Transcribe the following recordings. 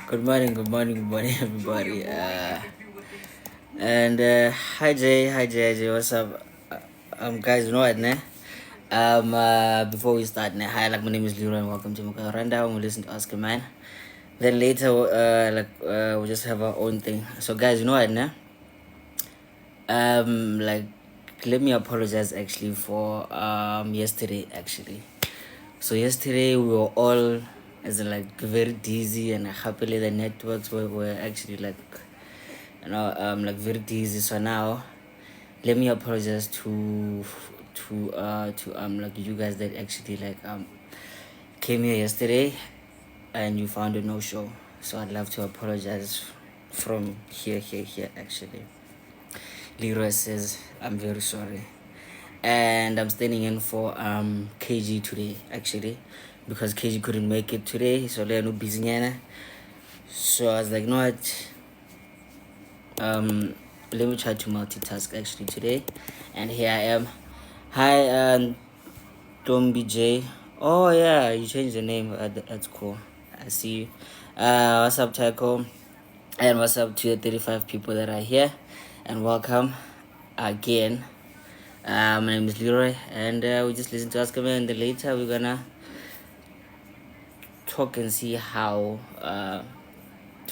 Good morning, everybody. Hi Jay, what's up? Guys, you know what, ne? Before we start, ne? Hi, like my name is Leroy, and welcome to Muka Rundown. We listen to Ask a Man. Then later, we'll just have our own thing. So, guys, you know what, ne? Like, let me apologize actually for yesterday actually. So yesterday we were all as in, like very dizzy, and happily the networks were actually like very dizzy. So now let me apologize to like you guys that actually came here yesterday and you found a no show. So I'd love to apologize from here actually. Leroy says I'm very sorry, and I'm standing in for KG today actually, because KG couldn't make it today, so they're no busy nyana. So I was like, no what, let me try to multitask actually today, and here I am. Hi, Tom BJ. Oh yeah, you changed the name. That's cool. I see you. What's up, Taco? And what's up to the 35 people that are here? And welcome again. My name is Leroy, and we just listen to Ask a Man, and then later we're gonna talk and see how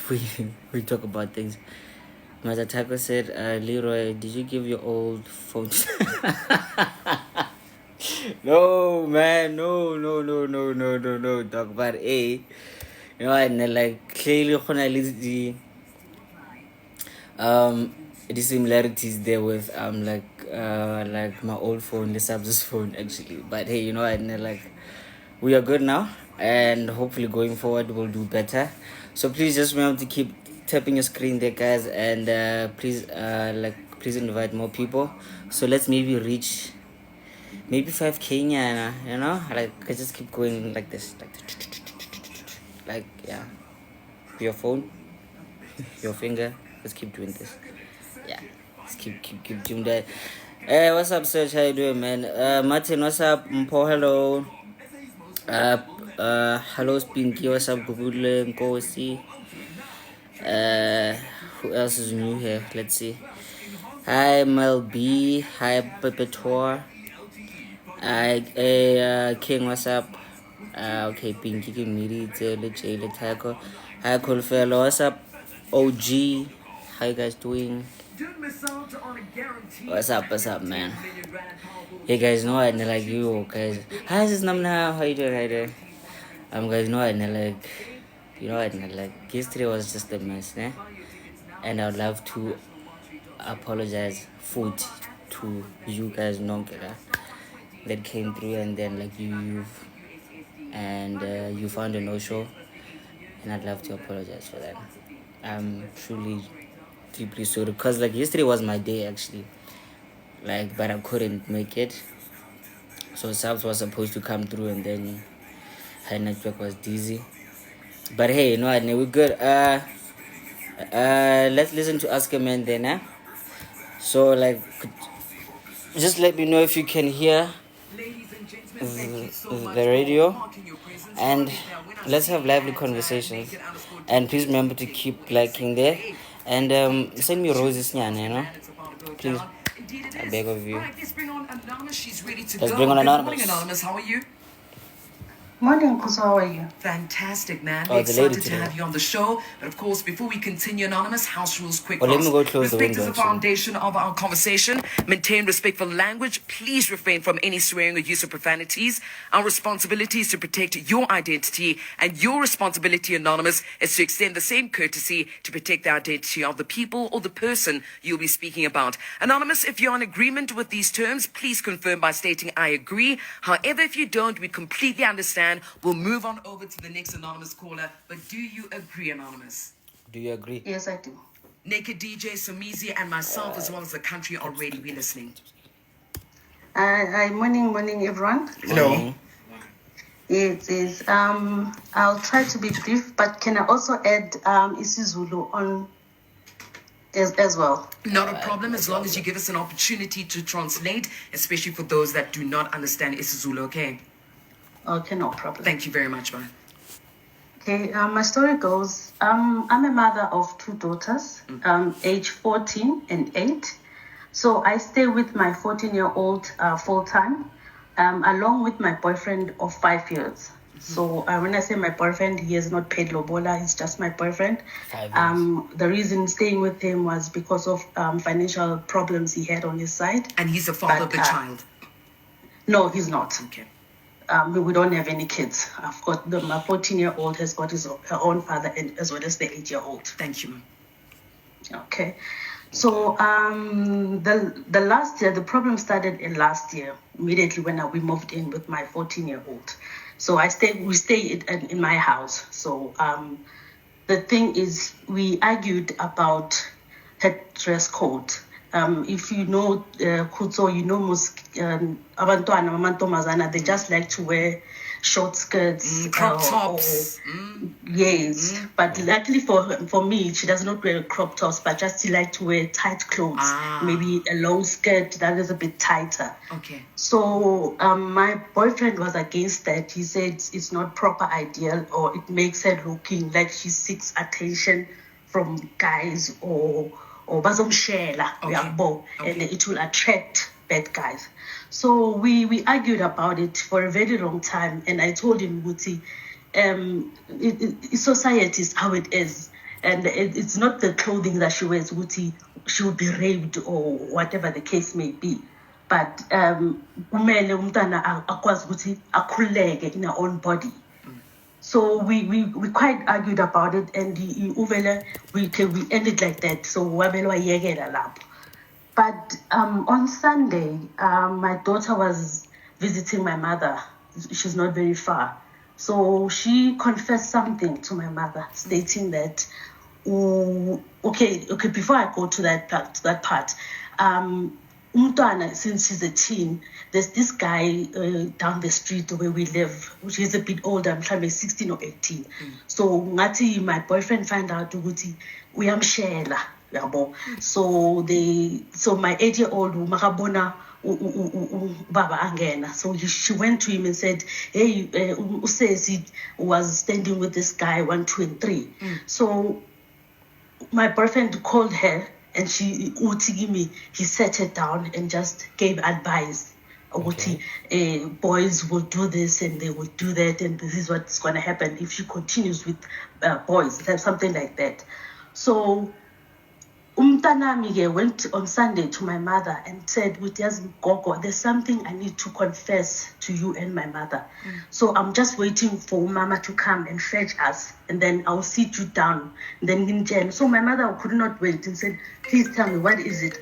we we talk about things. Mother Taco said, Leroy, did you give your old phone? No, man, no, dog. But hey, you know, and like clearly, the similarities there with like my old phone, the Sab's phone actually. But hey, you know, and like we are good now, and hopefully going forward we'll do better. So please just remember to keep tapping your screen there, guys, and please invite more people. So let's maybe reach maybe 5K, you know, like I just keep going like this, like yeah, your phone, your finger, let's keep doing this. Yeah, let's keep doing that. Hey, what's up, Serge? How you doing, man? Martin, what's up? Mpo, hello. Hello, Spinky. What's up, Google? Nkosi. Who else is new here? Let's see. Hi, Mel B. Hi, Perpetua. Hi, King. What's up? Okay, Pinky, Miri, Tele, Jayla, Taco. Hi, cool fellow. What's up, OG? How you guys doing? What's up, man? Hey guys, know what? Like you guys. Hi, this is Namna. How you doing? How you doing? Guys, know what? Like, you know what? Like, history was just a mess, ne? And I'd love to apologize to you guys, that came through, and then like you found a no show, and I'd love to apologize for that. I'm truly deeply sorry, because like yesterday was my day actually, like, but I couldn't make it. So Subs was supposed to come through, and then her network was dizzy. But hey, you know what? We're good. Let's listen to Ask a Man then, eh? So like, just let me know if you can hear the radio, and let's have lively conversations. And please remember to keep liking there, and send me roses, you know, please. I beg of you. Let's bring on Anonymous. How are you? Morning, Kuzo, how are you? Fantastic, man. We're excited to have you on the show. But of course, before we continue, Anonymous, house rules quick. Let me go close the window. Respect is the foundation of our conversation. Maintain respectful language. Please refrain from any swearing or use of profanities. Our responsibility is to protect your identity, and your responsibility, Anonymous, is to extend the same courtesy to protect the identity of the people or the person you'll be speaking about. Anonymous, if you're in agreement with these terms, please confirm by stating I agree. However, if you don't, we completely understand. We'll move on over to the next anonymous caller. But do you agree, Anonymous? Do you agree? Yes, I do. Naked DJ, Somizi, and myself, as well as the country, are ready. We're listening. Hi, morning, everyone. Hello. It is. I'll try to be brief, but can I also add isiZulu on as well? Not a problem, as long as you give us an opportunity to translate, especially for those that do not understand isiZulu. Okay. Okay, no problem. Thank you very much, man. Okay, my story goes, I'm a mother of 2 daughters, age 14 and 8. So I stay with my 14-year-old full-time, along with my boyfriend of 5 years. So when I say my boyfriend, he has not paid lobola, he's just my boyfriend. 5 years. The reason staying with him was because of financial problems he had on his side. And he's the father of the child? No, he's not. Okay. We don't have any kids. I've got my 14-year-old has got her own father, and as well as the 8-year-old. Thank you, ma'am. Okay. So the last year, the problem started in last year, immediately when we moved in with my 14-year-old. So we stay in my house. So the thing is, we argued about her dress code. If you know Kutso, you know most abantwana amantombazana, they just like to wear short skirts, crop tops. Yes, but luckily for me, she does not wear crop tops, but just she like to wear tight clothes, maybe a long skirt that is a bit tighter. Okay. So my boyfriend was against that. He said it's not proper ideal, or it makes her looking like she seeks attention from guys or bazomshela, and it will attract bad guys. So we argued about it for a very long time, and I told him, Guti, society is how it is, and it's not the clothing that she wears, Guti, she will be raped or whatever the case may be. But kumele umntana akwazi ukuthi akhululeke in her own body. So we quite argued about it, and we ended like that. So wabelwa yekela lapho. But on Sunday, my daughter was visiting my mother. She's not very far. So she confessed something to my mother, stating that, okay, before I go to that part, Umtwana, since she's a teen, there's this guy down the street where we live, which is a bit older, I'm trying to be 16 or 18. So ngati my boyfriend found out ukuthi uyamshela, yabo. So my 8-year-old makabona baba angena. So she went to him and said, hey, Usesi was standing with this guy 1, 2, and 3. So my boyfriend called her, and he sat her down and just gave advice. Okay. Boys will do this and they will do that, and this is what's going to happen if she continues with boys, something like that. So Umtanami went on Sunday to my mother and said, Gogo, there's something I need to confess to you and my mother. So I'm just waiting for Mama to come and fetch us, and then I'll sit you down. And then so my mother could not wait and said, please tell me, what is it?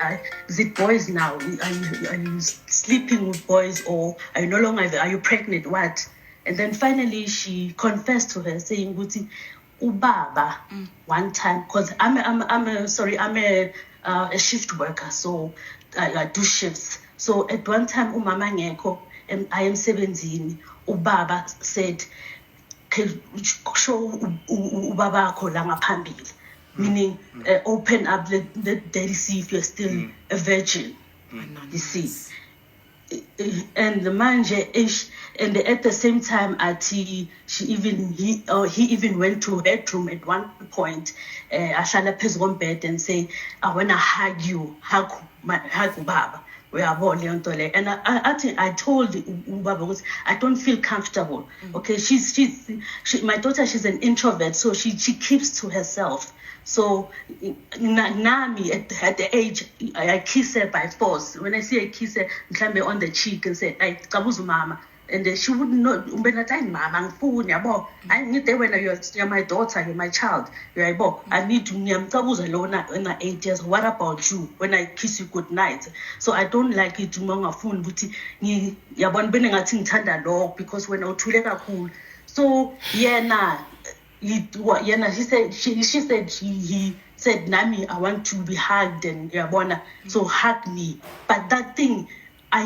Is it boys now? Are you sleeping with boys, or are you no longer, are you pregnant? What? And then finally she confessed to her, saying, Ubaba, one time, because I'm a shift worker, so I do shifts. So at one time, umama ngekho, and I am 17. Ubaba said, show ubaba akho la ngaphambili, meaning open up, let daddy see if you're still a virgin. You see. And the manje ish, and at the same time, he even went to her bedroom at one point. Ashala phezu kombed and say, I wanna hug you, hug Baba. And I told Baba, I don't feel comfortable. Okay, my daughter, she's an introvert, so she keeps to herself. So Nami at the age, I kiss her by force. When I say I kiss her, I'm on the cheek and say, I kabuzu mama. And she wouldn't know, mama, I need that when you're my daughter, you're my child. I need to alone in 8 years. What about you? When I kiss you good night. So I don't like it to manga phone, but because when I cool. So he said, Nami, I want to be hugged, and so hug me. But that thing, I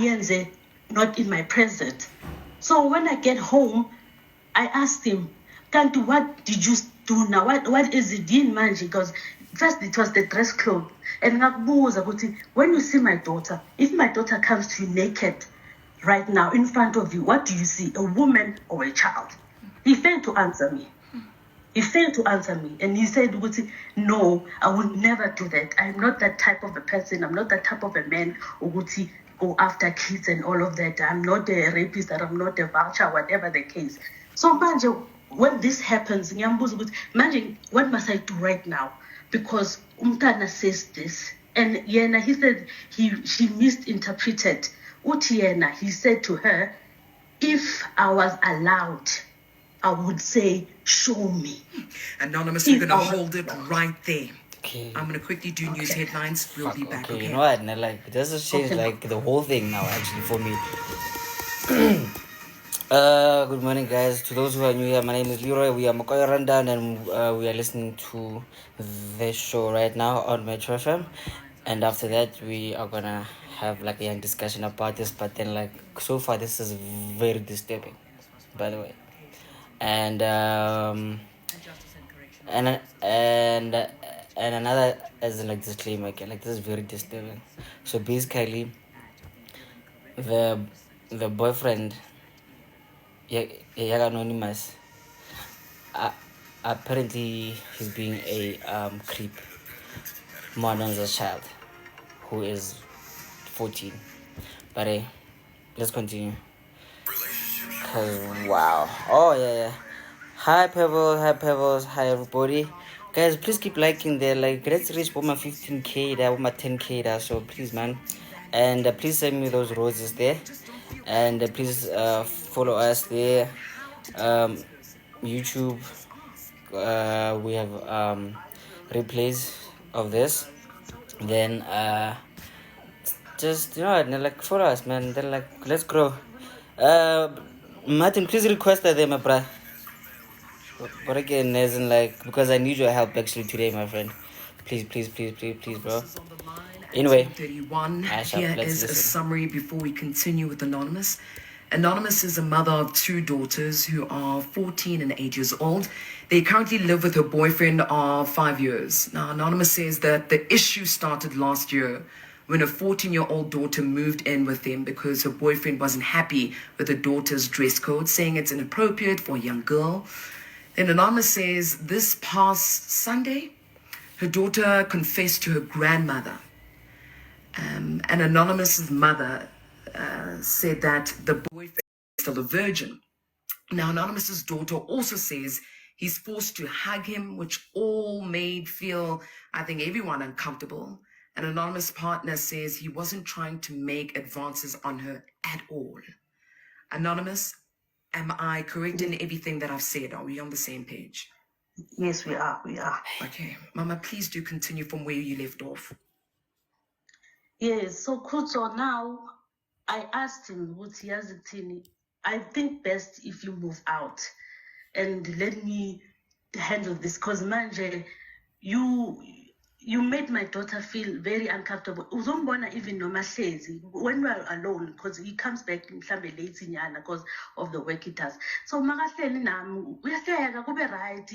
not in my presence. So when I get home, I asked him, Kanti, what did you do now? What is it in manji? Because first it was the dress code. And when you see my daughter, if my daughter comes to you naked right now in front of you, what do you see? A woman or a child? He failed to answer me. He failed to answer me, and he said, no, I will never do that. I'm not that type of a person. I'm not that type of a man who go after kids and all of that. I'm not a rapist, or I'm not a vulture, whatever the case. So manje, when this happens, imagine, what must I do right now? Because umntana says this, and yena, he said she misinterpreted. Uthi yena, he said to her, if I was allowed, I would say, show me. Anonymous, we're going to hold it right there. Okay. I'm going to quickly do news headlines. We'll be back. Okay, you know what? Like, it doesn't change like the whole thing now, actually, for me. Good morning, guys. To those who are new here, my name is Leroy. We are Makoya Rundown, and we are listening to this show right now on Metro FM. And after that, we are gonna have like a young discussion about this. But then, like, so far, this is very disturbing, by the way. And and another as in like disclaimer, okay, like this is very disturbing. So basically, the boyfriend, yeah, anonymous. Apparently, he's being a creep. Monon's child, who is 14. But let's continue. Cause wow. Oh yeah. Hi Pebbles, hi everybody. Guys, please keep liking there. Like, let's reach my 15k there, my 10k there. So please, man, and please send me those roses there, and please follow us there. YouTube. We have replays of this. Then just like follow us, man. Then like let's grow. Martin, please request that there, my brother. But again, as in like, because I need your help actually today, my friend. Please, bro. Anyway, 31. Here is a summary before we continue with Anonymous. Anonymous is a mother of 2 daughters who are 14 and 8 years old. They currently live with her boyfriend of 5 years. Now, Anonymous says that the issue started last year when a 14-year-old daughter moved in with them because her boyfriend wasn't happy with her daughter's dress code, saying it's inappropriate for a young girl. Then Anonymous says this past Sunday, her daughter confessed to her grandmother. And Anonymous's mother said that the boyfriend is still a virgin. Now, Anonymous's daughter also says he's forced to hug him, which all made feel, I think, everyone uncomfortable. An Anonymous partner says he wasn't trying to make advances on her at all. Anonymous, am I correct in everything that I've said? Are we on the same page? Yes, we are. Okay. Mama, please do continue from where you left off. Yes, so Kuto, now I asked him, I think best if you move out and let me handle this, because manje, you made my daughter feel very uncomfortable. Uzombona even noma hlezi when we are alone, because he comes back mhlambe late nyana because of the work he does. So makahleli nami uyahleka kube right,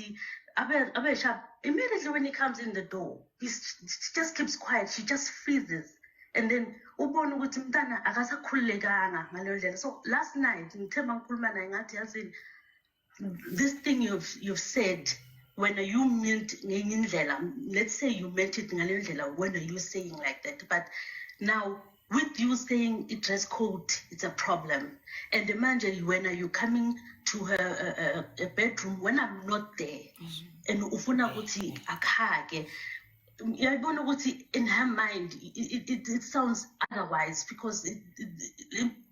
abe sharp. Immediately when he comes in the door, she just keeps quiet. She just freezes. And then ubona ukuthi mntana akasakhululekanga ngaleyo ndlela. So last night ngithemba ngikhuluma naye ngathi yazi, this thing you've said, when you meant ngenye indlela, let's say you meant it ngaleyo ndlela, when are you saying like that? But now with you saying a dress code, it's a problem. And the manje, when are you coming to her a bedroom when I'm not there, and ufuna ukuthi akhage, in her mind it sounds otherwise, because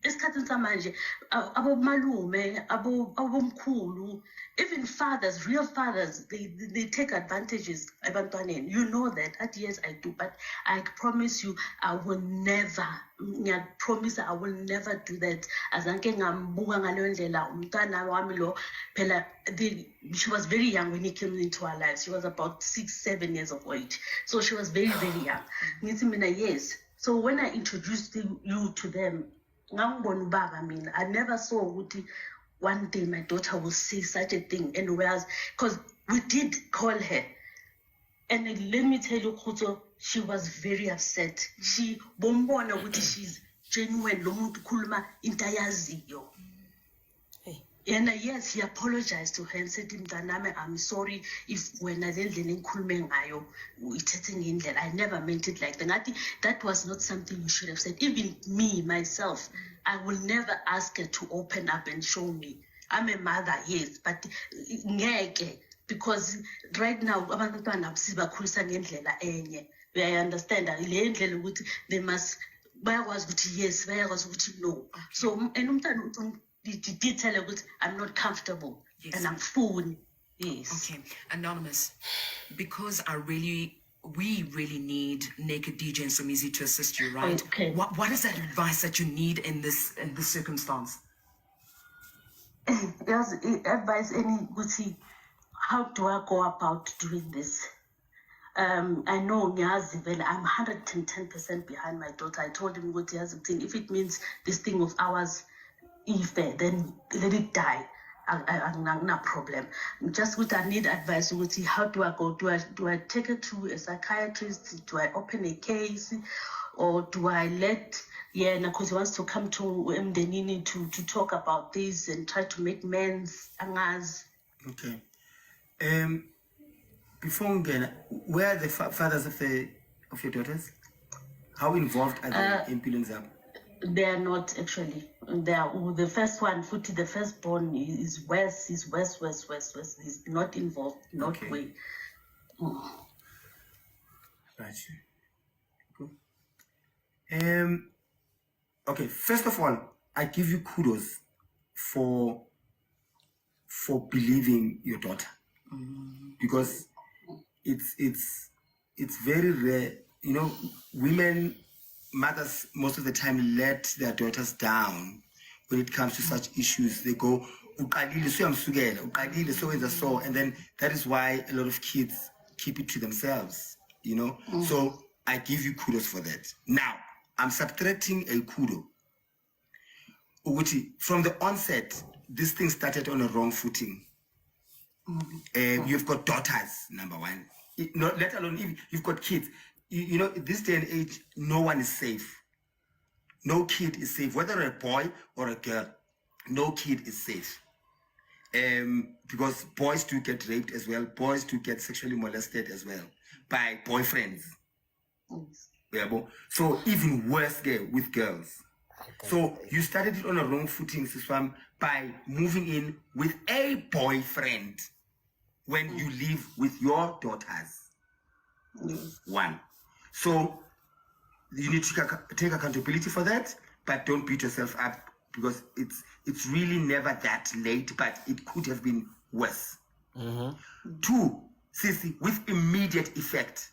esikhathini samanje abomalume abomkhulu, even fathers, real fathers, they take advantages ebantwaneni. You know that. Yes, I do, but I promise you I will never do that. Azanke ngambuka ngaleyo ndlela umntana wami lo phela. She was very young when he came into our lives. She was about 6-7 years of age, so she was very young. Ngithi mina, yes. So when I introduced you to them, ngambona ubaba mina, I never saw ukuthi one day my daughter will say such a thing. And whereas, because we did call her, and let me tell you, Kuto, she was very upset. She bombona ukuthi she's genuine, lo muntu khuluma into ayaziyo. And yes, he apologized to her and said, Mntanami, I'm sorry if when I never meant it like that. I think that was not something you should have said. Even me, myself, I will never ask her to open up and show me. I'm a mother, yes, but because right now, I understand that they must bayakwazi ukuthi yes, bayakwazi ukuthi no. So and umntana did tell her I'm not comfortable and I'm full. Yes. Okay, Anonymous, because we really need Naked DJ and Somizi to assist you, right? Okay. What is that advice that you need in this circumstance? There's advice any Gucci. How do I go about doing this? I know I'm 110% behind my daughter. I told him if it means this thing of ours, if there, then let it die. No problem. Just what I need advice. How do I go? Do I take it to a psychiatrist? Do I open a case, or do I let because he wants to come to Mdenini to talk about this and try to make amends? Okay. Before again, where are the fathers of your daughters? How involved are they in building up? They are not actually. They are the first one. Footy, the firstborn is West. He's West. He's not involved. Not okay. way. Oh. Right. Cool. Okay. First of all, I give you kudos for believing your daughter, because it's very rare. Women, mothers, most of the time let their daughters down when it comes to such issues. They go, "Uqalile suyamsukela, uqalile sowenza so," and then that is why a lot of kids keep it to themselves. So I give you kudos for that. Now I'm subtracting a kudo. Uguti, from the onset, this thing started on a wrong footing. You've got daughters, number one. Not let alone if you've got kids. This day and age, no one is safe. No kid is safe, whether a boy or a girl. No kid is safe. Because boys do get raped as well. Boys do get sexually molested as well by boyfriends. Yeah, so even worse with girls. So you started it on a wrong footing, Siswam, by moving in with a boyfriend when you live with your daughters. One. So you need to take accountability for that, but don't beat yourself up, because it's really never that late, but it could have been worse. Two, Sissy, with immediate effect.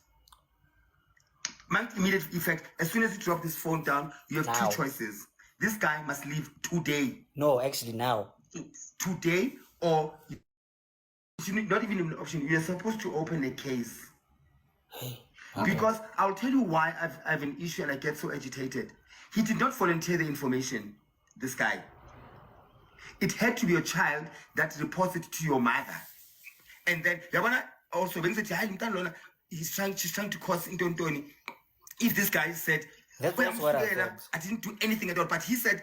Immediate effect. As soon as you drop this phone down, you have now. 2 choices. This guy must leave today. No, actually now. Today, or not even an option. You're supposed to open a case. Hey. Because I'll tell you why I have an issue and I get so agitated. He did not volunteer the information, this guy. It had to be a child that reports it to your mother. And then, also, she's trying to cause Intoni. If this guy said, That's what I thought. I didn't do anything at all, but he said,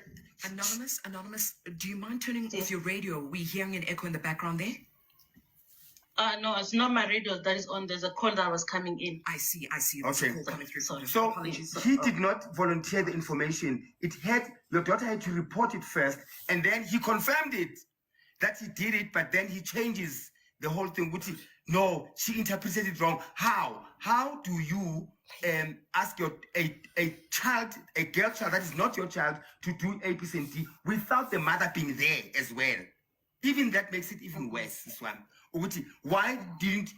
Anonymous, do you mind turning off your radio? We're hearing an echo in the background there. No, it's not my radio that is on. There's a call that was coming in. I see. Okay. Coming through. So he did not volunteer the information. Your daughter had to report it first, and then he confirmed it that he did it, but then he changes the whole thing. No, she interpreted it wrong. How do you ask a girl child that is not your child to do A, B, and D without the mother being there as well? Even that makes it even worse, this one. Why didn't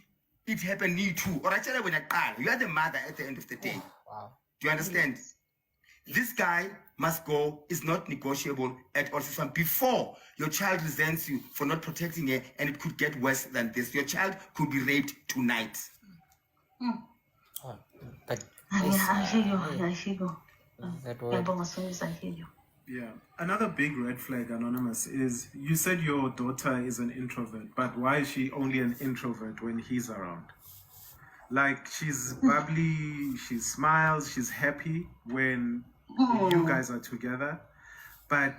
it happen to you too? Or actually, when you are the mother at the end of the day. Wow. Do you understand? Yes. This guy must go. Is not negotiable at all. Before your child resents you for not protecting her, and it could get worse than this. Your child could be raped tonight. But I hear you. that word. I hear you. Yeah. Another big red flag, Anonymous, is you said your daughter is an introvert, but why is she only an introvert when he's around? Like, she's bubbly, she smiles, she's happy when you guys are together. But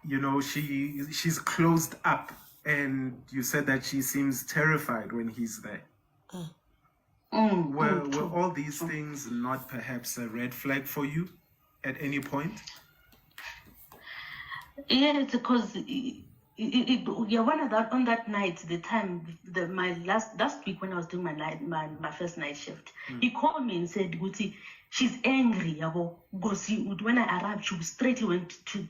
you know, she's closed up, and you said that she seems terrified when he's there. Were all these things not perhaps a red flag for you at any point? Yeah, it's because yeah, on that night, the time, my last week when I was doing my first night shift, he called me and said, Guti, she's angry. Because when I arrived, she straight went to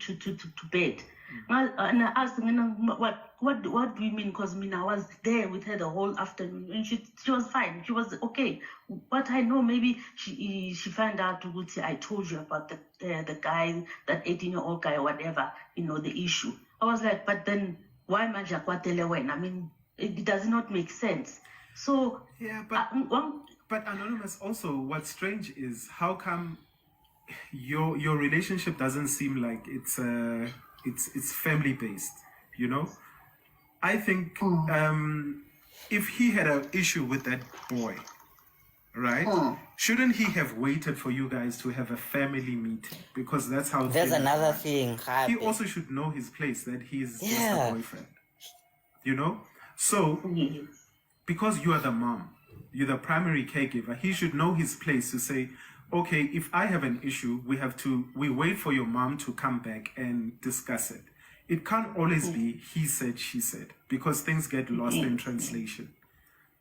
bed. And I asked him, what do you mean? Because I was there with her the whole afternoon, and she was fine. She was okay. But I know maybe she found out, Guti, I told you about the guy, that 18-year-old guy or whatever, the issue. I was like, but then why manja kwatele when? I mean, it does not make sense. So yeah, but Anonymous, also what's strange is how come your relationship doesn't seem like it's family based, you know? I think if he had an issue with that boy, right? Shouldn't he have waited for you guys to have a family meeting? Because that's how. There's another thing. He also should know his place, that he's just a boyfriend. You know? So, because you are the mom, you're the primary caregiver, he should know his place to say, okay, if I have an issue, we wait for your mom to come back and discuss it. It can't always be he said, she said, because things get lost in translation.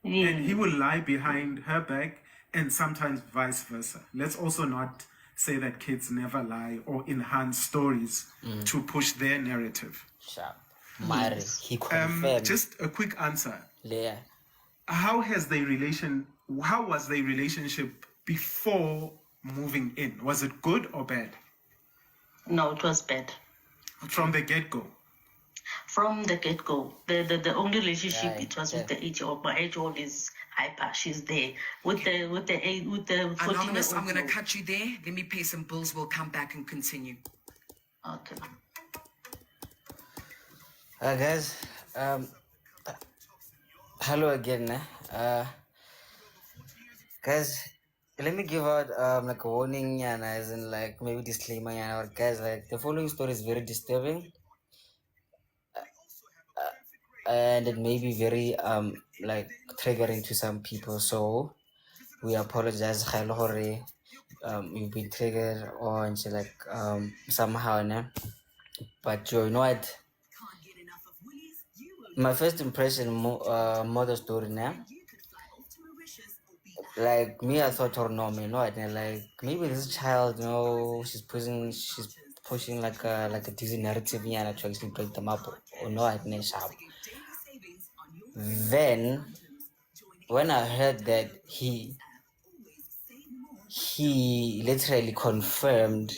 And he will lie behind her back, and sometimes vice versa. Let's also not say that kids never lie or enhance stories to push their narrative. Sharp. Mari, he confirmed. Just a quick answer. Yeah. How was the relationship before moving in? Was it good or bad? No, it was bad. From the get-go? From the get-go. The only relationship, it was with the 8-year-old. My 8-year-old is hyper. She's there. With the 14-year-old. Anonymous, I'm going to cut you there. Let me pay some bills. We'll come back and continue. Okay. Guys, hello again. Guys, let me give out like a warning and as in like maybe disclaimer and guys, like the following story is very disturbing and it may be very like triggering to some people, so we apologize you've been triggered or like somehow, but you know what, my first impression more the story now. Like me, I thought, or no, man, no, like maybe this child, she's pushing like a Disney narrative, to actually break them up, or no, sharp. Then, when I heard that he literally confirmed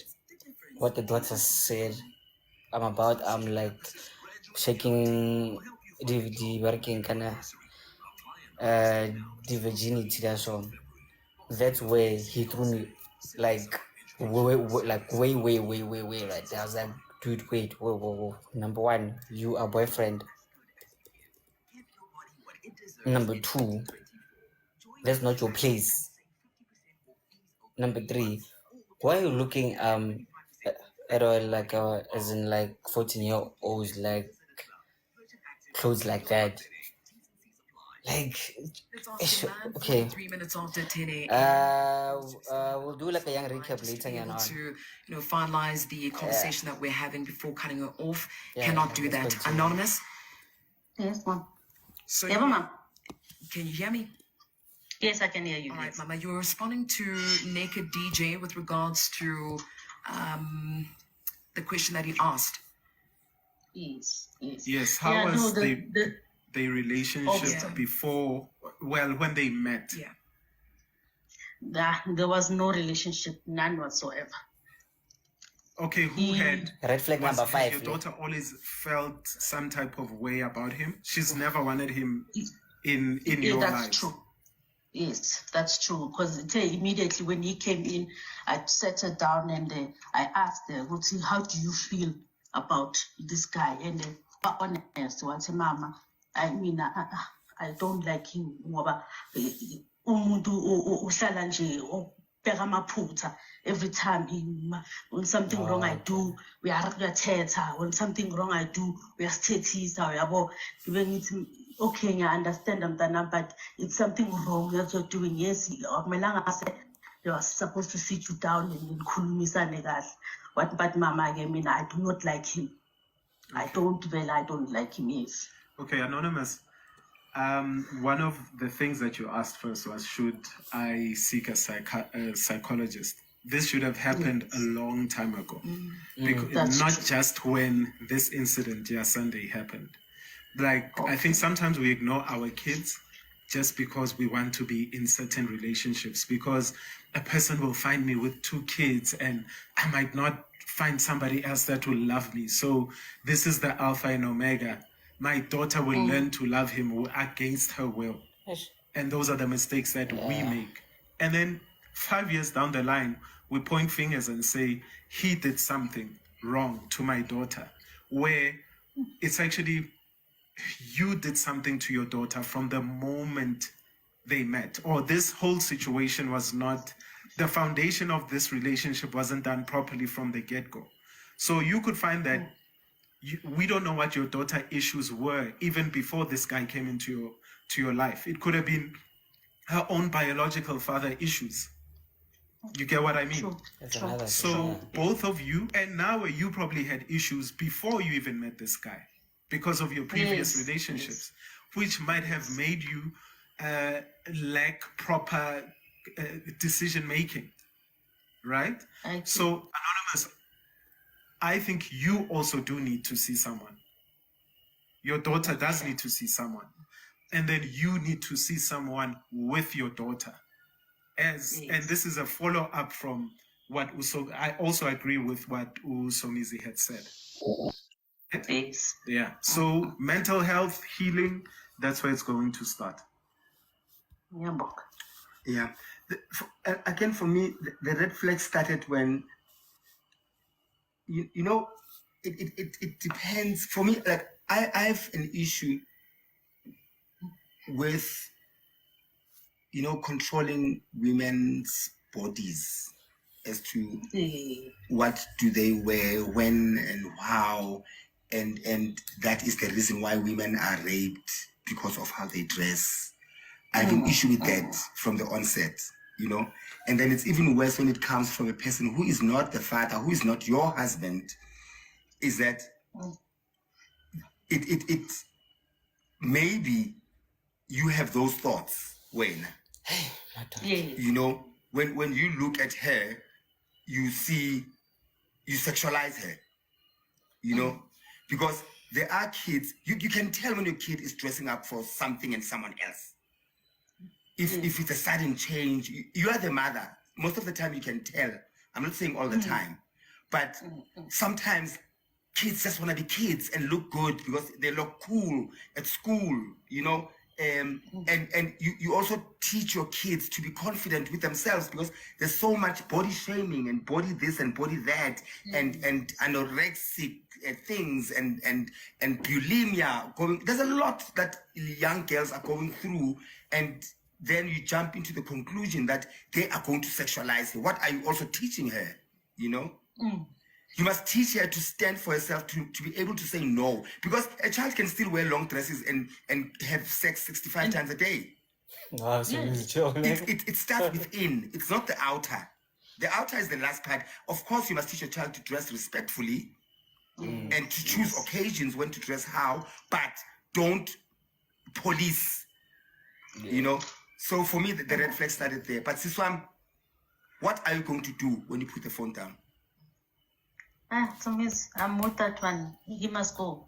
what the daughter said, I'm like shaking the working kind of the virginity, that's where he threw me like way right there. I was like, dude, wait, whoa. Number one, you are boyfriend. Number two, that's not your place. Number three, why are you looking at all like as in like 14-year-olds like clothes like that? Like, okay. 3 minutes after 10 a.m. We'll do like a young recap later. To finalize the conversation that we're having before cutting it off. Cannot do that. Continue. Anonymous. Yes, ma'am. So yeah, ma'am. Can you hear me? Yes, I can hear you. All right, Mama. You were responding to Naked DJ with regards to the question that he asked. Yes. How was the relationship before, when they met? There was no relationship, none whatsoever. Okay, who had red flag number 5? Your daughter always felt some type of way about him. She's never wanted him in your life. That's true. Yes, that's true. Because immediately when he came in, I sat her down and I asked her, how do you feel about this guy? And honest, what's mama? I mean, I don't like him. every time when something wrong I do, we are theater. When something wrong I do, we are status. When it's okay, I understand them, but it's something wrong that you're doing. Yes, they are supposed to sit you down and khulumisane. But mama, I mean, I do not like him. I don't like him. Yes. Okay, Anonymous. One of the things that you asked first was, should I seek a psychologist? This should have happened a long time ago. Because not just when this incident, Sunday, happened. Like, I think sometimes we ignore our kids just because we want to be in certain relationships, because a person will find me with 2 kids and I might not find somebody else that will love me. So this is the Alpha and Omega. My daughter will learn to love him against her will. And those are the mistakes that we make. And then 5 years down the line, we point fingers and say, he did something wrong to my daughter, where it's actually you did something to your daughter from the moment they met. Or this whole situation was not, the foundation of this relationship wasn't done properly from the get-go. So you could find that we don't know what your daughter issues were even before this guy came into your life. It could have been her own biological father issues. You get what I mean? So both of you, and now you probably had issues before you even met this guy because of your previous relationships, which might have made you lack proper decision making, right? So Anonymous, I think you also do need to see someone. Your daughter does need to see someone. And then you need to see someone with your daughter. And this is a follow-up from what I also agree with what Usomizi had said. Yeah. So mental health, healing, that's where it's going to start. Yeah. Again, for me, the red flag started when you know, it depends. For me, like I have an issue with, you know, controlling women's bodies as to what do they wear, when and how, and that is the reason why women are raped, because of how they dress. I have an issue with that from the onset, you know. And then it's even worse when it comes from a person who is not the father, who is not your husband, is that it maybe you have those thoughts when, you know, when you look at her, you sexualize her, you know, because there are kids, you can tell when your kid is dressing up for something and someone else. If it's a sudden change, you are the mother. Most of the time you can tell. I'm not saying all the time, but sometimes kids just want to be kids and look good because they look cool at school, you know. And you also teach your kids to be confident with themselves, because there's so much body shaming and body this and body that, and anorexic things and bulimia going. There's a lot that young girls are going through, and then you jump into the conclusion that they are going to sexualize her. What are you also teaching her? You know? You must teach her to stand for herself, to be able to say no. Because a child can still wear long dresses and have sex 65 times a day. It starts within. It's not the outer. The outer is the last part. Of course, you must teach your child to dress respectfully and to choose occasions when to dress how, but don't police, you know? So for me, the red flag started there. But Siswam, what are you going to do when you put the phone down? So miss, I'm with that one. He must go.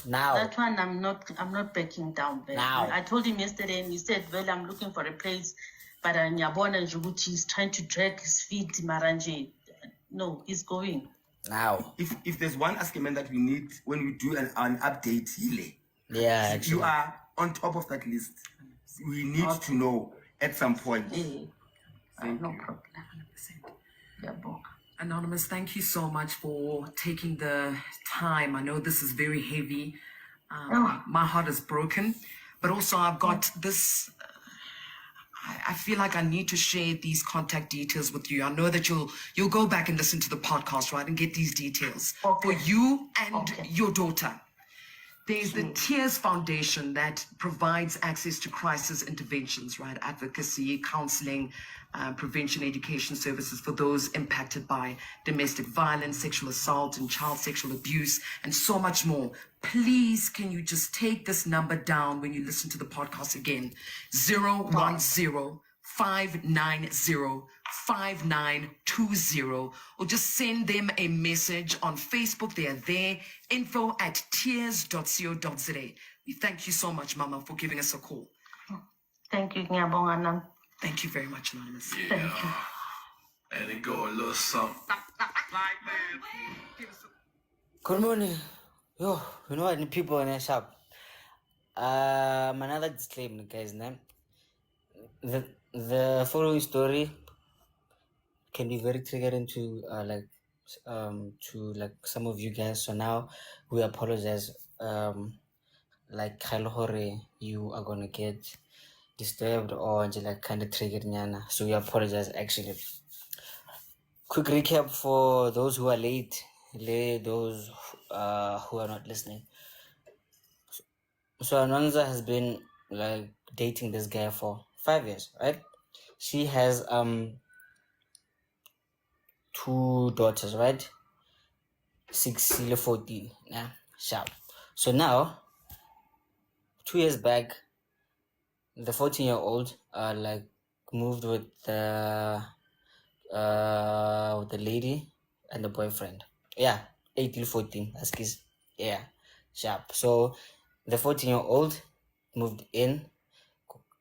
Now. That one, I'm not backing down. Now. I told him yesterday, and he said, "Well, I'm looking for a place, but Nyabona Jubuti is trying to drag his feet, Maranje." No, he's going. Now. If there's one argument that we need when we do an update, yeah, actually. You are on top of that list. We need to know at some point. No problem. Yeah, Anonymous, thank you so much for taking the time. I know this is very heavy. My heart is broken, but also I've got this I feel like I need to share these contact details with you. I know that you'll go back and listen to the podcast, right, and get these details for you and your daughter. There's the Tears Foundation that provides access to crisis interventions, right? Advocacy, counseling, prevention, education services for those impacted by domestic violence, sexual assault, and child sexual abuse, and so much more. Please, can you just take this number down when you listen to the podcast again? 010-590-5920, or just send them a message on Facebook. They are there, info@tears.co.za. We thank you so much, Mama, for giving us a call. Thank you, ngiyabonga nami. Thank you very much, Anonymous. Thank you. And it go a little something. Good morning. Yo, you know what? The people in the shop. Another disclaimer, guys. Name. The following story can be very triggering to some of you guys. So now we apologize. Like Khalhore, you are gonna get disturbed or like kind of triggered, nyana. So we apologize actually. Quick recap for those who are late, those who are not listening. So Ananza has been like dating this guy for 5 years, right? She has 2 daughters, right? 6, 14, yeah, sharp. So now 2 years back, the 14-year-old like moved with the lady and the boyfriend. Yeah, 8 till 14, that's kids. Yeah, sharp. So the 14-year-old moved in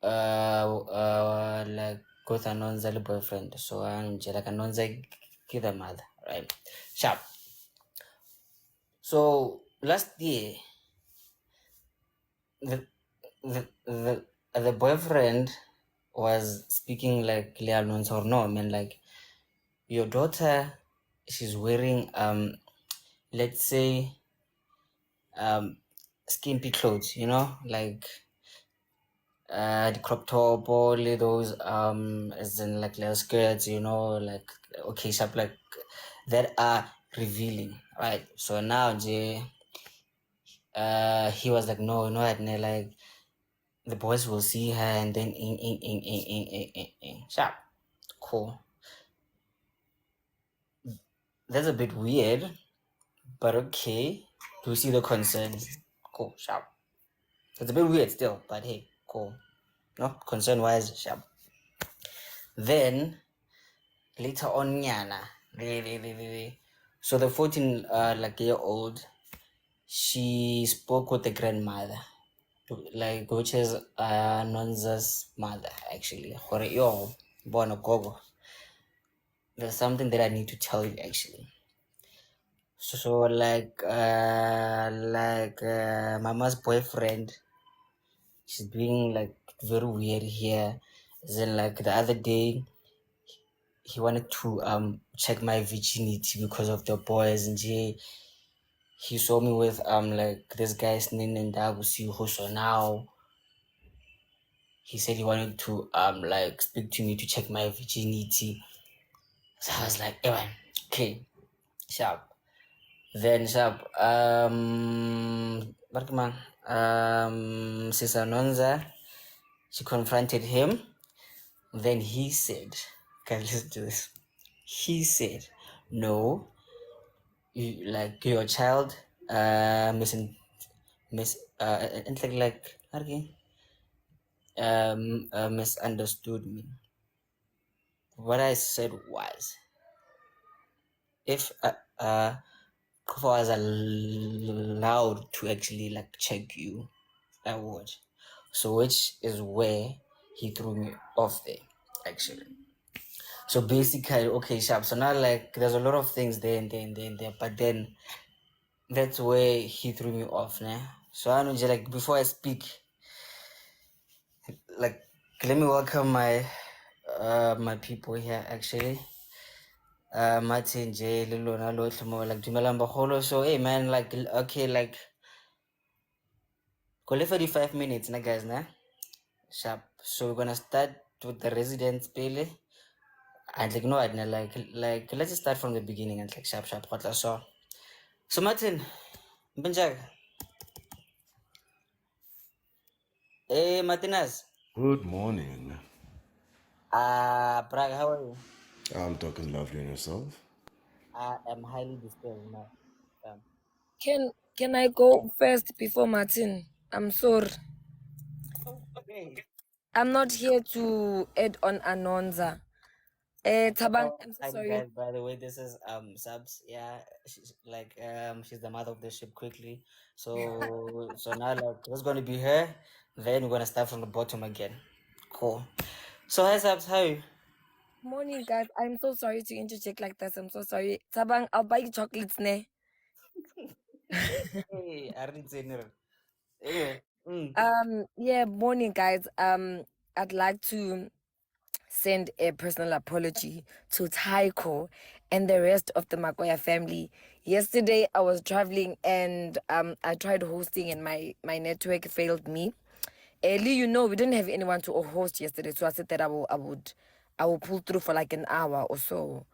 like with Anonza the boyfriend. So I'm like Anonza give the mother, right? Sharp. So last year the boyfriend was speaking like Leonon's or no, I mean like your daughter, she's wearing let's say skimpy clothes, you know, like the crop top, all those as in like little skirts, you know, like okay, sharp, like that are revealing, right? So now he was like no, like the boys will see her and then sharp, cool. That's a bit weird, but okay. Do you see the concern? Cool, sharp. It's a bit weird still, but hey, cool. No, concern wise, sharp. Then later on, Nyana, so the 14 like year old, she spoke with the grandmother, like which is Nonza's mother actually. Hore yo, bono gogo. There's something that I need to tell you actually. So like mama's boyfriend, she's being like very weird here. Then like the other day, he wanted to check my virginity because of the boys, and he saw me with like this guy's name and Dabusi. So now he said he wanted to like speak to me to check my virginity. So I was like, Ewan, okay, sharp. Then sharp Barkman Sisa Nonza, she confronted him. Then he said, guys, listen to this. He said, no, you, like your child misunderstood me. What I said was, if I was allowed to actually like check you, I would. So which is where he threw me off there, actually. So basically, okay, sharp. So now like there's a lot of things there and there, but then that's where he threw me off, nah. So I know, like before I speak, like let me welcome my my people here actually. Martin J, Lilona, Lotlamo, like Dumelang Baholo. So hey man, like okay, like go 45 minutes, nah guys, nah. Sharp. So we're gonna start with the residents, Pele. And like, no, I'd like, let's just start from the beginning and like, sharp, sharp, what so. So, Martin, Benjag, Martinez, Good morning. Prague, how are you? I'm talking lovely and yourself. I am highly disturbed, man. Can I go first before Martin? I'm sorry. Okay. I'm not here to add on Anonza. Tabang, I'm so Hi sorry. guys, by the way, this is Subs. Yeah, she's like she's the mother of the ship quickly. So now like what's gonna be her? Then we're gonna start from the bottom again. Cool. So hi Subs, how are you? Morning, guys. I'm so sorry to interject like this. I'm so sorry. Tabang, I'll buy you chocolates, ne? Hey, I didn't say no. Anyway. Yeah, morning, guys. I'd like to send a personal apology to Taiko and the rest of the Makoya family. Yesterday, I was traveling and I tried hosting and my network failed me. Lee, we didn't have anyone to host yesterday, so I said that I will pull through for like an hour or so.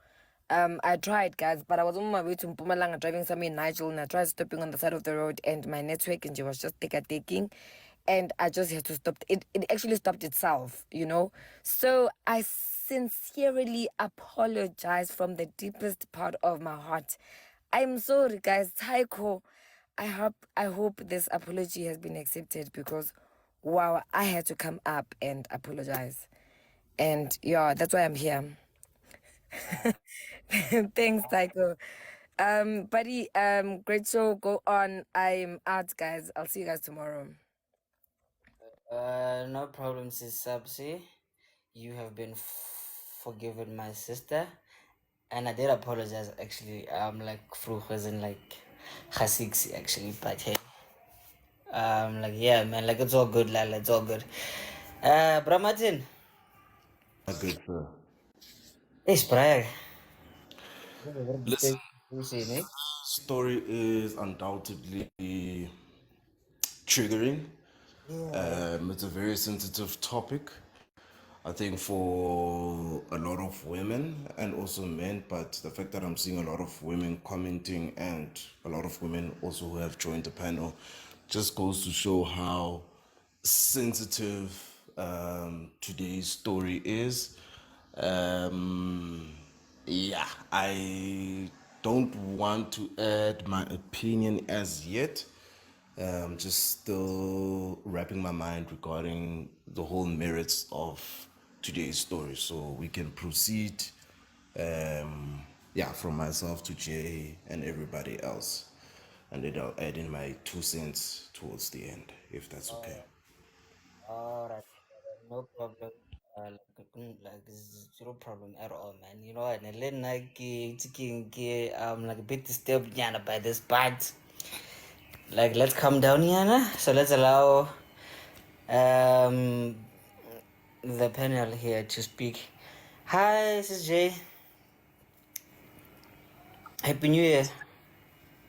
I tried, guys, but I was on my way to Mpumalanga driving somewhere in Nigel, and I tried stopping on the side of the road, and my network and was just taking, and I just had to stop. It actually stopped itself. So I sincerely apologize from the deepest part of my heart. I'm sorry, guys. Taiko, I hope this apology has been accepted because, wow, I had to come up and apologize, and yeah, that's why I'm here. Thanks, Taiko. Buddy, great show. Go on. I'm out, guys. I'll see you guys tomorrow. No problem, sis Subsy. You have been forgiven, my sister. And I did apologize actually. Like vroeg was in like Hasiksi actually, but hey. Like yeah, man, like it's all good, lala, it's all good. Bro Martin, Good, sir. it's Brian. Listen, Eh? story is undoubtedly triggering. Yeah. It's a very sensitive topic. I think for a lot of women and also men, but the fact that I'm seeing a lot of women commenting and a lot of women also who have joined the panel just goes to show how sensitive today's story is. Yeah, I don't want to add my opinion as yet. Just still wrapping my mind regarding the whole merits of today's story. So we can proceed, yeah, from myself to Jay and everybody else. And then I'll add in my 2 cents towards the end, if that's okay. Alright, no problem. Like zero problem at all, man. You know, and then like taking like a bit disturbed Yana by this, but like let's calm down, Yana. So let's allow um the panel here to speak. Hi, this is Jay. Happy New Year.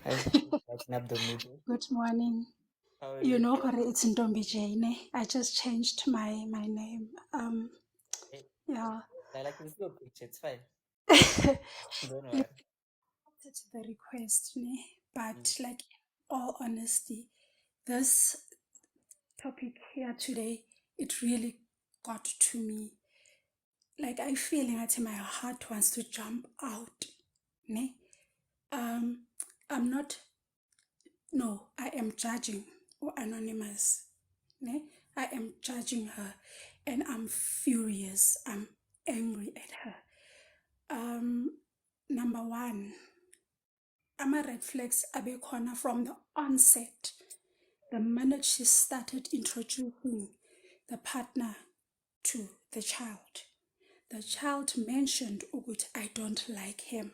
How's lighting up the mood? Good morning. How are You you? know, Hore, it's Ntombi Jane. I just changed my name. Hey, Yeah. like it's your picture, it's fine. Don't You worry. accepted the request, ne? Mm. But like, in all honesty, this topic here today, it really got to me. Like, I feel like my heart wants to jump out, ne? I'm not. No, I am judging or anonymous. Ne? I am judging her and I'm furious. I'm angry at her. Number one, ama red flags abekhona from the onset. The minute she started introducing the partner to the child mentioned ukuthi I don't like him.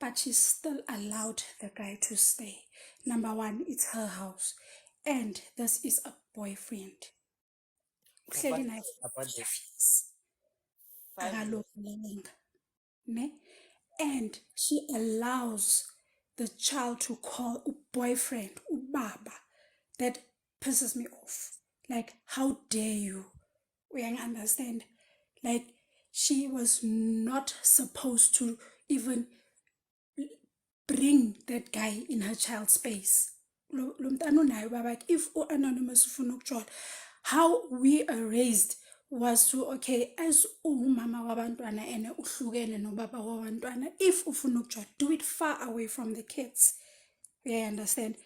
But she still allowed the guy to stay. Number one, it's her house. And this is a boyfriend. Uhleli naye for About this 5 years. 5 years. Akalokulanga, ne? And she allows the child to call a boyfriend ubaba. That pisses me off. Like, how dare you? We understand. Like, she was not supposed to even bring that guy in her child's space. Lo mntana unayo babakhe. If u-Anonymous ufuna ukujola, how we are raised was to, okay, as umama wabantwana and uhlukene nobaba wabantwana, if ufuna ukujola, do it far away from the kids. Yeah, understand?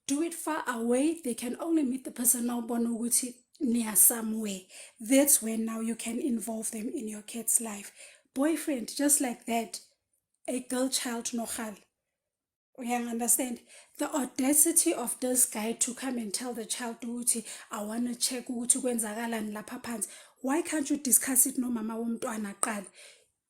Do it far away. They can only meet the person now born near somewhere. That's when now you can involve them in your kid's life. Boyfriend, just like that, a girl child nohal. You understand? The audacity of this guy to come and tell the child ukuthi I want to check ukuthi kwenzakalani lapha phansi. Why can't you discuss it no mama womntwana qala?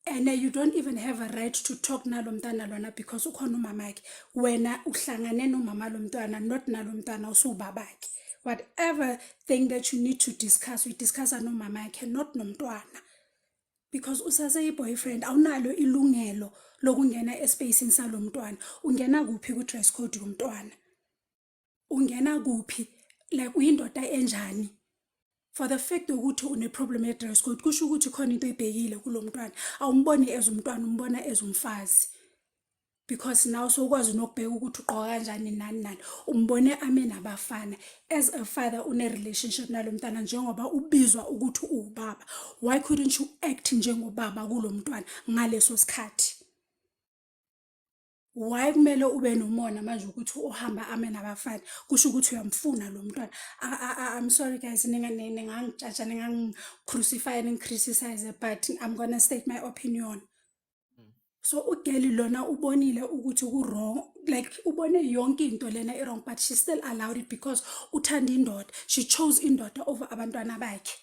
And you don't even have a right to talk nalo mntana lona because ukhona umamakhe. Wena uhlangane nomama lo mntwana, not nalo mntwana usubabakhe. Whatever thing that you need to discuss, we discuss no mamakhe, not nomntwana. Because usaseyi-boyfriend awunalo ilungelo lokungena espacini salo mntwana. Ungena kuphi ku-dress code yomntwana? Ungena kuphi? Like uyindoda enjani? For the fact ukuthi une-problem ye-dress code, kusho ukuthi khona into ebhekile kulo mntwana. Awumboni as umntwana, umbona as umfazi. Because now sokwazi nokubheka ukuthi ugqoka kanjani nani nani. Umbone ame nabafana. As a father une-relationship nalo mntwana njengoba ubizwa ukuthi uwubaba. Why couldn't you act njengobaba kulo mntwana ngaleso sikhathi? Why kumele ube nomona manje ukuthi uhamba ame nabafana? Kusho ukuthi uyamfuna lo mntwana. I'm sorry guys, ningangijaja, ningangi-crucify, ningi-criticize, but I'm gonna state my opinion. So ugeli lona ubonile ukuthi ku-wrong, like ubone yonke into lena i-wrong, but she still allowed it because uthanda indoda. She chose indoda over abantwana bakhe.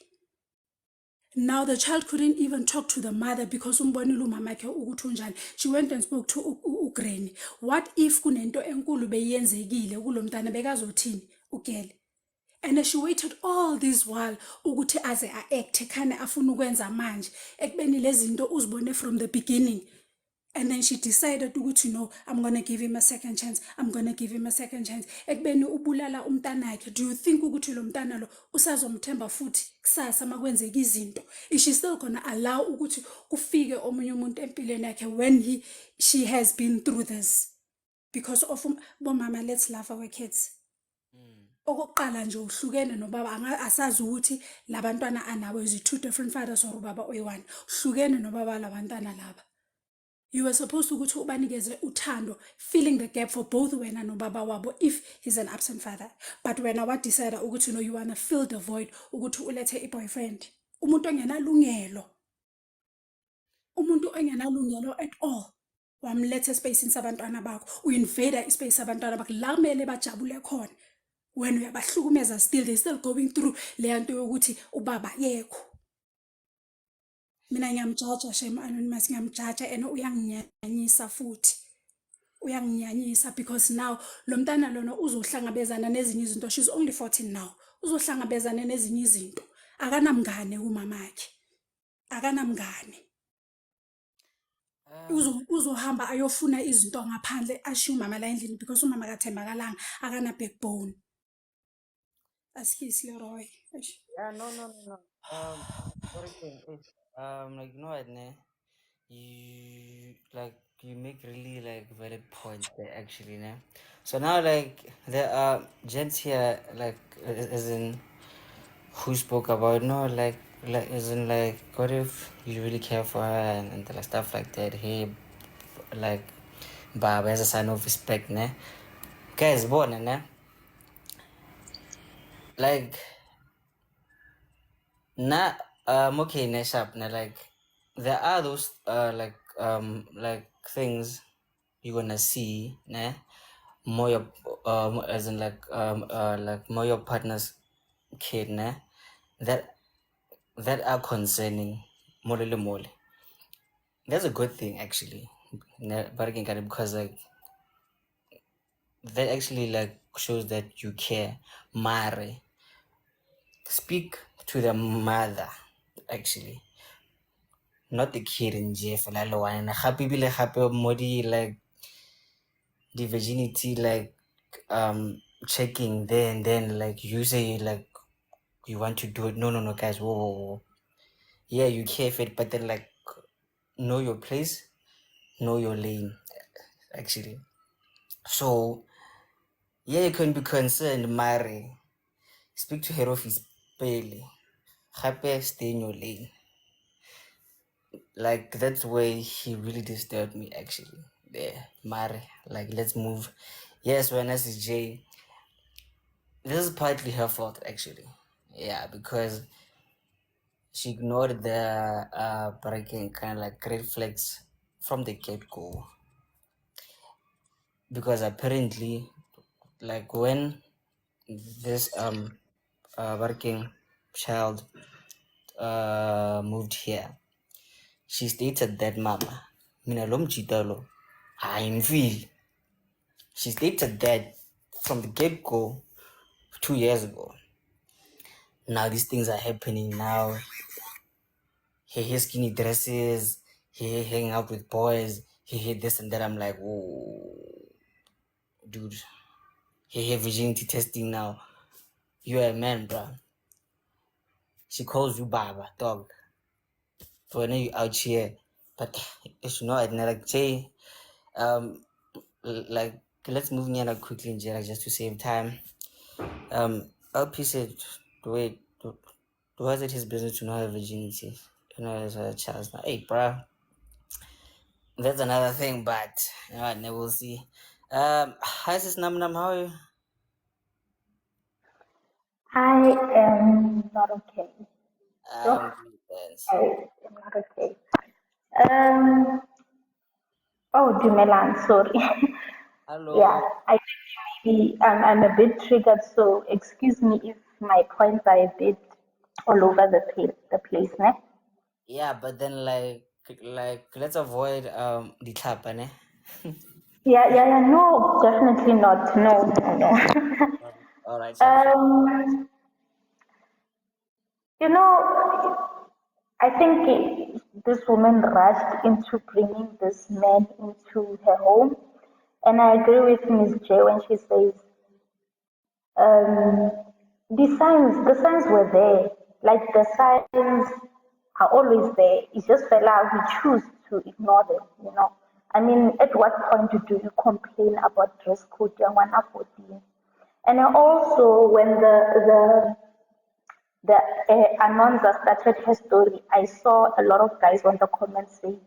Now the child couldn't even talk to the mother because umbonile umamakhe ukuthi unjani. She went and spoke to uGranny. What if kunento enkulu beyenzekile kulo mntana bekazothini ugeli? And she waited all this while ukuthi aze a-act khane afuna ukwenza manje ekubeni lezi zinto uzibone from the beginning. And then she decided ukuthi no, I'm going to give him a second chance. I'm going to give him a second chance. Ekubeni ubulala umntanakhe. Do you think ukuthi lo mntana lo usazomthemba futhi kusasa makwenzeka izinto? Is she still going to allow ukuthi kufike omunye umuntu empilweni yakhe when she has been through this? Because of bomama, let's love our kids. Okokuqala nje uhlukene nobaba, asazi ukuthi labantwana anabo is two different fathers or ubaba oyi-one. Uhlukene nobaba labantwana laba. You were supposed to go to ubanikeze uthando, filling the gap for both wena no baba wabo if he's an absent father. But when I decided ukuthi no, you wanna fill the void, ukuthi ulethe i-boyfriend. Umuntu engenalungelo. Umuntu engenalungelo at all. Wamlethe space sabantwana bakho. Uinvade space sabantwana bakho. La kumele bajabule khona. When uyabahlukumeza still, they still going through le nto yokuthi ubaba yekho. Mina ngiyamjaja Shame Anonymous, ngiyamjaja and uyanginyanyisa futhi. Uyanginyanyisa because now lo mntana lona uzohlangabezana nezinye izinto. She's only 14 now. Uzohlangabezana nezinye izinto. Akanamngane umamakhe. Akanamngane. Uzohamba ayofuna izinto ngaphandle ashiya umama la endlini because umama akathembakalanga, akana backbone. Askisi LeeRoy. No. What again? Like, you know what, ne? You make really like valid points there actually, ne? So now like there are gents here like as in who spoke about no like as in like what if you really care for her and like stuff like that. Hey, like Baba as a sign of respect, ne? Guys, born, ne? Like na okay, ne sharp, ne? Like there are those like things you're gonna see, ne? More your as in like more your partner's kid, ne? That are concerning more. That's a good thing actually, ne? But again, because like that actually like shows that you care. Mare, speak to the mother actually, not the kid in jail. And happy be like happy modi like the virginity like checking there and then like you say like you want to do it. No guys, whoa. yeah, you care for it, but then like know your place, know your lane, actually. So yeah, you can be concerned, Mary. Speak to her office, Pele. Happy, stay in your lane. Like that's where he really disturbed me actually. Yeah, Mary. Like let's move. Yes, when SJ. This is partly her fault actually. Yeah, because she ignored the breaking kind of like red flags from the get-go. Because apparently, like when this working child moved here, she stated that mama, mina lo mjita lo, ayimfili. She stated that from the get-go 2 years ago. Now these things are happening now. He has skinny dresses, he hang out with boys, he had this and that. I'm like, whoa, dude. He had virginity testing now. You're a man, bro. She calls you Baba, dog. So I know you out here, but you know, I'd like Jay, like let's move Nyana quickly in jail just to save time. LP said, wait, was it his business to know her virginity? You know, as a child. Now, hey, bro, that's another thing, but you know, and we'll see. Hi, sis Nam Nam, how are you? I am not okay. Oh, Good, thanks. I am not okay. Um, oh, Dumelan, sorry. Yeah, Hello. I think maybe I'm a bit triggered, so excuse me if my points are a bit all over the place, ne? Yeah, but then like let's avoid the clap, ne? Yeah, no, definitely not. No, no, no. All right, sharp, sharp. um, you know, I think this woman rushed into bringing this man into her home. And I agree with Ms. J when she says um, the signs were there. Like the signs are always there. It's just fella we choose to ignore them, you know. I mean, at what point do you complain about dress code and 114? And also when the Anonza started her story, I saw a lot of guys on the comments saying,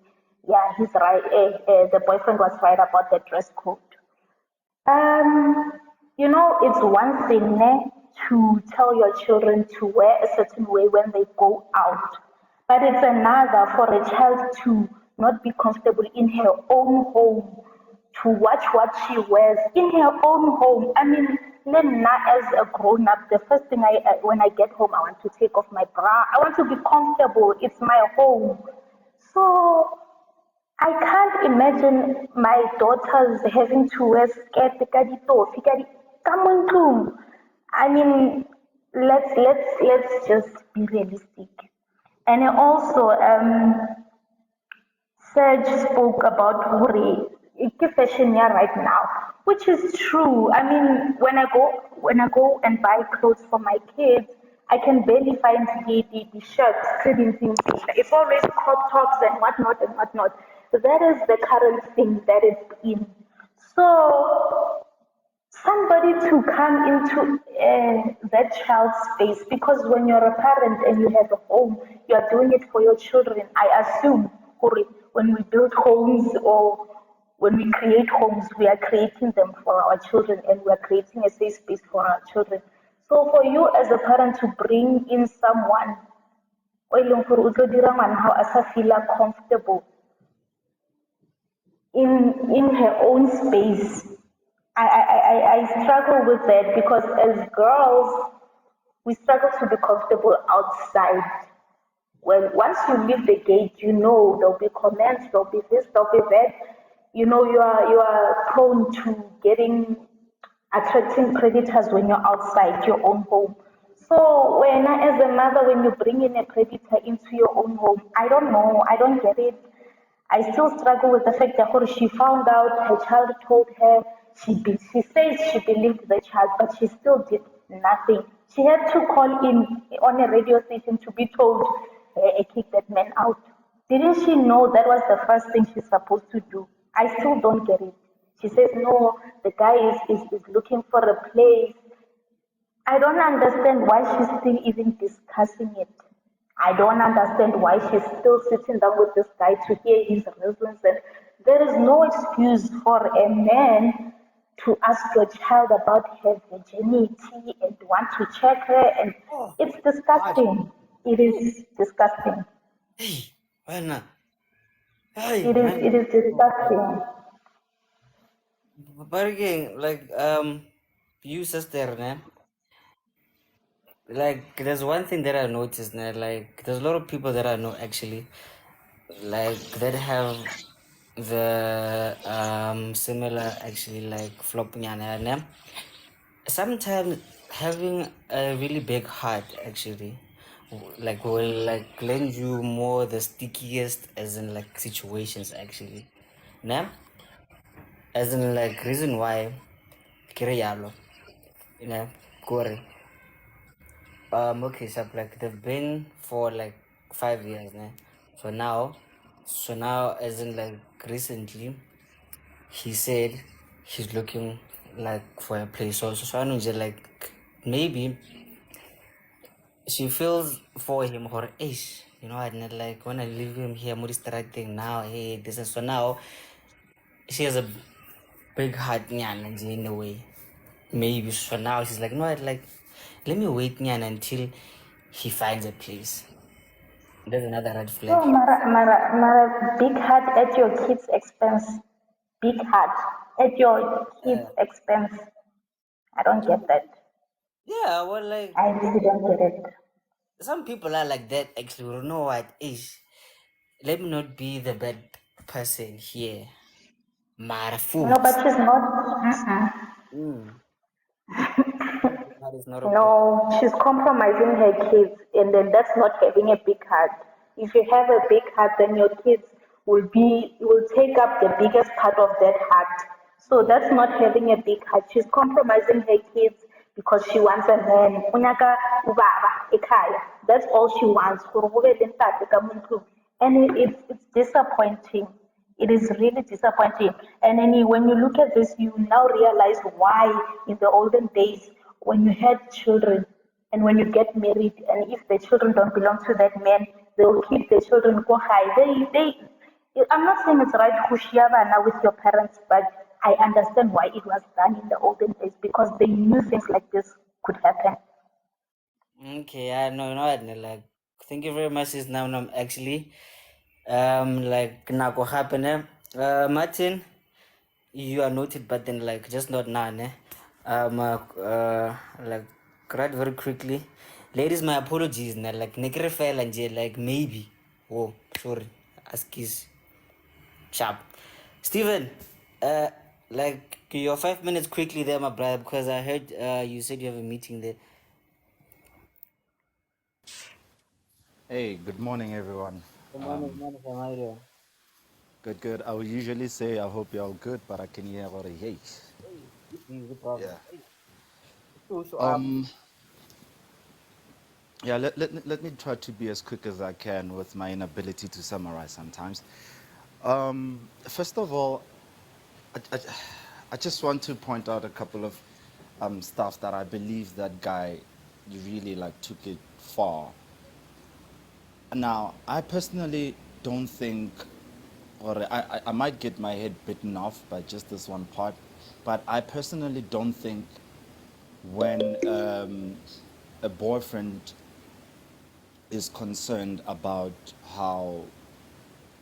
yeah, he's right. The boyfriend was right about the dress code. Um, it's one thing to tell your children to wear a certain way when they go out, but it's another for a child to not be comfortable in her own home, to watch what she wears in her own home. I mean, Lena, as a grown up, the first thing when I get home, I want to take off my bra. I want to be comfortable. It's my home. So I can't imagine my daughters having to wear skirt, kaditofi, kamuntum. I mean, let's just be realistic. And also, Serge spoke about Huri, fashion year right now, which is true. I mean, when I go and buy clothes for my kids, I can barely find the shirts, it's always crop tops and whatnot and whatnot. That is the current thing that is in. So somebody to come into that child's space, because when you're a parent and you have a home, you are doing it for your children. I assume Hore, when we build homes or when we create homes, we are creating them for our children and we are creating a safe space for our children. So for you as a parent to bring in someone o e leng gore o tlo dira ngwana gago a sa feela comfortable in her own space. I struggle with that because as girls, we struggle to be comfortable outside. When once you leave the gate, there'll be comments, there'll be this, there'll be that. You are prone to getting attracting predators when you're outside your own home. So as a mother, when you bring in a predator into your own home, I don't know, I don't get it. I still struggle with the fact that when she found out, her child told her, she says she believed the child, but she still did nothing. She had to call in on a radio station to be told, kick that man out. Didn't she know that was the first thing she's supposed to do? I still don't get it. She says, no, the guy is looking for a place. I don't understand why she's still even discussing it. I don't understand why she's still sitting down with this guy to hear his reasons. And there is no excuse for a man to ask your child about her virginity and want to check her. And it's disgusting. It is disgusting. Hey, man. Hey, It is. man. It is disgusting. But again, like, you sister, man. Like, there's one thing that I noticed, man. Like, there's a lot of people that I know actually, like, that have the similar actually like flopping and sometimes having a really big heart actually like will like lend you more the stickiest as in like situations actually. Nah? As in like reason why kira yalo. You know, Kore. Okay, so like they've been for like 5 years now. So now as in like recently he said he's looking like for a place. So I know just like maybe she feels for him or ish. You know, and like when I leave him here, more distracting now. Hey, this is so now she has a big heart nyan in a way. Maybe so now she's like, no, I'd like let me wait nyan until he finds a place. There's another red flag. No, Mara, big heart at your kids' expense. Big heart at your kids' expense. I don't get that. Yeah, well, like I really don't get it. some people are like that. Actually, you know what is? Let me not be the bad person here. Mara No, but fools. she's not. Mm-mm. Mm. That is not okay. No, she's compromising her kids, and then that's not having a big heart. If you have a big heart, then your kids will take up the biggest part of that heart. So that's not having a big heart. She's compromising her kids because she wants a man. Unyaka ubaba ekhaya. That's all she wants. And it's disappointing. It is really disappointing. And then when you look at this, you now realize why in the olden days, when you had children and when you get married, and if the children don't belong to that man, they will keep the children go high. I'm not saying it's right now with your parents, but I understand why it was done in the olden days because they knew things like this could happen. Okay, I know, no, I know, like, thank you very much. Is now I'm actually, like, nako happen, eh? Martin, you are noted, but then, like, just not now, ne? Like, right very quickly. Ladies, my apologies, ne? Like, nekere file and like, maybe. Oh, sorry. Askis. Sharp. Steven, like, your 5 minutes quickly there, my brother, because I heard you said you have a meeting there. Hey, good morning, everyone. Good morning, how are you? Good, good. I would usually say I hope you're all good, but I can hear already. Hey, Easy problem. yeah. So, Um, yeah. Let me try to be as quick as I can with my inability to summarize sometimes. First of all, I, I, I just want to point out a couple of stuff that I believe that guy really like took it far. Now, I personally don't think, or I might get my head bitten off by just this one part, but I personally don't think when a boyfriend is concerned about how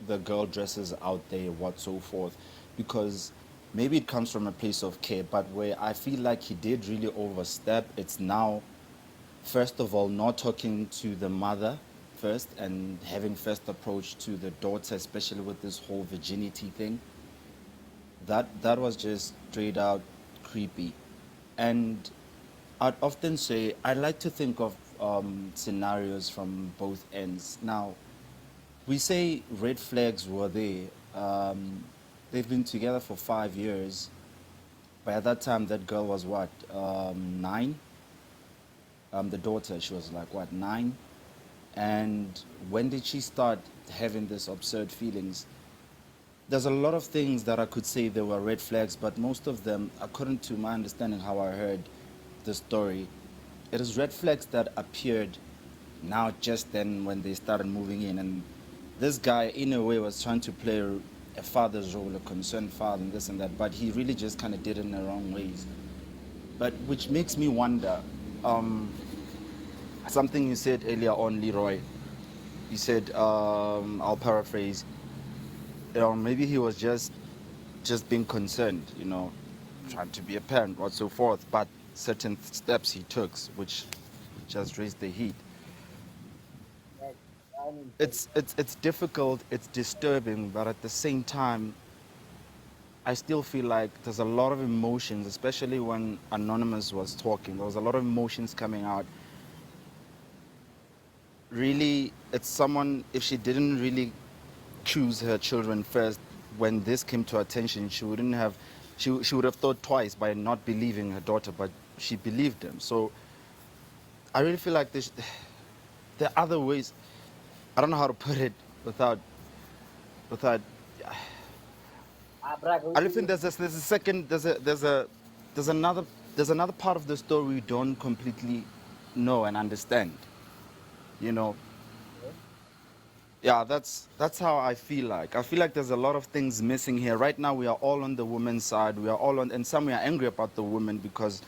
the girl dresses out there, what so forth, because maybe it comes from a place of care, but where I feel like he did really overstep, it's now first of all, not talking to the mother first and having first approach to the daughter, especially with this whole virginity thing. That was just straight out creepy. And I'd often say I like to think of scenarios from both ends. Now, we say red flags were there. They've been together for 5 years. By that time, that girl was what, 9? The daughter, she was like what, 9? And when did she start having these absurd feelings? There's a lot of things that I could say there were red flags, but most of them, according to my understanding how I heard the story, it is red flags that appeared now just then when they started moving in. And this guy, in a way, was trying to play a father's role, a concerned father, and this and that, but he really just kind of did it in the wrong ways. But which makes me wonder, something you said earlier on, Leroy. You said, I'll paraphrase, maybe he was just being concerned, trying to be a parent or so forth, but certain steps he took, which just raised the heat. It's difficult, it's disturbing, but at the same time, I still feel like there's a lot of emotions, especially when Anonymous was talking. There was a lot of emotions coming out. Really, it's someone, if she didn't really choose her children first, when this came to attention, she wouldn't have, she would have thought twice by not believing her daughter, but she believed them. So I really feel like there are other ways. I don't know how to put it without. I really think there's a second, there's another part of the story we don't completely know and understand. You know, yeah, that's how I feel like. I feel like there's a lot of things missing here. Right now, we are all on the woman's side. We are all on, and some we are angry about the woman because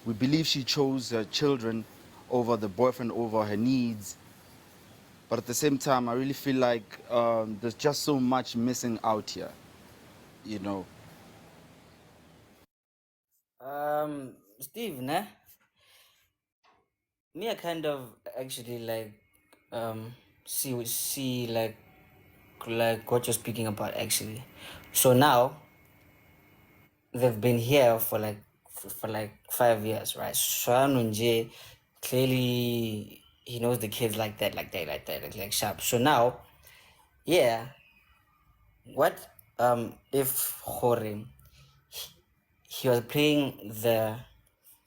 we believe she chose her children over the boyfriend, over her needs. But at the same time, I really feel like there's just so much missing out here. You know. Steve, nah? Me, I kind of actually like see like what you're speaking about actually. So now they've been here for like 5 years, right? So Nunje clearly he knows the kids like sharp. So now, yeah, what if Horim he was playing the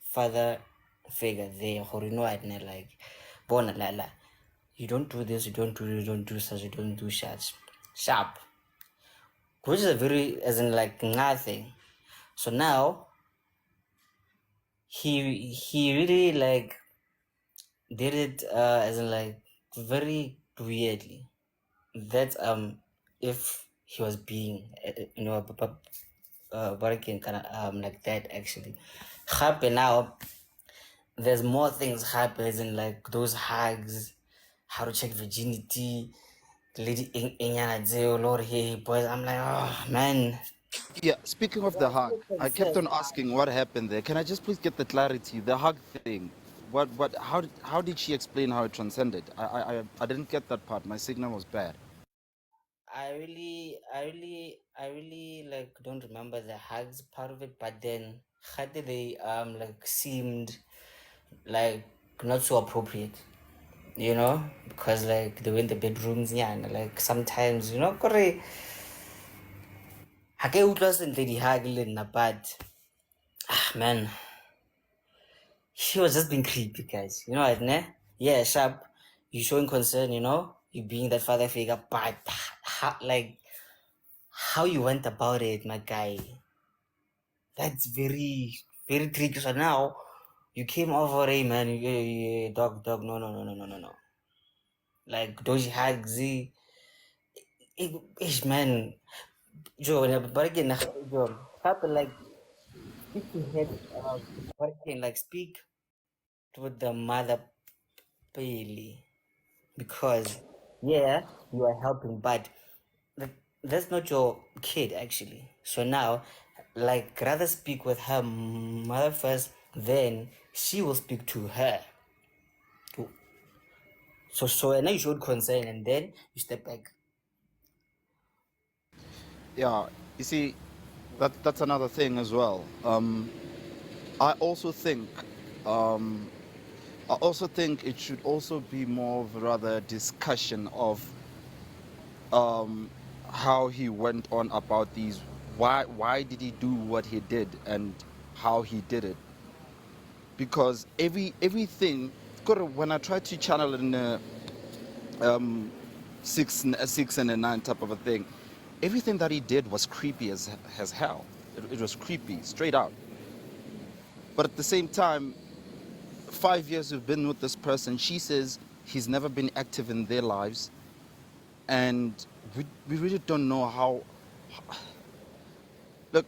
father figure there, Horino Adne, like Bona Lala. You don't do this, you don't do such, you don't do such. Sharp. Which is a very as in like nothing. So now he really like did it as in like very weirdly. That if he was being working kind of like that actually. Happen now there's more things happening like those hugs, how to check virginity, lady Inyana Zeo, Lord hey boys. I'm like, oh man. Yeah, speaking of the hug, I kept on asking what happened there. Can I just please get the clarity? The hug thing. How did she explain how it transcended? I didn't get that part. My signal was bad. I really like don't remember the hugs part of it, but then how did they like seemed like not so appropriate, because like they were in the bedrooms, yeah, and like sometimes, kore ha ke utlwa sentle di-hug le nna, but man, he was just being creepy, guys. You know what, ne? Yeah, sharp. You showing concern, you being that father figure, but how you went about it, my guy. That's very, very tricky. So now you came over, hey man, dog, no, no, no, no, no, no, no. Like those hugs, ish man, Joe, but again, Joe, happen like speak to head, but again, like speak to the mother, Bailey. Because yeah, you are helping, but that's not your kid actually. So now, like, rather speak with her mother first, then she will speak to her. So and then you showed concern, and then you step back. Yeah, you see, that's another thing as well. I also think, it should also be more of a rather discussion of how he went on about these. Why did he do what he did and how he did it? Because everything. When I try to channel it 6 and a 9 type of a thing. Everything that he did was creepy as hell. It was creepy, straight out. But at the same time, 5 years we've been with this person. She says he's never been active in their lives, and we really don't know how. Look,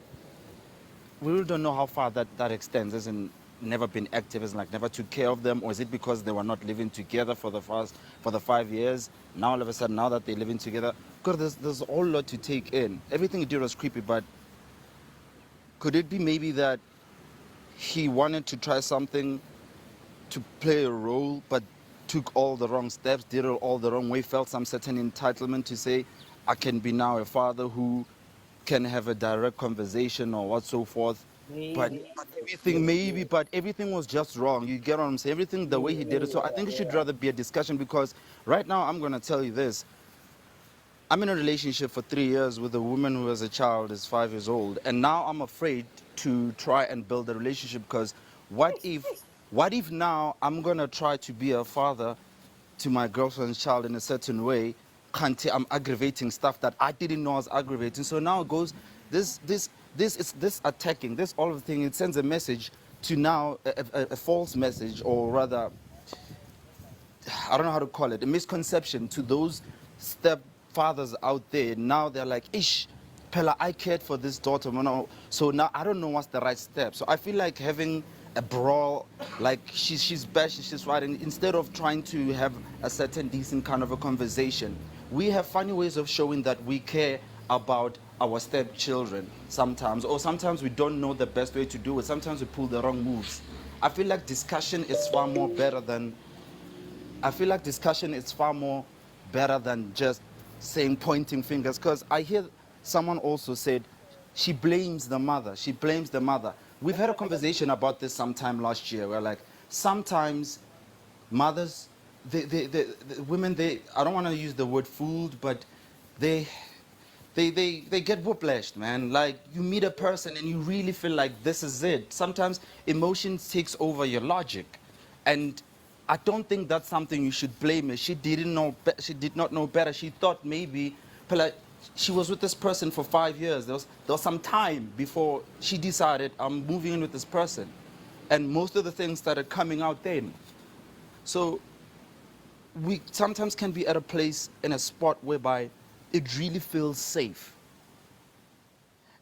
we really don't know how far that extends. As in, never been active, as in like never took care of them, or is it because they were not living together for the 5 years? Now all of a sudden, now that they're living together, because there's a whole lot to take in. Everything he did was creepy, but could it be maybe that he wanted to try something to play a role, but took all the wrong steps, did it all the wrong way, felt some certain entitlement to say, I can be now a father who can have a direct conversation or what so forth. But everything was just wrong. You get what I'm saying? Everything the way he did it. So I think it should rather be a discussion, because right now I'm gonna tell you this. I'm in a relationship for 3 years with a woman who, as a child, is 5 years old, and now I'm afraid to try and build a relationship, because what if now I'm gonna try to be a father to my girlfriend's child in a certain way? I'm aggravating stuff that I didn't know I was aggravating. So now it goes this attacking, this all of the thing. It sends a message to now a false message, or rather, I don't know how to call it, a misconception to those stepfathers out there. Now they're like, ish, Pella, I cared for this daughter. So now I don't know what's the right step. So I feel like having a brawl, like she's bad, she's right. And instead of trying to have a certain decent kind of a conversation, we have funny ways of showing that we care about our stepchildren sometimes. Or sometimes we don't know the best way to do it. Sometimes we pull the wrong moves. I feel like discussion is far more better than I feel like discussion is far more better than just saying pointing fingers. Because I hear someone also said she blames the mother. She blames the mother. We've had a conversation about this sometime last year where, like, sometimes mothers, the women, I don't want to use the word fooled, but they they get whiplashed, man. Like, you meet a person and you really feel like this is it. Sometimes emotion takes over your logic, and I don't think that's something you should blame her. She didn't know. She did not know better. She thought maybe, like, she was with this person for 5 years. There was some time before she decided I'm moving in with this person, and most of the things started coming out then. So we sometimes can be at a place in a spot whereby it really feels safe,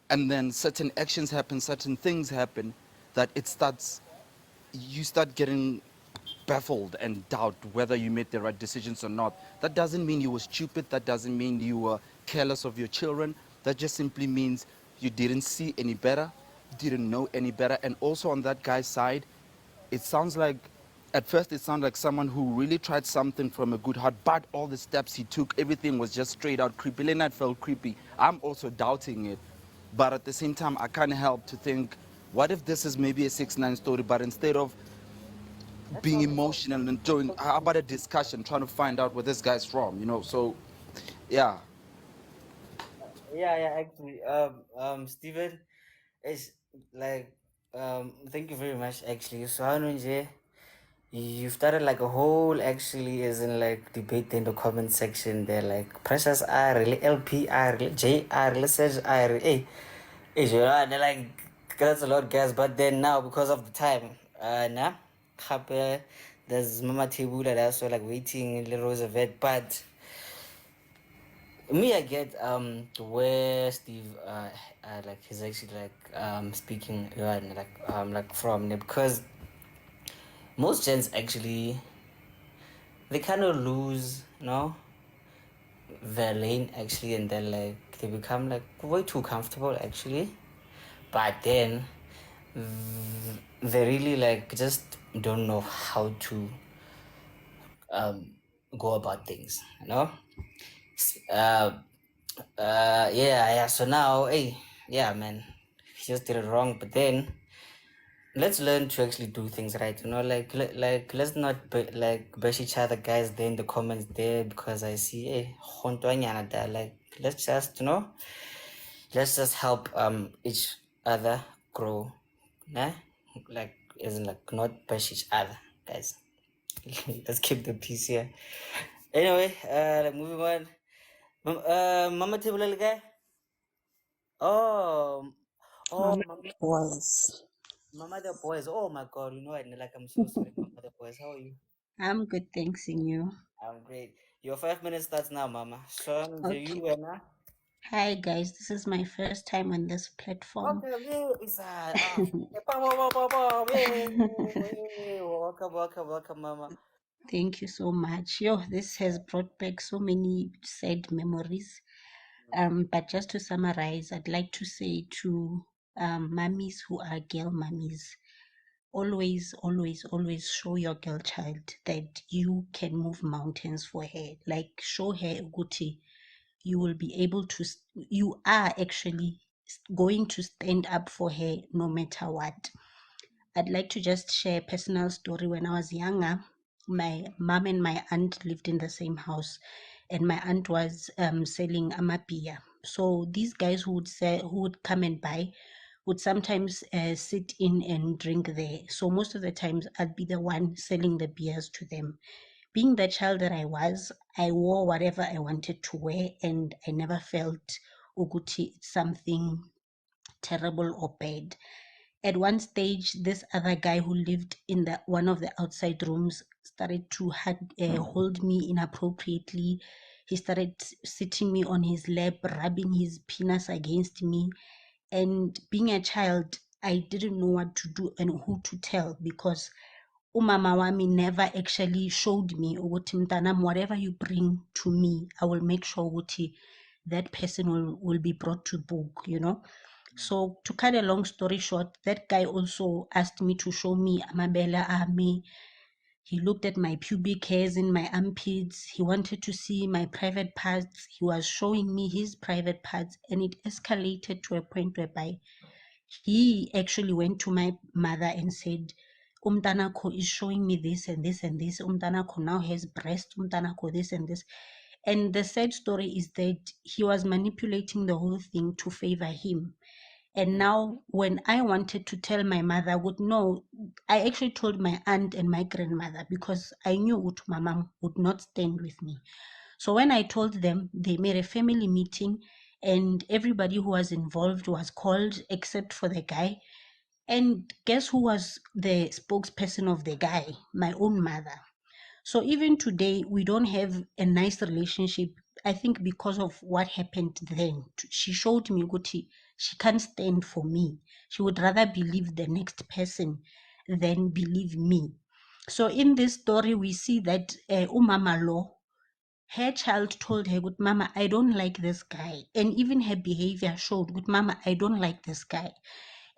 and then certain actions happen, certain things happen, that you start getting baffled and doubt whether you made the right decisions or not. That doesn't mean you were stupid. That doesn't mean you were careless of your children. That just simply means you didn't see any better, didn't know any better. And also on that guy's side, it sounds like, at first it sounded like someone who really tried something from a good heart, but all the steps he took, everything was just straight out creepy. Leonard felt creepy. I'm also doubting it. But at the same time, I can't help to think, what if this is maybe a 6ix9ine story, but instead of being emotional and doing, how about a discussion, trying to find out where this guy's from, So, yeah. Yeah, actually, Steven, it's like, thank you very much, actually. So, Hanunje, you started like a whole, actually, as in like debate in the comment section there, like Precious R, really LP R, really J R, really Serge R, hey, you know, and like, that's a lot, guys. But then now, because of the time, nah, Kape, there's Mama Tibula that's also like waiting in Little Roosevelt, but me, I get where Steve like he's actually like speaking and like from there, because most gents actually they kind of lose, their lane, actually, and then like they become like way too comfortable, actually. But then they really like just don't know how to go about things, uh yeah, so now, hey, yeah, man, he just did it wrong. But then let's learn to actually do things right, like let's not like bash each other, guys, there in the comments there, because I see, hey, there, like, let's just help each other grow, nah? Like, isn't like not bash each other, guys. Let's keep the peace here. Anyway, moving on. Mama Tibula guy. Oh, oh, Mama boys. Mama the boys. Oh my God, you know what? Like I'm so sorry, Mama the boys. How are you? I'm good, thanks, and you? I'm great. Your 5 minutes starts now, Mama. Sean, do Okay. you and now? Hi, guys. This is my first time on this platform. Okay, yeah, it's welcome, welcome, welcome, Mama. Thank you so much. Yo, this has brought back so many sad memories. But just to summarize, I'd like to say to mummies who are girl mummies, always, always, always show your girl child that you can move mountains for her. Like show her Uguti, you will be able to, you are actually going to stand up for her no matter what. I'd like to just share a personal story. When I was younger, my mom and my aunt lived in the same house, and my aunt was selling amapia. So these guys who would come and buy would sometimes sit in and drink there. So most of the times I'd be the one selling the beers to them. Being the child that I was, I wore whatever I wanted to wear, and I never felt uguti something terrible or bad. At one stage, this other guy who lived in the one of the outside rooms started to hold me inappropriately. He started sitting me on his lap, rubbing his penis against me. And being a child, I didn't know what to do and who to tell, because umama wami never actually showed me ukuthi mntanam, whatever you bring to me, I will make sure ukuthi that person will be brought to book, you know. So to cut a long story short, that guy also asked me to show me amabele ami. He looked at my pubic hairs in my armpits. He wanted to see my private parts. He was showing me his private parts, and it escalated to a point whereby he actually went to my mother and said, Umtanako is showing me this and this and this. Umtanako now has breast. Umtanako this and this. And the sad story is that he was manipulating the whole thing to favor him. And now, when I wanted to tell my mother, I would know. I actually told my aunt and my grandmother because I knew what my mom would not stand with me. So when I told them, they made a family meeting, and everybody who was involved was called except for the guy. And guess who was the spokesperson of the guy? My own mother. So even today, we don't have a nice relationship. I think because of what happened then. She showed me, Guti, she can't stand for me. She would rather believe the next person than believe me. So in this story, we see that Umama Law, her child told her, good mama, I don't like this guy. And even her behavior showed, good mama, I don't like this guy.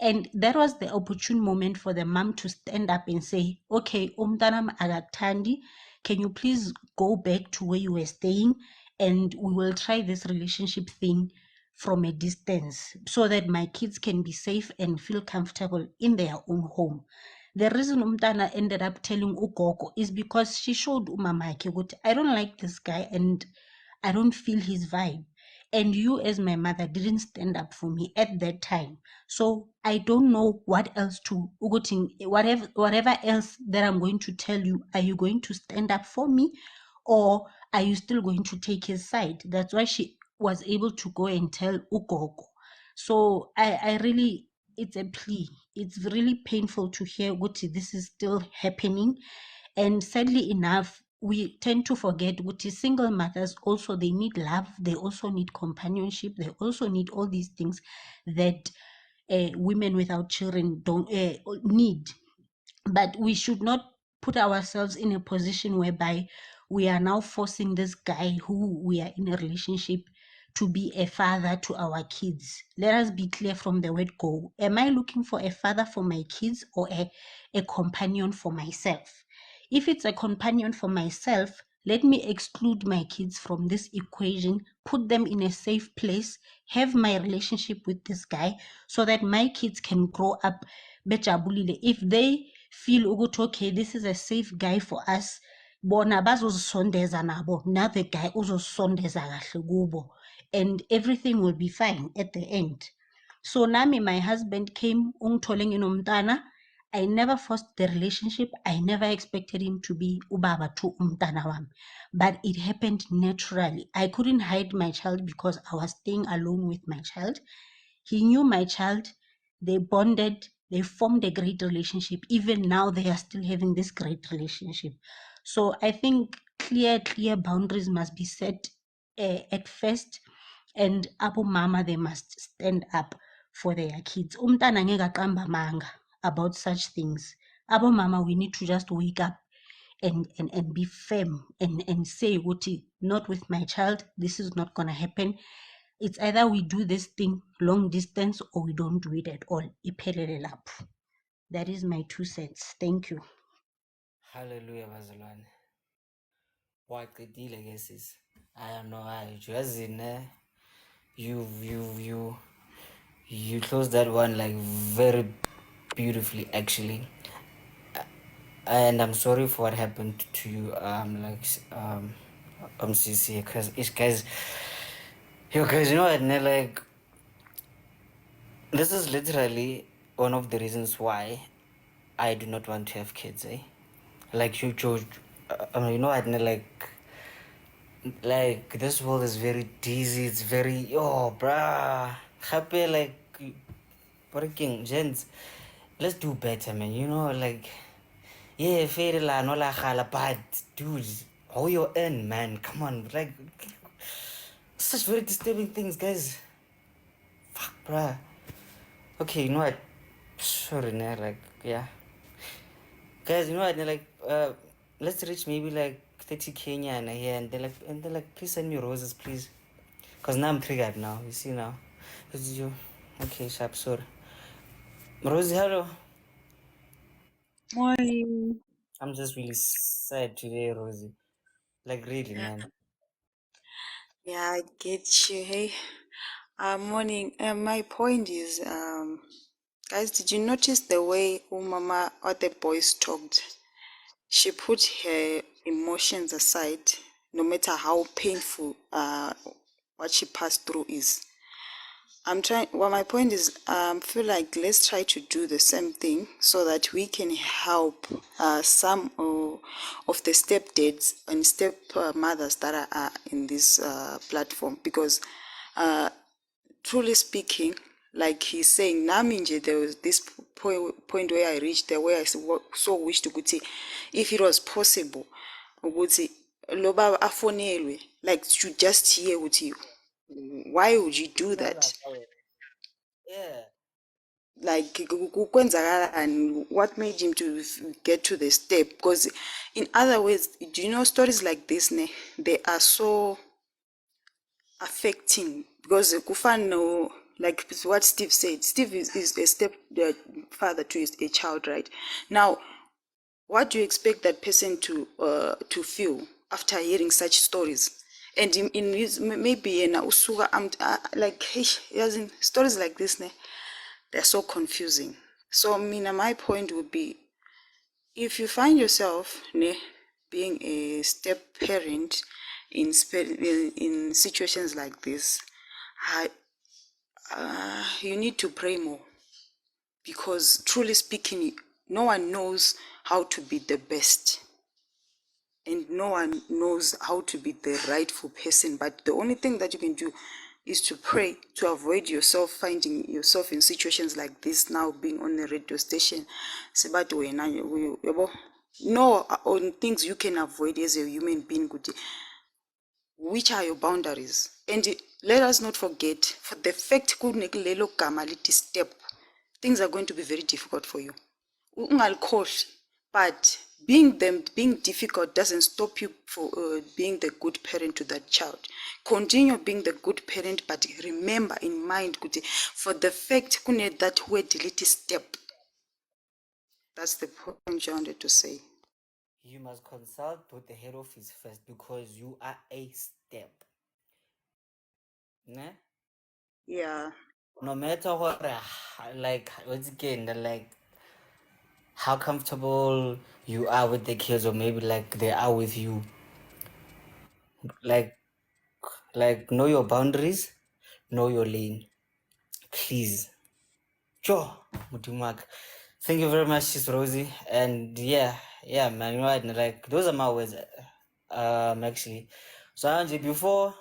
And that was the opportune moment for the mom to stand up and say, okay, umtanam agaktandi, can you please go back to where you were staying, and we will try this relationship thing from a distance so that my kids can be safe and feel comfortable in their own home. The reason umtana ended up telling ugogo is because she showed umamake, I don't like this guy and I don't feel his vibe. And you, as my mother, didn't stand up for me at that time. So I don't know what else to, whatever else that I'm going to tell you. Are you going to stand up for me, or are you still going to take his side? That's why she was able to go and tell Ugogo. So I really, it's a plea. It's really painful to hear what this is still happening. And sadly enough, we tend to forget what single mothers also, they need love, they also need companionship, they also need all these things that women without children don't need. But we should not put ourselves in a position whereby we are now forcing this guy who we are in a relationship to be a father to our kids. Let us be clear from the word go. Am I looking for a father for my kids, or a companion for myself? If it's a companion for myself, let me exclude my kids from this equation, put them in a safe place, have my relationship with this guy so that my kids can grow up bejabulile. If they feel ukuthi, okay, this is a safe guy for us, bona bazozisondeza nabo, now the guy uzosondeza kahle kubo, and everything will be fine at the end. So nami, my husband came ungithole nginomntana. I never forced the relationship. I never expected him to be ubaba to umntana wami. But it happened naturally. I couldn't hide my child because I was staying alone with my child. He knew my child. They bonded. They formed a great relationship. Even now, they are still having this great relationship. So I think clear boundaries must be set at first, and abo mama, they must stand up for their kids. Umntana angeke aqamba amanga about such things. Abo mama, we need to just wake up and be firm and say, Wuti, not with my child, this is not gonna happen. It's either we do this thing long distance or we don't do it at all. Iphelele lapho. That is my 2 cents. Thank you. Hallelujah, bazalwane. Waqedile ke sis. I don't know why. Yazini, you closed that one like very beautifully actually. And I'm sorry for what happened to you. CC, because it's guys, yo guys, you know what? Like, this is literally one of the reasons why I do not want to have kids. Like you, George. You know what? Like this world is very dizzy. It's very bruh. Happy like working gents. Let's do better, man. You know, like yeah, fair la no la khala, but dude, how you earn, man? Come on, like such very disturbing things, guys. Fuck, bruh. Okay, you know what? Sorry, nah, like yeah, guys. You know what? Like let's reach maybe like 30 Kenya and here, and they're like, please send me roses, please. Cause now I'm triggered now. You see now. Cause you, okay, sharp. Sorry, Rosie. Hello. Morning. I'm just really sad today, Rosie. Like really, man. Yeah, I get you. Hey, morning. My point is, guys, did you notice the way Umama or the boys talked? She put her emotions aside, no matter how painful what she passed through is. I'm trying. Well, my point is, feel like let's try to do the same thing so that we can help some of the stepdads and step mothers that are in this platform, because truly speaking, like he's saying, Naminje, there was this point where I reached there where I so wished to if it was possible, ukuthi loba afonelwe, like to just hear with you. Why would you do that? Yeah. Like and what made him to get to the step? Because in other ways, do you know, stories like this they are so affecting, because kufano, like what Steve said, Steve is a step father to a child, right? Now, what do you expect that person to feel after hearing such stories? And in his, maybe in usuga like hey, stories like this they're so confusing. So Mina, my point would be, if you find yourself being a step parent in situations like this, you need to pray more, because truly speaking, no one knows how to be the best, and no one knows how to be the rightful person. But the only thing that you can do is to pray to avoid yourself finding yourself in situations like this, now being on a radio station. No, on things you can avoid as a human being. Which are your boundaries? And let us not forget, for the fact step, things are going to be very difficult for you. But being difficult doesn't stop you for being the good parent to that child. Continue being the good parent, but remember in mind, for the fact that we delete step. That's the point I wanted to say. You must consult with the head office first because you are a step. Ne? Yeah. No matter what, like, once again, like, how comfortable you are with the kids, or maybe like they are with you. Like, know your boundaries, know your lane. Please. Sure, Mutumak. Thank you very much, Sis Rosie. And yeah, man, you know what? Like those are my words. Actually. So Angie, before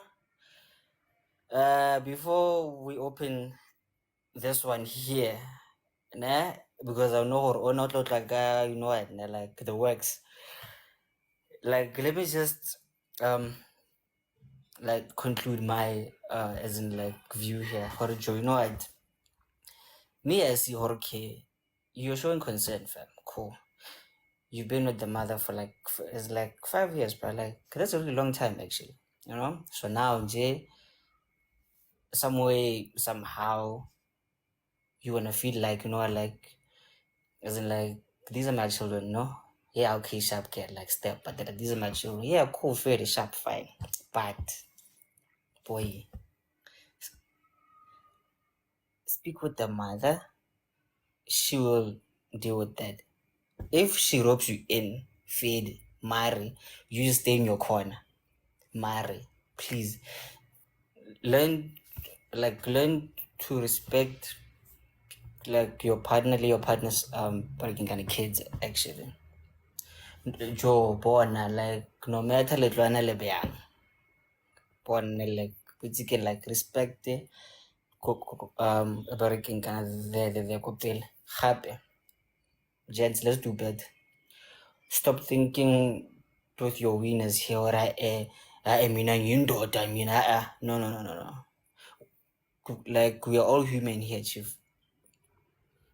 we open this one here, nah, because I know or not look like you know what, nah, like the works. Like let me just like conclude my as in like view here. Horijo, you know what? Me as see okay, you're showing concern, fam. Cool. You've been with the mother for like it's like 5 years, but like that's a really long time actually. You know? So now Jay, some way, somehow you wanna feel like, you know, like as in like these are my children, no? Yeah, okay, sharp kid, like step, but these are my children. Yeah, cool, fairly sharp, fine. But boy, speak with the mother, she will deal with that. If she ropes you in, feed, marry, you just stay in your corner. Marry. Please. Learn to respect like your partner's parenting kind of kids actually. Joe bona like no matter letlwana le bjang. Bona like it's like respect parenting kind of the ko pele. Gape, gents, let's do better. Stop thinking with your winners here or I mean I mean no. Like we are all human here, chief.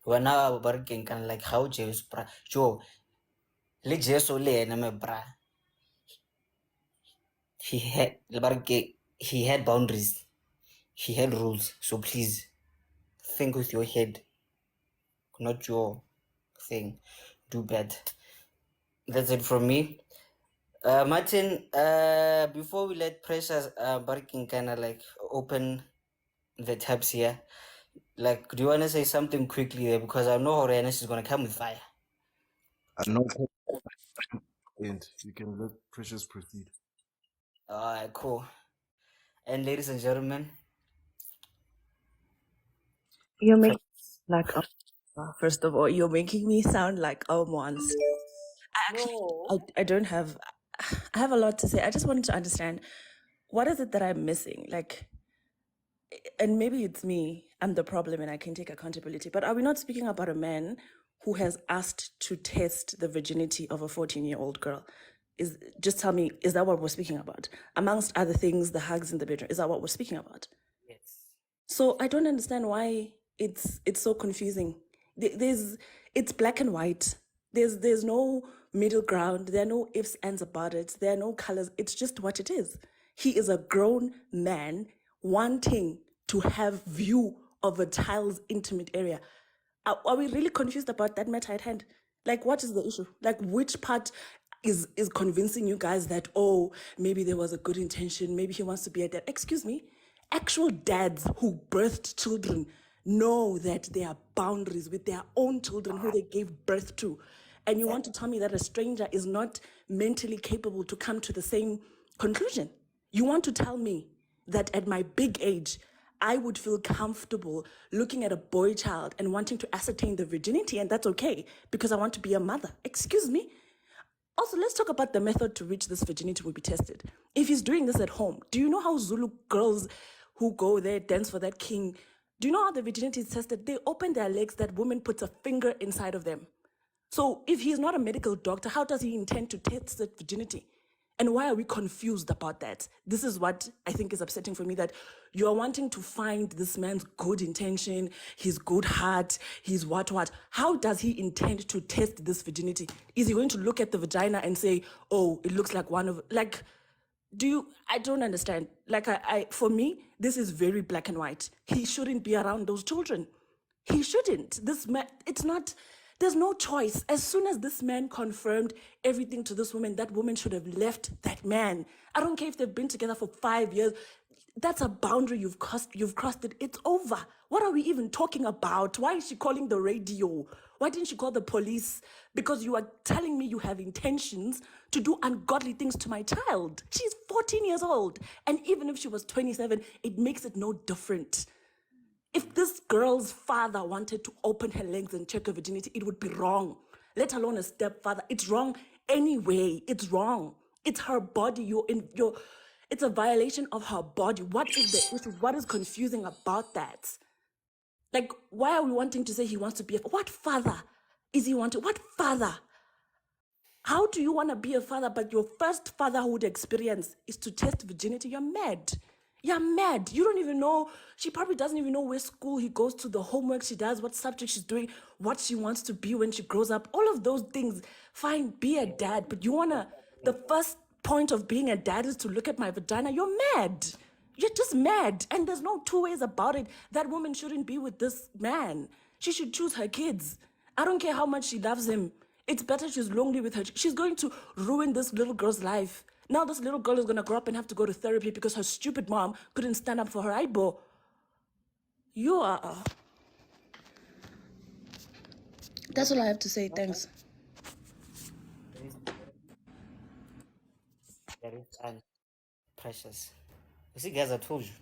We're now working kind of like how Jews bra Joe le Jesu le ena me bra. He had boundaries. He had rules. So please think with your head, not your thing. Do bad. That's it from me. Martin, before we let Precious Barking kind of like open the tabs here, like, do you want to say something quickly there? Because I know Horena is going to come with fire. No, and you can let Precious proceed. Alright, cool. And ladies and gentlemen, You're making like first of all, you're making me sound like a monster. I don't have I have a lot to say. I just wanted to understand what is it that I'm missing? Like, and maybe it's me, I'm the problem and I can take accountability. But are we not speaking about a man who has asked to test the virginity of a 14-year-old girl? Just tell me, is that what we're speaking about? Amongst other things, the hugs in the bedroom, is that what we're speaking about? yes. So I don't understand why it's so confusing. It's black and white. There's no middle ground. There are no ifs, ands about it. There are no colors. It's just what it is. He is a grown man wanting to have view of a child's intimate area. Are we really confused about that matter at hand? Like, what is the issue? Like, which part is convincing you guys that, oh, maybe there was a good intention, maybe he wants to be a dad? Excuse me. Actual dads who birthed children know that there are boundaries with their own children who they gave birth to. And you want to tell me that a stranger is not mentally capable to come to the same conclusion? You want to tell me that at my big age, I would feel comfortable looking at a boy child and wanting to ascertain the virginity, and that's okay because I want to be a mother? Excuse me? Also, let's talk about the method to which this virginity will be tested. If he's doing this at home, do you know how Zulu girls who go there dance for that king? Do you know how the virginity is tested? They open their legs, that woman puts a finger inside of them. So if he's not a medical doctor, how does he intend to test that virginity? And why are we confused about that? This is what I think is upsetting for me, that you are wanting to find this man's good intention, his good heart, his what. How does he intend to test this virginity? Is he going to look at the vagina and say, oh, it looks like one of, like, I don't understand. Like, for me, this is very black and white. He shouldn't be around those children. He shouldn't. This man, it's not, there's no choice. As soon as this man confirmed everything to this woman, that woman should have left that man. I don't care if they've been together for 5 years. That's a boundary you've crossed it. It's over. What are we even talking about? Why is she calling the radio? Why didn't she call the police? Because you are telling me you have intentions to do ungodly things to my child. She's 14 years old. And even if she was 27, it makes it no different. If this girl's father wanted to open her legs and check her virginity, it would be wrong, let alone a stepfather. It's wrong anyway. It's wrong. It's her body. It's a violation of her body. What is the issue? What is confusing about that? Like, why are we wanting to say he wants to be what father is he wanting? What father? How do you want to be a father, but your first fatherhood experience is to test virginity? You're mad. You're mad. You don't even know. She probably doesn't even know where school he goes to, the homework she does, what subject she's doing, what she wants to be when she grows up. All of those things. Fine, be a dad, but the first point of being a dad is to look at my vagina. You're mad. You're just mad. And there's no two ways about it. That woman shouldn't be with this man. She should choose her kids. I don't care how much she loves him. It's better she's lonely with her. She's going to ruin this little girl's life. Now this little girl is going to grow up and have to go to therapy because her stupid mom couldn't stand up for her eyeball. You are... That's all I have to say. Thanks. That is precious. You see, guys, I told you.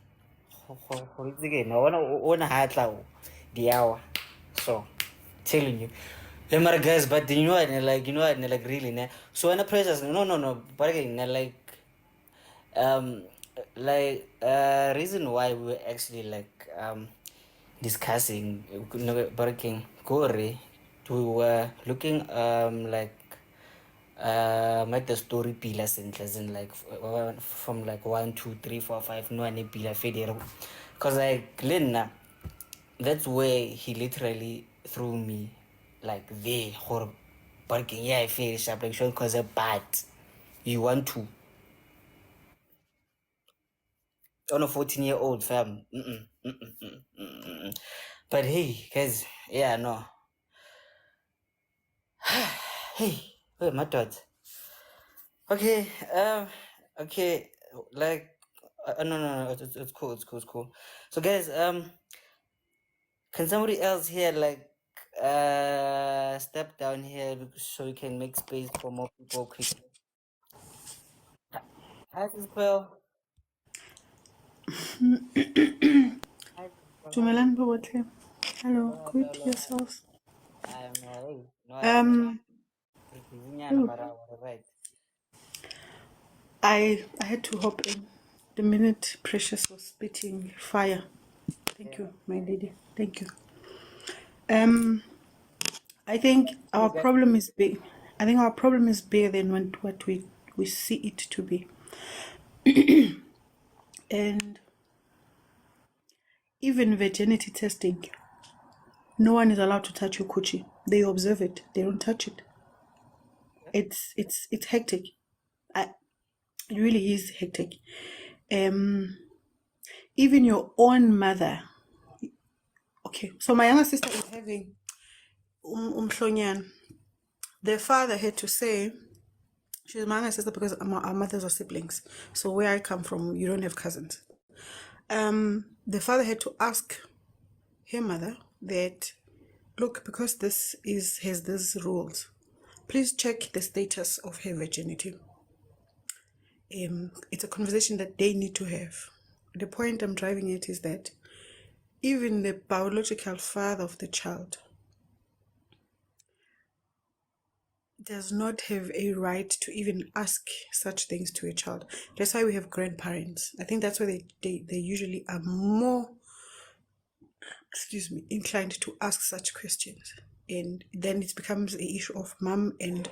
It's again. I wanna high the hour. So, telling you. Yeah, my guys, but you know what? Like really, ne? So when the precious, no. But again, reason why we were actually discussing barking Gore, we were looking make the story pillars and like from like 1, 2, 3, 4, 5 no any pillar federo because like Lena, that's where he literally threw me like there or barking. Yeah, I feel sharp like sure because a bad you want to on a 14-year-old fam. But hey guys, yeah, no. Hey, wait, my thoughts. Okay, okay, like, no, it's cool, it's cool. So, guys, can somebody else here, step down here so we can make space for more people quickly? Hi, this girl. Hi, Sis Pearl. Dumelang bohle. Hello, Hello, good hello. yourselves. I'm, hey, no, Um, ooh, right. I had to hop in the minute Precious was spitting fire. Thank you, my lady. Thank you. Um, I think our problem is big. I think our problem is bigger than what we see it to be. And even virginity testing, no one is allowed to touch your coochie. They observe it. They don't touch it. It's hectic. It really is hectic. Even your own mother. Okay, so my younger sister is having umhlonyan. Their father had to say, she's my younger sister because our mothers are siblings. So where I come from, you don't have cousins. The father had to ask her mother that, look, because has these rules, please check the status of her virginity. It's a conversation that they need to have. The point I'm driving at is that even the biological father of the child does not have a right to even ask such things to a child. That's why we have grandparents. I think that's why they usually are more, inclined to ask such questions. And then it becomes a issue of mom and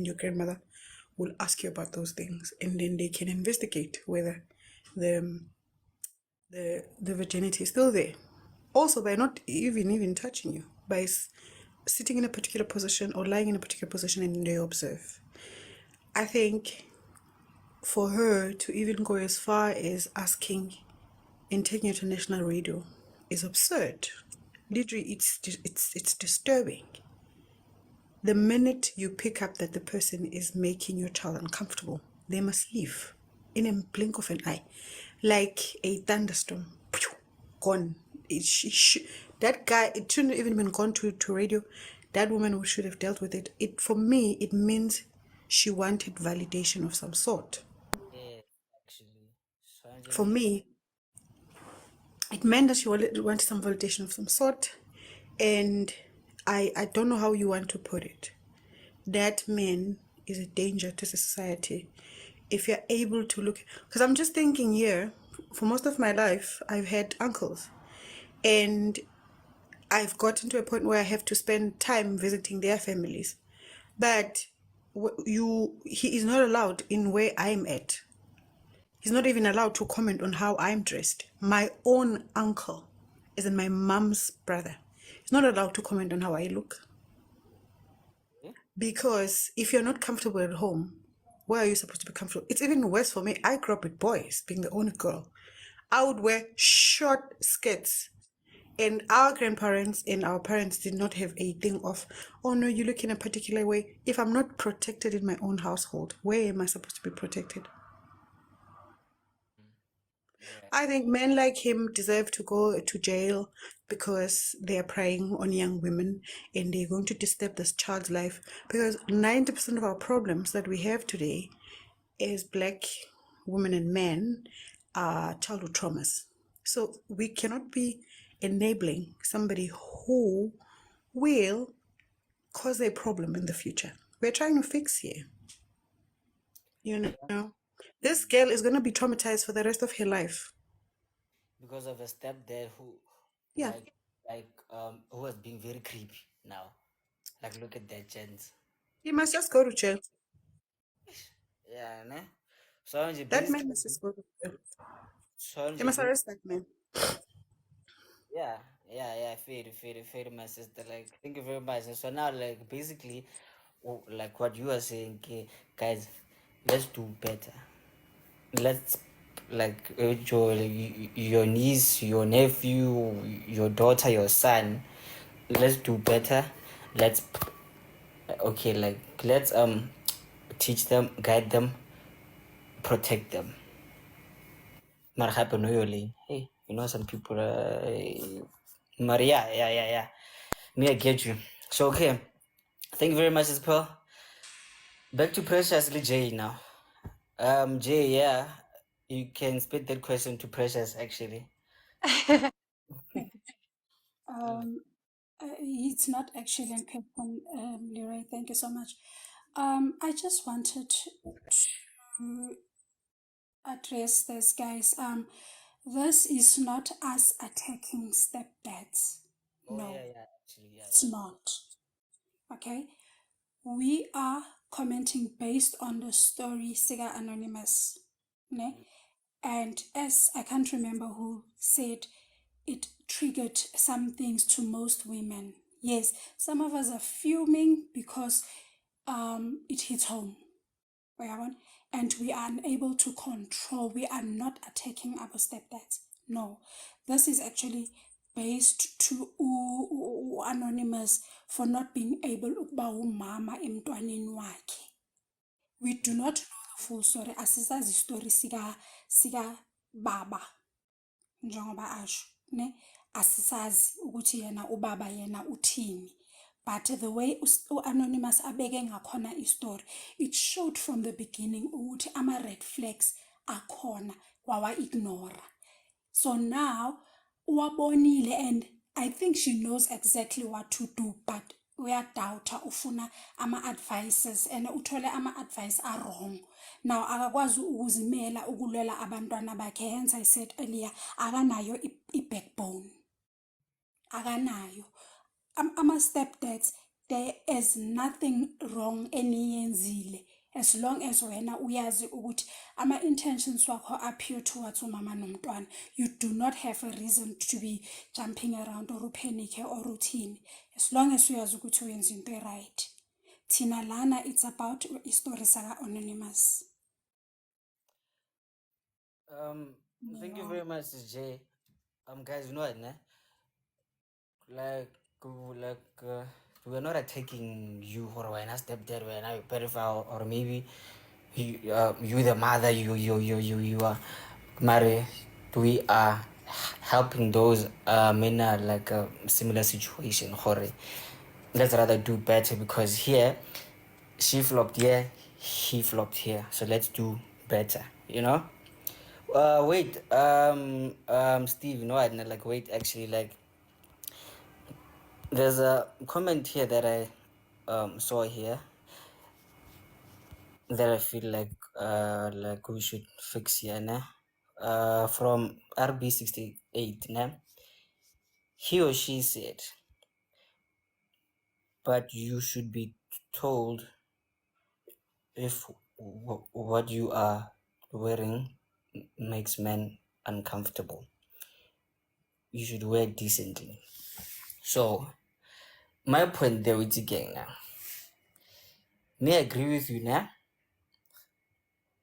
your grandmother will ask you about those things, and then they can investigate whether the the virginity is still there. Also, by not even touching you, by sitting in a particular position or lying in a particular position, and they observe. I think for her to even go as far as asking and taking it to national radio is absurd. Literally, it's disturbing. The minute you pick up that the person is making your child uncomfortable, they must leave in a blink of an eye, like a thunderstorm. Gone. That guy, it shouldn't have even been gone to radio. That woman who should have dealt with it. For me, it means she wanted validation of some sort. Yeah, actually. For Strangely. me, it meant that she wanted some validation of some sort, and I don't know how you want to put it. That man is a danger to society. If you're able to look, because I'm just thinking here, for most of my life, I've had uncles, and I've gotten to a point where I have to spend time visiting their families. But he is not allowed in where I'm at. He's not even allowed to comment on how I'm dressed. My own uncle, as in my mom's brother, he's not allowed to comment on how I look. Because if you're not comfortable at home, where are you supposed to be comfortable? It's even worse for me. I grew up with boys, being the only girl. I would wear short skirts. And our grandparents and our parents did not have a thing of, oh no, you look in a particular way. If I'm not protected in my own household, where am I supposed to be protected? I think men like him deserve to go to jail because they are preying on young women and they're going to disturb this child's life. Because 90% of our problems that we have today as black women and men are childhood traumas. So we cannot be enabling somebody who will cause a problem in the future. We're trying to fix here. You know, this girl is going to be traumatized for the rest of her life. Because of a stepdad who, Yeah. who was being very creepy now. Like, look at that chance. He must just go to jail. Yeah, ne? So That man must just go to jail. They must arrest that man. yeah, fair, my sister. Like, thank you very much. And so now, like, basically, like what you are saying, okay, guys, let's do better. Let's, like, your niece, your nephew, your daughter, your son, let's do better. Let's, okay, like, let's teach them, guide them, protect them. Not happen really. Hey, you know, some people, Maria, yeah. Me, I get you. So, okay, thank you very much, Pearl. Back to Preciously Jay now. Jay, yeah, you can spit that question to Precious actually. It's not actually a question, Leroy. Thank you so much. I just wanted to address this, guys. This is not us attacking stepdads. Oh No, yeah, actually, it's not. Okay, we are commenting based on the story Siga Anonymous. Ne? And as I can't remember who said, it triggered some things to most women. Yes, some of us are fuming because it hits home. And we are unable to control. We are not attacking our stepdads. No, this is actually based to Anonymous for not being able ukuba umama emntwaneni wakhe. We do not know the full story. Asisazi story sika baba njengoba asho ne, asisazi ukuthi yena ubaba yena uthini. But the way Anonymous abeke ngakhona istory, it showed from the beginning ukuthi ama red flags akhona wawa ignore. So now uwabonile, and I think she knows exactly what to do, but uyadoubt ufuna ama-advices and uthole ama-advice are wrong. Now akakwazi ukuzimela ukulwela abantwana bakhe. Hence I said earlier, akanayo i-backbone. Akanayo. Ama-stepdads, there is nothing wrong eniyenzile as long as wena uyazi ukuthi ama-intentions wakho are pure towards umama nomntwana. You do not have a reason to be jumping around or upanic or uthini, as long as uyazi ukuthi uyenza into right. Thina lana, it's about istory saka Anonymous. Thank you very much, Jay. Guys, you know what, ne? Like, we're not attacking you or when I stepdad, when I pedophile, or maybe you the mother, you are married. We are helping those men are like a similar situation. Hore. Let's rather do better because here she flopped here, he flopped here. So let's do better, you know? Wait, Steve, no, I didn't like. Wait, actually, like, there's a comment here that I saw here that I feel like we should fix here, nah? From RB68, nah? He or she said, but you should be told if what you are wearing makes men uncomfortable. You should wear decently. So my point there with again now. May I agree with you now?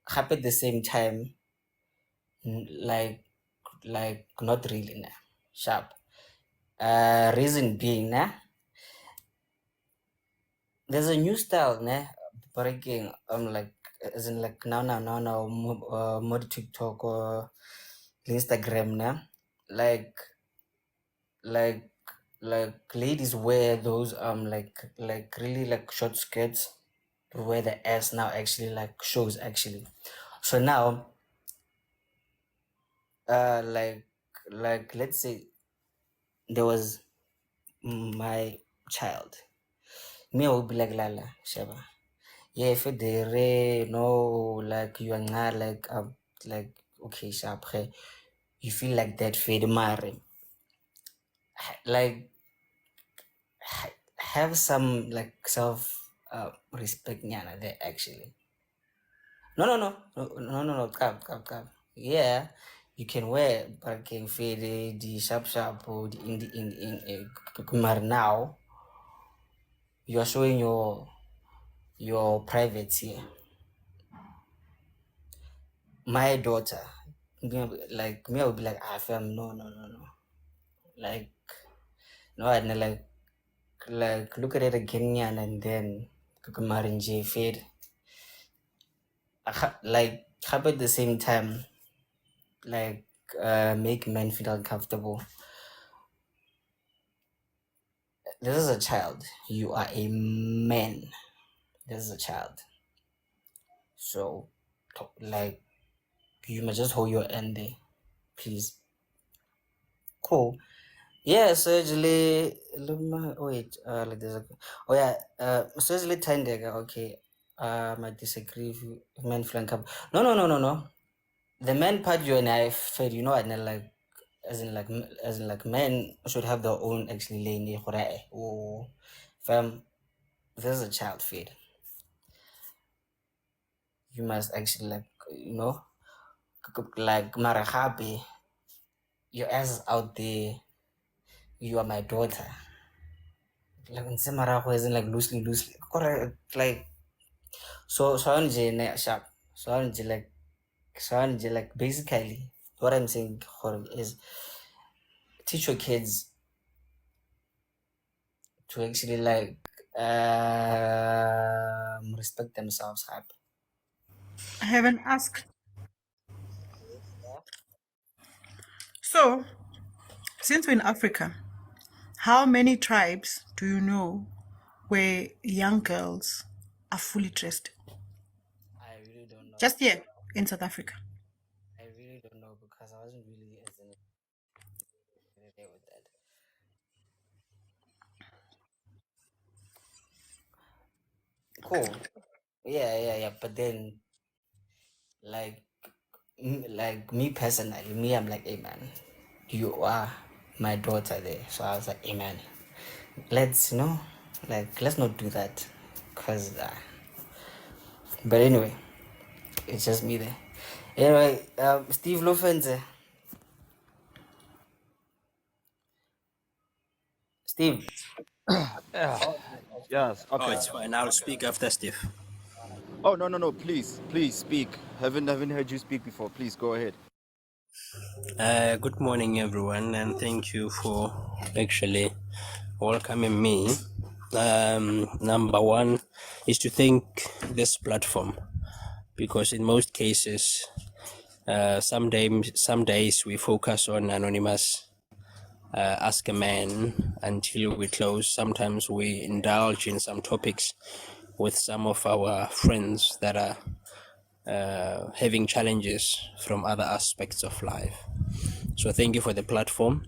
Happy at the same time, like not really now. Sharp. Reason being now, there's a new style now. Breaking like as in like now more TikTok or Instagram now. Like like like ladies wear those like really like short skirts where the ass now actually like shows actually. So now like let's say there was my child. Me I would be like Lala Sheba. Yeah, if they no like you are not like okay sharp hey. You feel like that fade mare. Like have some like self respect nyana there actually. No, cap. Yeah, you can wear parking fade the sharp or the in now you are showing your privates here. My daughter, like me, I would be like, fam, no. Like, no, I like look at it again, and then Kukumarinje fade. Like, happy at the same time, like, make men feel uncomfortable. This is a child. You are a man. This is a child. So, like, you must just hold your end there, please. Cool. Yeah, surgery. Wait, like there's a. Oh yeah, surgery Tandega. Okay, I disagree with you. Men flank up. No. The men part you and I fed. You know, I like as in like men should have their own actually lane. Oh, fam, there's a child feed. You must actually like marahabi. Your ass is out there. You are my daughter. Like in Samaraho isn't like loosely. Correct. Like so sharp. So basically what I'm saying is teach your kids to actually respect themselves. I haven't asked. So, since we're in Africa, how many tribes do you know where young girls are fully dressed? I really don't know. Just here in South Africa. I really don't know because I wasn't really as in there with that. Cool. Yeah. But then like like me personally, me I'm like, hey man, you are my daughter there. So I was like, hey man, let's let's not do that, cause but anyway, it's just me there. Anyway, Steve Lofenze. Steve. Yeah. Yes. Oh, Okay. it's fine. I'll speak after Steve. Oh no. Please speak. Haven't heard you speak before. Please go ahead. Good morning, everyone, and thank you for actually welcoming me. Number one is to thank this platform because in most cases, some days we focus on anonymous. Ask a man until we close. Sometimes we indulge in some topics with some of our friends that are having challenges from other aspects of life. So thank you for the platform.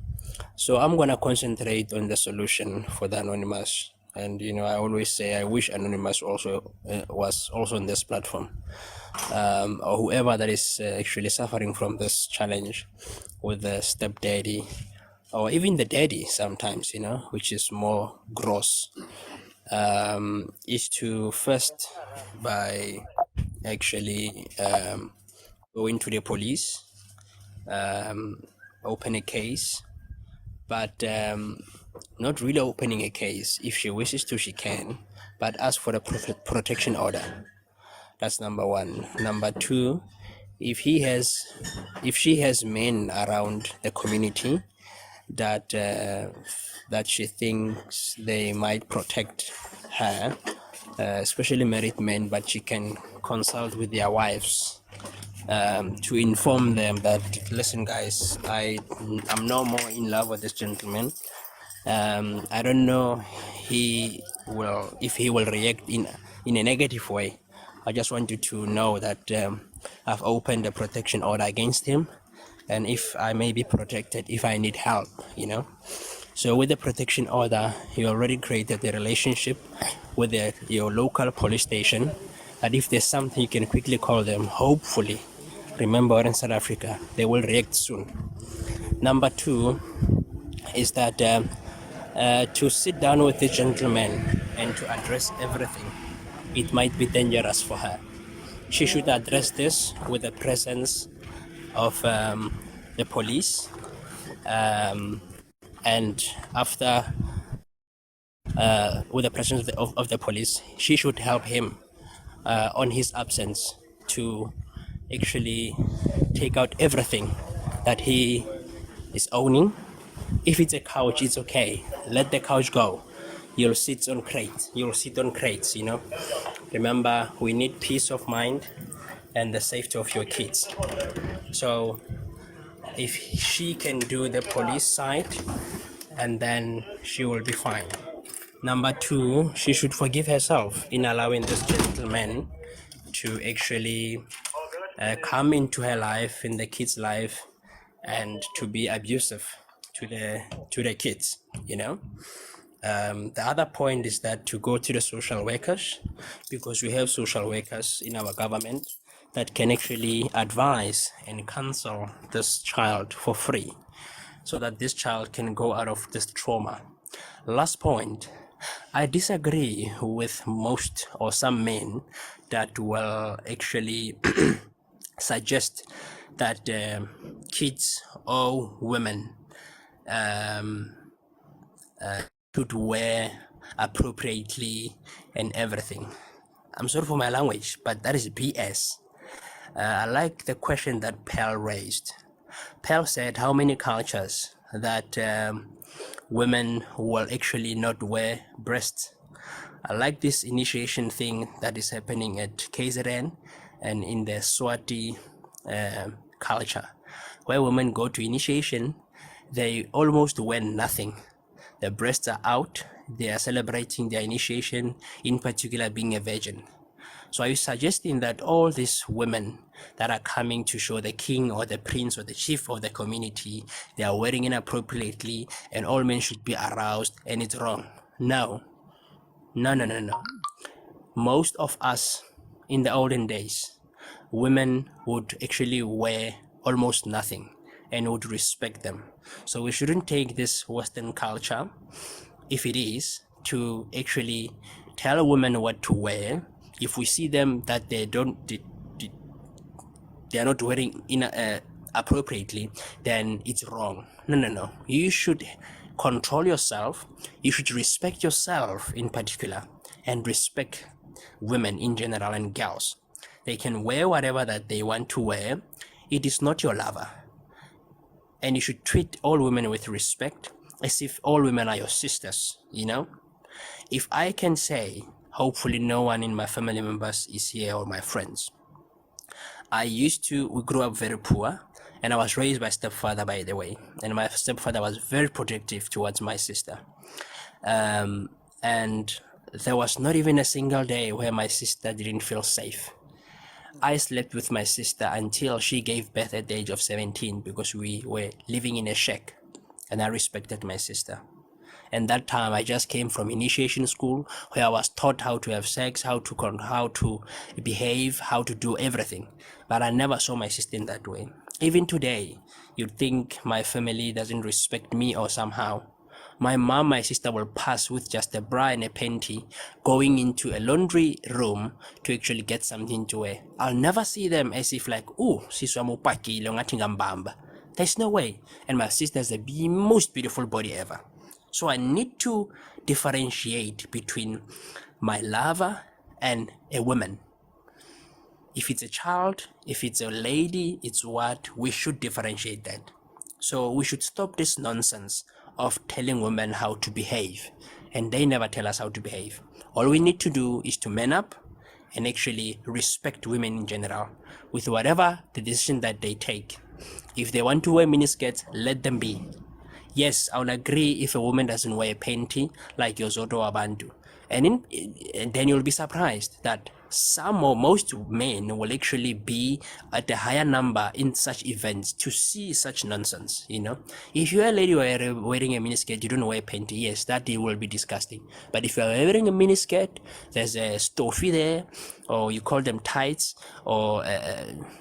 So I'm gonna concentrate on the solution for the anonymous. And I always say I wish anonymous also was also on this platform, or whoever that is actually suffering from this challenge with the stepdaddy, or even the daddy sometimes, which is more gross, is to first by actually going to the police, open a case, but not really opening a case. If she wishes to, she can, but ask for a protection order. That's number one. Number two, if she has men around the community that she thinks they might protect her, especially married men, but she can consult with their wives to inform them that, listen guys, I'm no more in love with this gentleman. I don't know if he will react in a negative way. I just want you to know that I've opened a protection order against him, and if I may be protected if I need help. So with the protection order, you already created a relationship with your local police station, and if there's something, you can quickly call them. Hopefully, remember, we're in South Africa, they will react soon. Number two is that to sit down with the gentleman and to address everything, it might be dangerous for her. She should address this with the presence of the police, and after with the presence of the police, she should help him on his absence to actually take out everything that he is owning. If it's a couch, it's okay. Let the couch go. You'll sit on crates. Remember, we need peace of mind and the safety of your kids. So if she can do the police side, and then she will be fine. Number two, she should forgive herself in allowing this gentleman to actually come into her life, in the kids' life, and to be abusive to the kids. The other point is that to go to the social workers, because we have social workers in our government that can actually advise and counsel this child for free, so that this child can go out of this trauma. Last point, I disagree with most or some men that will actually suggest that kids or women should wear appropriately and everything. I'm sorry for my language, but that is BS. I like the question that Pearl raised. Pearl said how many cultures that women will actually not wear breasts. I like this initiation thing that is happening at KZN and in the Swati culture, where women go to initiation, they almost wear nothing. The breasts are out, they are celebrating their initiation, in particular being a virgin. So are you suggesting that all these women that are coming to show the king or the prince or the chief of the community, they are wearing inappropriately and all men should be aroused and it's wrong? No. Most of us in the olden days, women would actually wear almost nothing and would respect them. So we shouldn't take this Western culture, if it is, to actually tell a woman what to wear. If we see them that they are not wearing appropriately, then it's wrong. No. You should control yourself. You should respect yourself in particular, and respect women in general and girls. They can wear whatever that they want to wear. It is not your lover. And you should treat all women with respect, as if all women are your sisters, If I can say, hopefully no one in my family members is here or my friends. We grew up very poor, and I was raised by stepfather, by the way. And my stepfather was very protective towards my sister. And there was not even a single day where my sister didn't feel safe. I slept with my sister until she gave birth at the age of 17 because we were living in a shack, and I respected my sister. And that time I just came from initiation school where I was taught how to have sex, how to behave, how to do everything. But I never saw my sister in that way. Even today, you'd think my family doesn't respect me or somehow. My mom, my sister will pass with just a bra and a panty going into a laundry room to actually get something to wear. I'll never see them as if like, oh, siswa mo pakile ngathi ngambamba. There's no way. And my sister has the most beautiful body ever. So I need to differentiate between my lover and a woman. If it's a child, if it's a lady, it's what we should differentiate that. So we should stop this nonsense of telling women how to behave, and they never tell us how to behave. All we need to do is to man up and actually respect women in general with whatever the decision that they take. If they want to wear miniskirts, let them be. Yes, I'll agree if a woman doesn't wear a panty like your Zoto Abantu. And then you'll be surprised that some or most men will actually be at a higher number in such events to see such nonsense, you know. If you're a lady wearing a miniskirt, you don't wear a panty, yes, that will be disgusting. But if you're wearing a miniskirt, there's a stoffy there, or you call them tights, or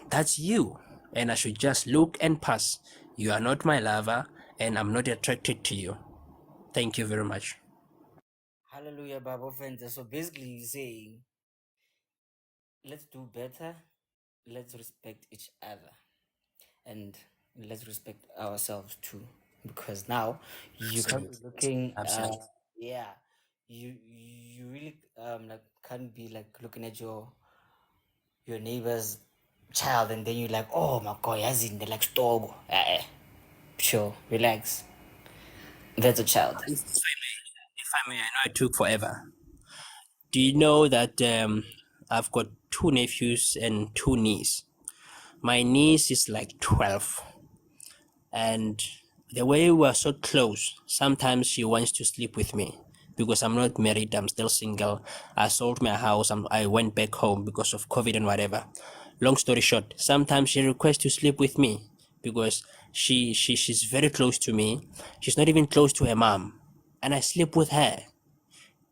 that's you. And I should just look and pass. You are not my lover, and I'm not attracted to you. Thank you very much. Hallelujah, Baba Fenza. So basically, you're saying, let's do better, let's respect each other, and let's respect ourselves too. Because now you can't be Absolutely. looking, Absolutely. yeah, you really like can't be like looking at your neighbor's child and then you're like, oh my god, as in the like stogo. Sure, relax. That's a child. If I may, I know it took forever. Do you know that I've got two nephews and two nieces? My niece is like 12, and the way we are so close, sometimes she wants to sleep with me because I'm not married, I'm still single. I sold my house, I went back home because of COVID and whatever. Long story short, sometimes she requests to sleep with me because she's very close to me. She's not even close to her mom, and I sleep with her.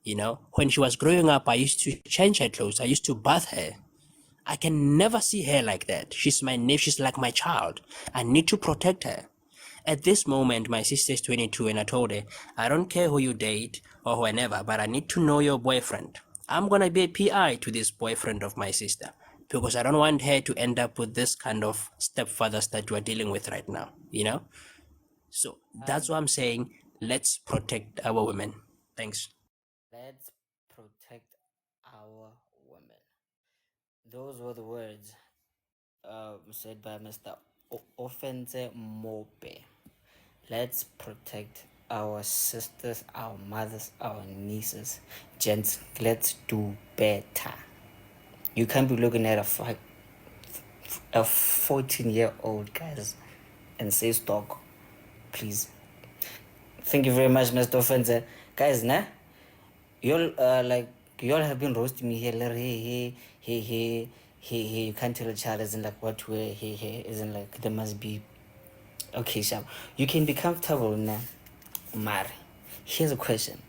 You know, when she was growing up, I used to change her clothes, I used to bath her. I can never see her like that. She's my nephew, she's like my child. I need to protect her. At this moment, my sister's 22, and I told her, I don't care who you date or whenever, but I need to know your boyfriend. I'm gonna be a PI to this boyfriend of my sister because I don't want her to end up with this kind of stepfathers that we're dealing with right now, you know? So that's why I'm saying, let's protect our women. Thanks. Let's protect our women. Those were the words said by Mr. Offense Mope. Let's protect our sisters, our mothers, our nieces. Gents, let's do better. You can't be looking at a 14-year-old, guys, and say stock, please. Thank you very much, Mr. Offense. Guys, nah? Y'all have been roasting me here like hey, you can't tell a child isn't like what way hey isn't like there must be okay, Sham. You can be comfortable now. Mari. Here's a question.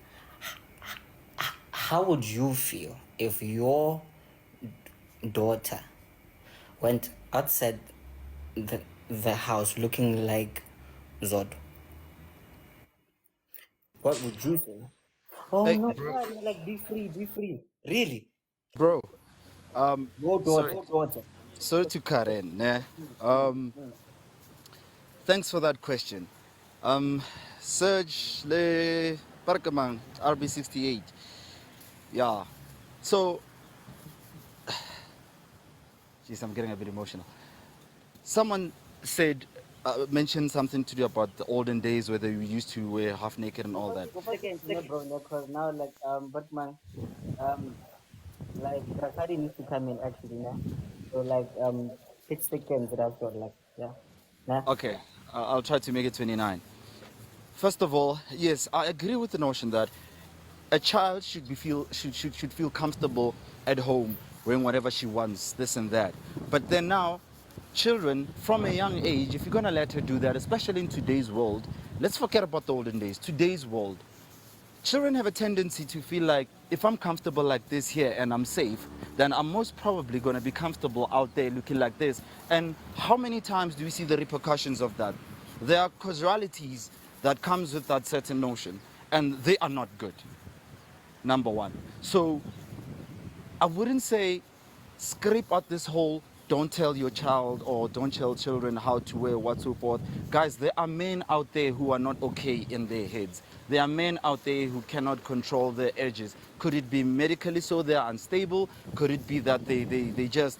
How would you feel if your daughter went outside the house looking like Zod? What would you say? Oh Hey, no, bro, God, like be free, be free. Really? bro. Your Sorry, daughter. sorry to cut in. Thanks for that question. Serge Le Parkamang, RB68. Yeah. So, geez, I'm getting a bit emotional. Someone said, mentioned something to do about the olden days where they used to wear half naked and all that. Second, bro, because now like but man, um like Rakari needs to come in actually now. So like 6 seconds that's what like yeah. Nah. Okay, I'll try to make it 29. First of all, yes, I agree with the notion that a child should feel comfortable at home wearing whatever she wants, this and that. But then now, children from a young age, if you're going to let her do that, especially in today's world, let's forget about the olden days, today's world, children have a tendency to feel like if I'm comfortable like this here and I'm safe, then I'm most probably going to be comfortable out there looking like this. And how many times do we see the repercussions of that? There are causalities that comes with that certain notion, and they are not good, number one. So I wouldn't say scrape out this whole don't tell your child or don't tell children how to wear what so forth. Guys, there are men out there who are not okay in their heads. There are men out there who cannot control their edges. Could it be medically so they're unstable? Could it be that they just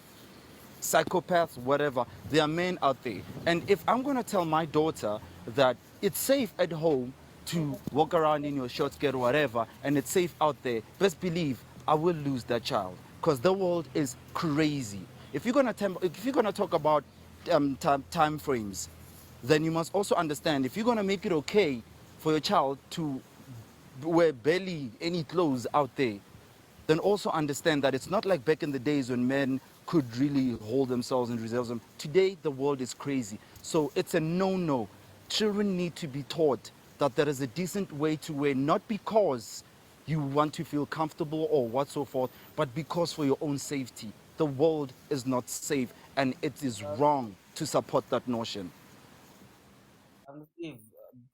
psychopaths, whatever? There are men out there. And if I'm going to tell my daughter that it's safe at home to walk around in your short skirt or whatever, and it's safe out there, best believe I will lose that child, because the world is crazy. If you're going to talk about time frames, then you must also understand if you're going to make it okay for your child to wear barely any clothes out there, then also understand that it's not like back in the days when men could really hold themselves and reserve them. Today, the world is crazy. So it's a no-no. Children need to be taught that there is a decent way to wear, not because you want to feel comfortable or what so forth, but because for your own safety. The world is not safe, and it is wrong to support that notion. Steve,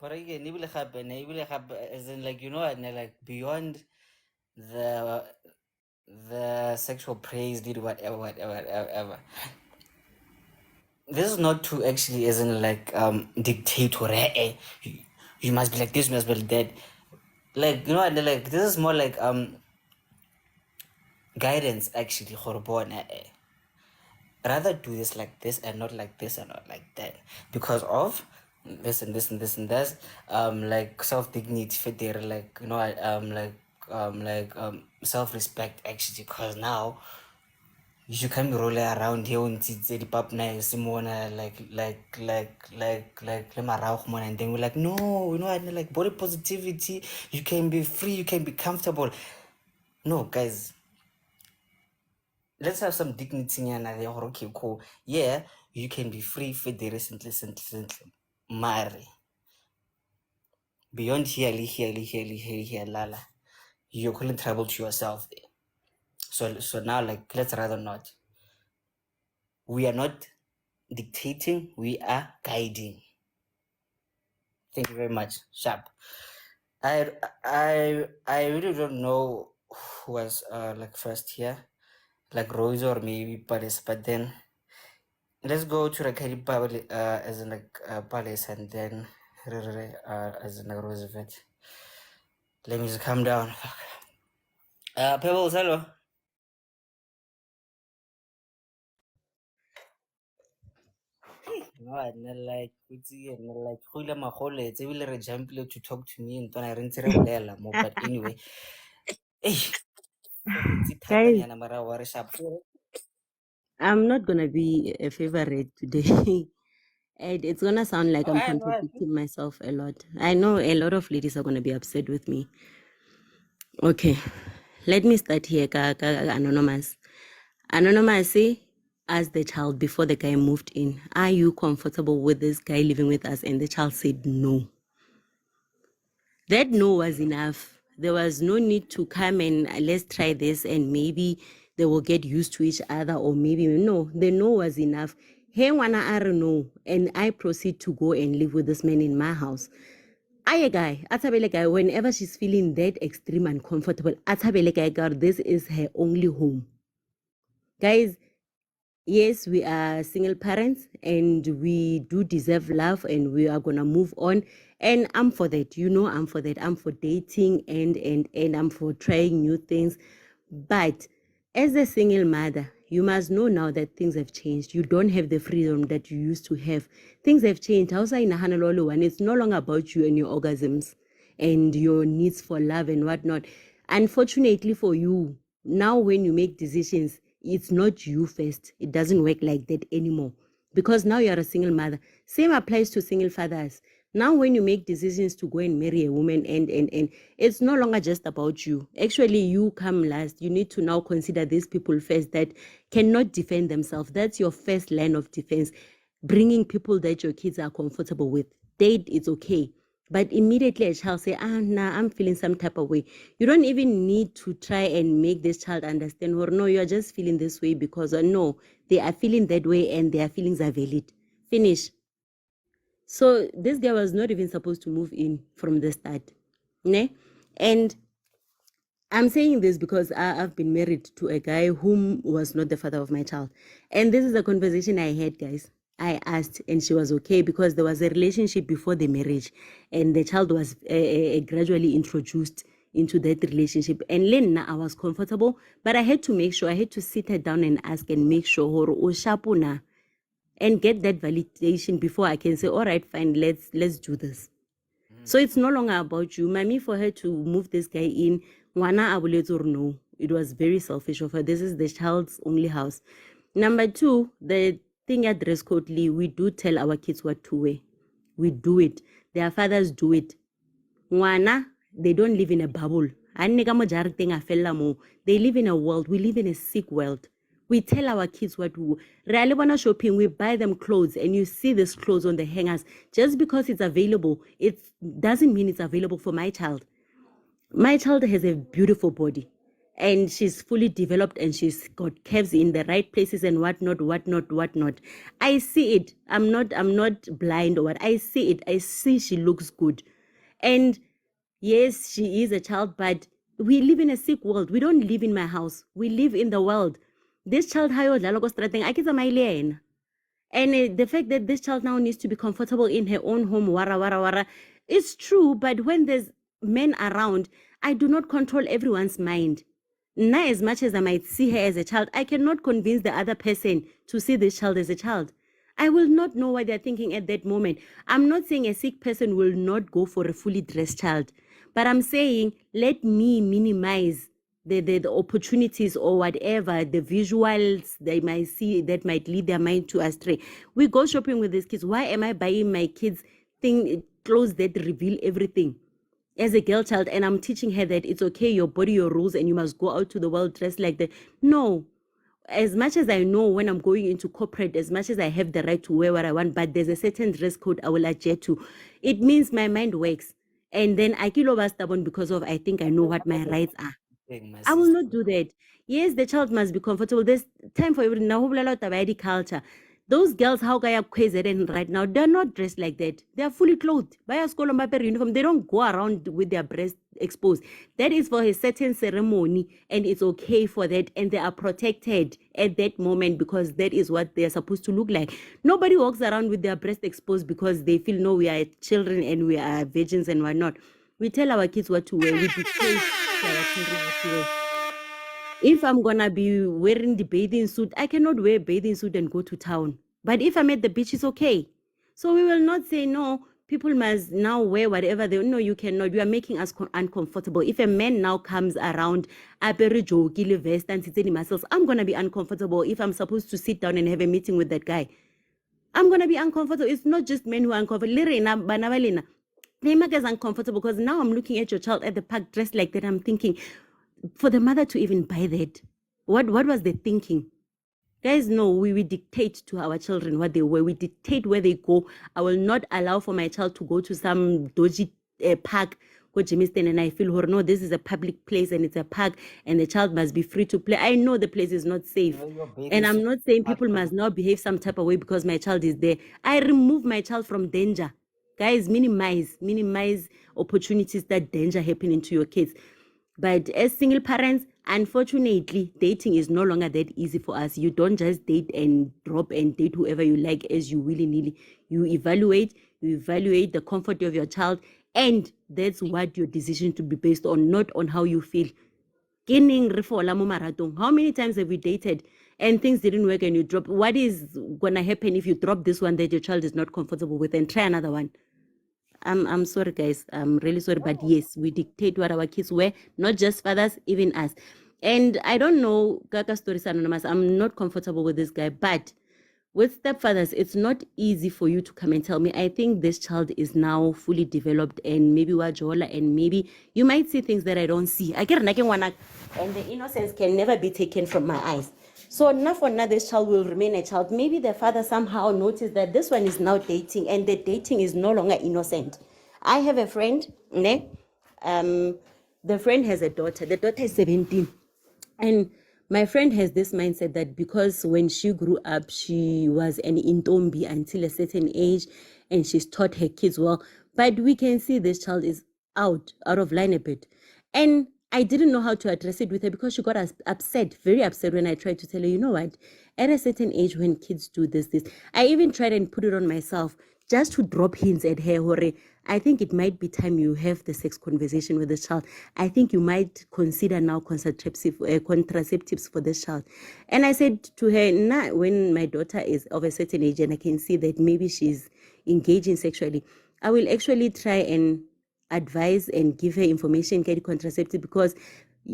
but again, as in like, you know, and like beyond the sexual praise, did whatever. This is not to actually, as in like dictate or you must be like this, you must be like that. Like, you know, and like this is more like guidance actually, Horbon. Rather do this like this and not like this and not like that, because of this and this and this and this, like self-dignity fit there, like, you know, self-respect actually, because now you can be rolling around here and the pap na Simona like le marao mo, and then we're like, no, you know, and like body positivity, you can be free, you can be comfortable. No, guys, let's have some dignity and okay, cool. Yeah, you can be free for the recently. Mari. Beyond here, lala. You're calling trouble to yourself there. So now, like, let's rather not. We are not dictating, we are guiding. Thank you very much. Sharp. I really don't know who was like first here, like Rose or maybe Palace, but then let's go to Rakari as in like Palace, and then as in like Roosevelt. Let me just calm down. Pebbles, hello. No, I not like Kutsi and like Hula Mahole. It's really a jump to talk to me and I rinse more. But anyway, Guys, I'm not gonna be a favorite today. And it's gonna sound like I'm contradicting myself a lot. I know a lot of ladies are gonna be upset with me. Okay, let me start here. Anonymous. Anonymous, asked the child before the guy moved in, are you comfortable with this guy living with us? And the child said no. That no was enough. There was no need to come and let's try this and maybe they will get used to each other, or maybe no, the no was enough. Hey, wanna I don't know, and I proceed to go and live with this man in my house. I guy, Atabele guy, whenever she's feeling that extreme uncomfortable, Atabele guy, God, this is her only home. Guys, yes, we are single parents and we do deserve love and we are gonna move on. And I'm for that, you know, I'm for that. I'm for dating and I'm for trying new things. But as a single mother, you must know now that things have changed. You don't have the freedom that you used to have. Things have changed. And it's no longer about you and your orgasms and your needs for love and whatnot. Unfortunately for you, now when you make decisions, it's not you first. It doesn't work like that anymore because now you're a single mother. Same applies to single fathers. Now, when you make decisions to go and marry a woman, and it's no longer just about you. Actually, you come last. You need to now consider these people first that cannot defend themselves. That's your first line of defense. Bringing people that your kids are comfortable with. Date, it's okay. But immediately a child say, nah, I'm feeling some type of way. You don't even need to try and make this child understand, or no, you're just feeling this way because, or no, they are feeling that way and their feelings are valid. Finish. So this guy was not even supposed to move in from the start. Ne? And I'm saying this because I've been married to a guy whom was not the father of my child. And this is a conversation I had, guys. I asked and she was okay because there was a relationship before the marriage and the child was gradually introduced into that relationship. And then I was comfortable, but I had to make sure, I had to sit her down and ask and make sure, and get that validation before I can say, all right, fine, let's do this. So it's no longer about you. Mommy, for her to move this guy in, Wana abulet or no, it was very selfish of her. This is the child's only house. Number two, the thing at dress code, Lee, we do tell our kids what to wear. We do it. Their fathers do it. Wana, they don't live in a bubble. They live in a world. We live in a sick world. We tell our kids what to do. Shopping, we buy them clothes and you see these clothes on the hangers. Just because it's available, it doesn't mean it's available for my child. My child has a beautiful body and she's fully developed and she's got curves in the right places and whatnot. I see it. I'm not blind or what. I see it. I see she looks good. And yes, she is a child, but we live in a sick world. We don't live in my house. We live in the world. This child, and the fact that this child now needs to be comfortable in her own home, it's true. But when there's men around, I do not control everyone's mind. Not as much as I might see her as a child, I cannot convince the other person to see this child as a child. I will not know what they're thinking at that moment. I'm not saying a sick person will not go for a fully dressed child, but I'm saying let me minimize the opportunities or whatever, the visuals they might see that might lead their mind to astray. We go shopping with these kids. Why am I buying my kids clothes that reveal everything? As a girl child, and I'm teaching her that it's okay, your body, your rules, and you must go out to the world dressed like that. No. As much as I know when I'm going into corporate, as much as I have the right to wear what I want, but there's a certain dress code I will adhere to. It means my mind works. And then I kill over stubborn because of I think I know what my rights are. I will not do that. Yes, the child must be comfortable. There's time for everything. Now, culture. Those girls, how kaya KZN right now, they're not dressed like that. They are fully clothed. By a school uniform, they don't go around with their breasts exposed. That is for a certain ceremony, and it's okay for that. And they are protected at that moment because that is what they are supposed to look like. Nobody walks around with their breast exposed because they feel, no, we are children and we are virgins and whatnot. We tell our kids what to wear. We dictate to our children what to wear. If I'm gonna be wearing the bathing suit, I cannot wear a bathing suit and go to town. But if I'm at the beach, it's okay. So we will not say, no, people must now wear whatever they, no, you cannot. You are making us uncomfortable. If a man now comes around, vest and sits in muscles, I'm gonna be uncomfortable if I'm supposed to sit down and have a meeting with that guy. I'm gonna be uncomfortable. It's not just men who are uncomfortable. Neymar is uncomfortable because now I'm looking at your child at the park dressed like that. I'm thinking, for the mother to even buy that, what was the thinking? Guys, no, we dictate to our children what they wear. We dictate where they go. I will not allow for my child to go to some dodgy park, go Jimiston, and I feel, oh, no, this is a public place and it's a park and the child must be free to play. I know the place is not safe. And I'm not saying people must not behave some type of way because my child is there. I remove my child from danger. Guys, minimize opportunities that danger happening to your kids. But as single parents, unfortunately, dating is no longer that easy for us. You don't just date and drop and date whoever you like as you willy-nilly. You evaluate the comfort of your child, and that's what your decision to be based on, not on how you feel. How many times have we dated and things didn't work and you drop? What is gonna happen if you drop this one that your child is not comfortable with and try another one? I'm sorry, guys. I'm really sorry. But yes, we dictate what our kids wear, not just fathers, even us. And I don't know, Kaka Stories Anonymous, I'm not comfortable with this guy. But with stepfathers, it's not easy for you to come and tell me, I think this child is now fully developed and maybe wajola, and maybe you might see things that I don't see. I get and the innocence can never be taken from my eyes. So enough for now, this child will remain a child. Maybe the father somehow noticed that this one is now dating and the dating is no longer innocent. I have a friend, ne? The friend has a daughter. The daughter is 17. And my friend has this mindset that because when she grew up, she was an intombi until a certain age and she's taught her kids well. But we can see this child is out of line a bit. And I didn't know how to address it with her because she got upset, very upset when I tried to tell her, you know what, at a certain age when kids do this, I even tried and put it on myself just to drop hints at her, Hore, I think it might be time you have the sex conversation with the child. I think you might consider now contraceptives for this child. And I said to her, nah, when my daughter is of a certain age and I can see that maybe she's engaging sexually, I will actually try and advise and give her information, get contraceptive, because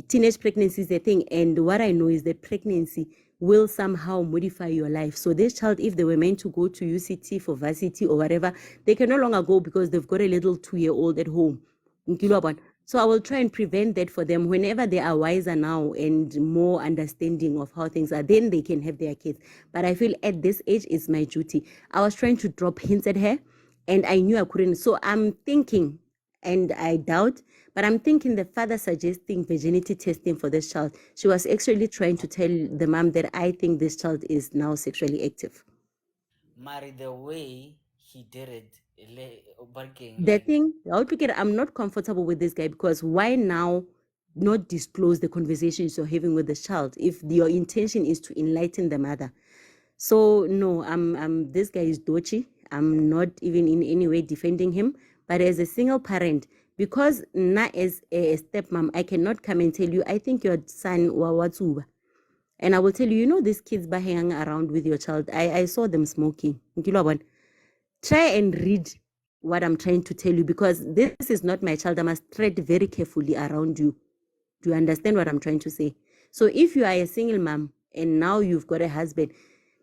teenage pregnancy is a thing. And what I know is that pregnancy will somehow modify your life. So this child, if they were meant to go to UCT for varsity or whatever, they can no longer go because they've got a little 2-year-old at home. So I will try and prevent that for them. Whenever they are wiser now and more understanding of how things are, then they can have their kids. But I feel at this age, it's my duty. I was trying to drop hints at her and I knew I couldn't. So I'm thinking, and I doubt, but I'm thinking the father suggesting virginity testing for this child. She was actually trying to tell the mom that I think this child is now sexually active. Mari, the way he did it, barking, The thing, I'm not comfortable with this guy because why now not disclose the conversations you're having with the child if your intention is to enlighten the mother? So no, this guy is dodgy. I'm not even in any way defending him, but as a single parent, because not as a stepmom, I cannot come and tell you, I think your son wawatsuba. And I will tell you, you know, these kids by hanging around with your child, I saw them smoking. Try and read what I'm trying to tell you, because this is not my child. I must tread very carefully around you. Do you understand what I'm trying to say? So if you are a single mom and now you've got a husband,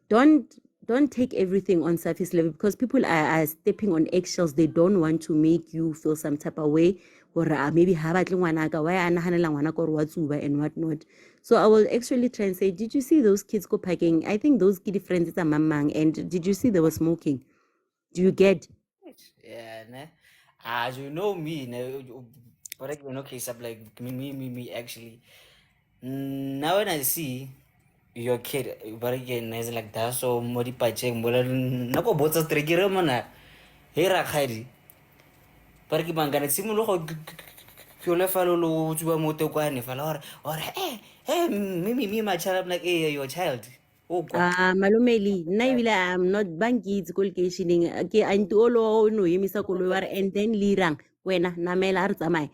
don't take everything on surface level, because people are stepping on eggshells. They don't want to make you feel some type of way, or maybe why and whatnot. So I will actually try and say, did you see those kids go packing? I think those kid friends are mamang, and did you see they were smoking? Do you get? yeah, ne? As you know me, ne, but okay, so like me actually. Now when I see your kid, but again, is like that, so modify check, nako botsa trekere mona, hera khairi. But ke bangana simulo go ke le falo lo tsuba moto kwa ne fala or me my child, I'm like, hey, your child. Oh God. Malumeli, nna ebile I'm not banki itse ko locationeng ke anti olo o no emisa koloi wa re and then lirang wena namela re tsamaye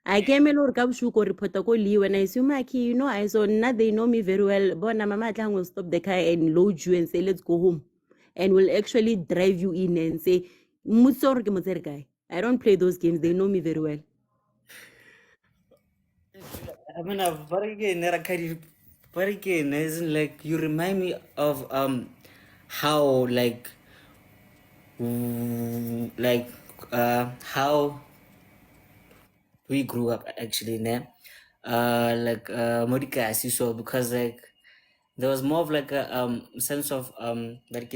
a ke emele gore ka boshuko report-a ko Lee when I assume you know I so now they know me very well. Bona mama Atlang will stop the car and load you and say let's go home, and will actually drive you in and say mutso gore ke motsere guy. I don't play those games. They know me very well. I mean, but again, isn't like you remind me of how like like how we grew up actually, ne? Like Modika as you saw, because like there was more of like a sense of like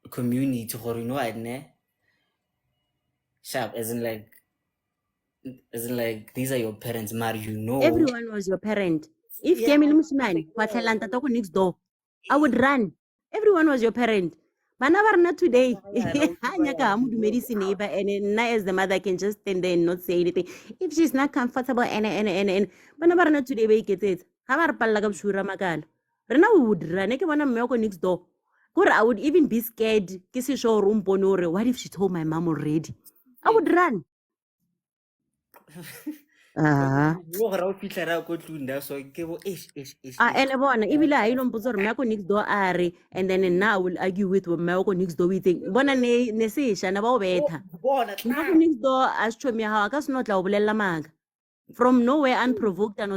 community or you know I ne sharp as in like these are your parents, Mar, you know. Everyone was your parent. If Yeah. Kemil Musman, Kwatlanta Toko next door, I would run. Everyone was your parent. Manavar not today. Hanyaka Amudu medicine neighbor, and now as the mother can just stand there and not say anything. If she's not comfortable and Manavar not today, we get it. Hamar Palagam Shura Magal. Rena would run. Eke wana Moko next door. Or I would even be scared. Kisi show room bonore. What if she told my mom already? I would run. Wo gara o fitla ra ko tlunda so ke bo ish. And bona ibile ha ilo mpotsa gore mako next door are, and then now I will argue with mako next door we think bona ne sesha na ba o betha mako next door a scho me ha ka seno tla o bolella maka. from nowhere unprovoked and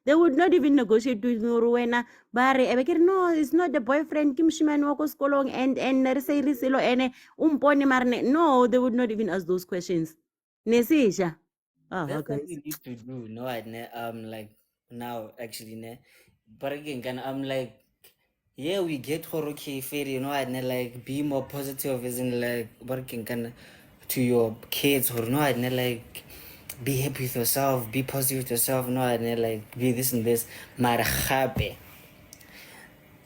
they would not even negotiate with Noruena bare no, it's not the boyfriend Kim Shiman wako skolong and re say risilo ene umpone marne. No, they would not even ask those questions. Nesisha. That's what Guys. we need to do. No, like now actually, ne. But again, I'm like, yeah, we get okay, fair, like be more positive, isn't like working to your kids, or no, like be happy with yourself, be positive with yourself, no, like be this and this. Maar gape,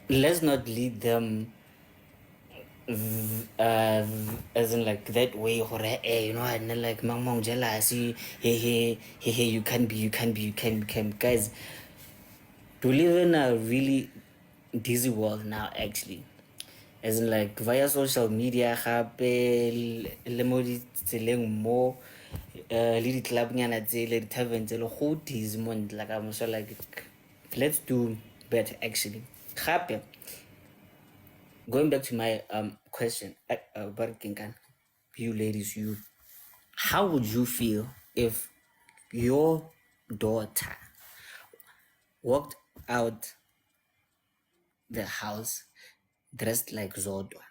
let's not lead them as in like that way or and then like mang jealousy, hey, you can guys, to live in a really dizzy world now actually, as in like via social media gape le mo ditseleng mo le di-club nyana tse le di-tavern tse le go dizzy mo ntle ka mo. So like let's do better actually gape. Going back to my question, Barkinkan, you ladies, how would you feel if your daughter walked out the house dressed like Zodwa?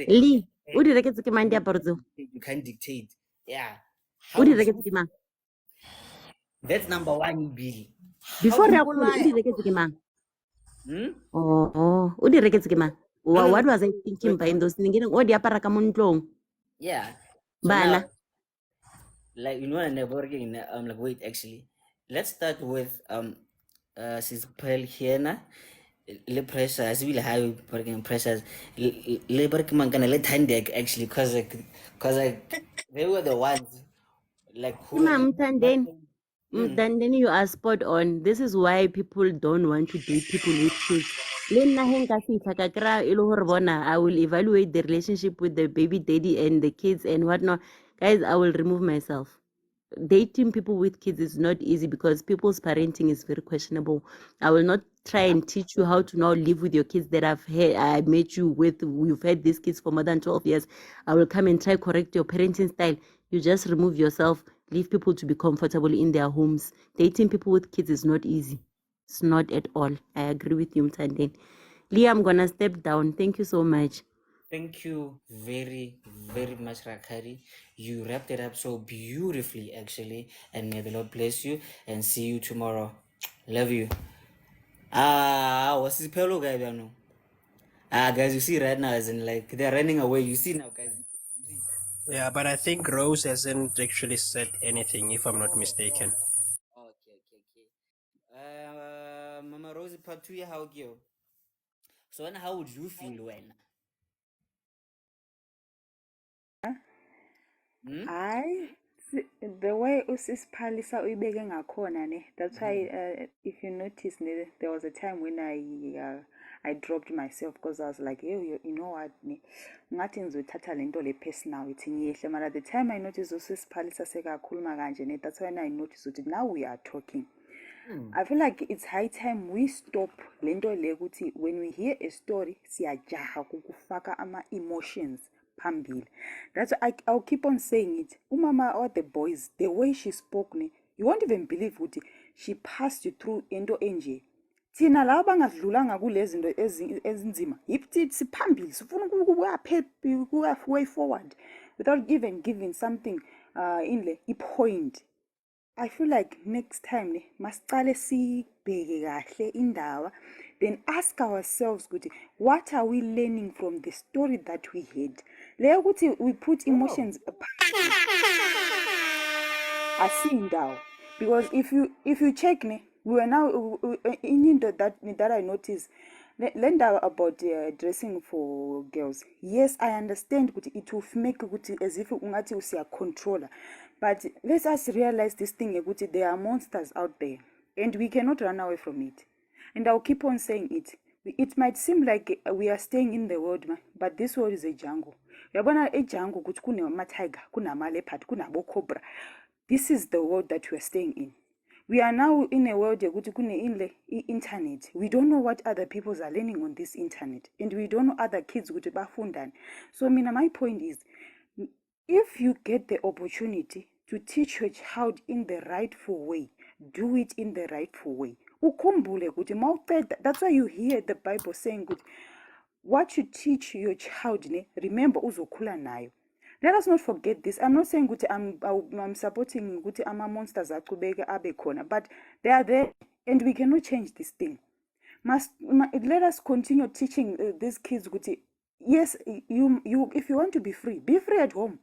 Lee, o di reketse ke mang diaparo tseo? You can't dictate. Yeah. O How di would reketse you? ke mang? That's number one, Billy. Before How re ya would kgole, o di reketse ke mang? Hmm? Oh, o di reketse ke mang? No, no, What no. was I thinking by those things? O di apara ka mo ntlong. Yeah. So now, Bana. like and never again, like wait, actually, let's start with sis Pearl here na le pressure as will high working pressures labor man gonna let hand actually cause they were the ones like who were Ma'am, not Mthandeni, Mthandeni, you are spot on. This is why people don't want to date people with kids. Le nna he nka fitlha ka kry-a e le gore bona, I will evaluate the relationship with the baby daddy and the kids and whatnot. Guys, I will remove myself. Dating people with kids is not easy because people's parenting is very questionable. I will not try and teach you how to now live with your kids that I met you with. You've had these kids for more than 12 years. I will come and try correct your parenting style. You just remove yourself, leave people to be comfortable in their homes. Dating people with kids is not easy. It's not at all. I agree with you, Mthandeni. Leah, I'm gonna step down. Thank you so much. Thank you very, very much, Rakari. You wrapped it up so beautifully, actually. And may the Lord bless you and see you tomorrow. Love you. What's this fellow guy? Guys, you see right now, as in like they're running away. You see now, guys. Yeah, but I think Rose hasn't actually said anything, if I'm not mistaken. Okay. Mama Rosie, part two, how you? So, and how would you feel when? Hayi, the way usisiphalisa uyibeke ngakhona ne, that's why if you notice ne, there was a time when I dropped myself because I was like, hey, you know what ne, ngathi ngizothatha lento le personal ithi ngiyehle, mara the time I noticed usisiphalisa sekakhuluma kanje ne, that's when I noticed ukuthi now we are talking. I feel like it's high time we stop lento le ukuthi when we hear a story siyajaha kukufaka ama emotions phambili. That's why I'll keep on saying it. Umama or the boys, the way she spoke ne, you won't even believe ukuthi she passed you through into enje. Thina laba bangadlulanga kulezi zinto ezinzima yithi siphambili sifuna ukuya way forward without even giving something in le i-point. I feel like next time masicale sibheke kahle indaba, then ask ourselves ukuthi what are we learning from the story that we heard. Le ukuthi we put emotions asindawo, because if you check we were now in that I noticed Lenda about dressing for girls. Yes, I understand ukuthi it will make ukuthi as if ungathi usiya controller, but let us realize this thing ukuthi there are monsters out there and we cannot run away from it. And I'll keep on saying it. It might seem like we are staying in the world, but this world is a jungle. Uyabona jungle ukuthi kunama tiger, kunama leopard, kunabo cobra. This is the world that we are staying in. We are now in a world in the internet. We don't know what other people are learning on this internet, and we don't know other kids with bafundani. So my point is, if you get the opportunity to teach your child in the rightful way, do it in the rightful way. Ukhumbule ukuthi mawuqeda, that's why you hear the Bible saying ukuthi what you teach your child ne, remember uzokhula nayo. Let us not forget this. I'm not saying ukuthi I'm supporting ukuthi ama-monsters aqhubeke abe khona, but they are there and we cannot change this thing. Let us continue teaching these kids ukuthi yes, you if you want to be free at home.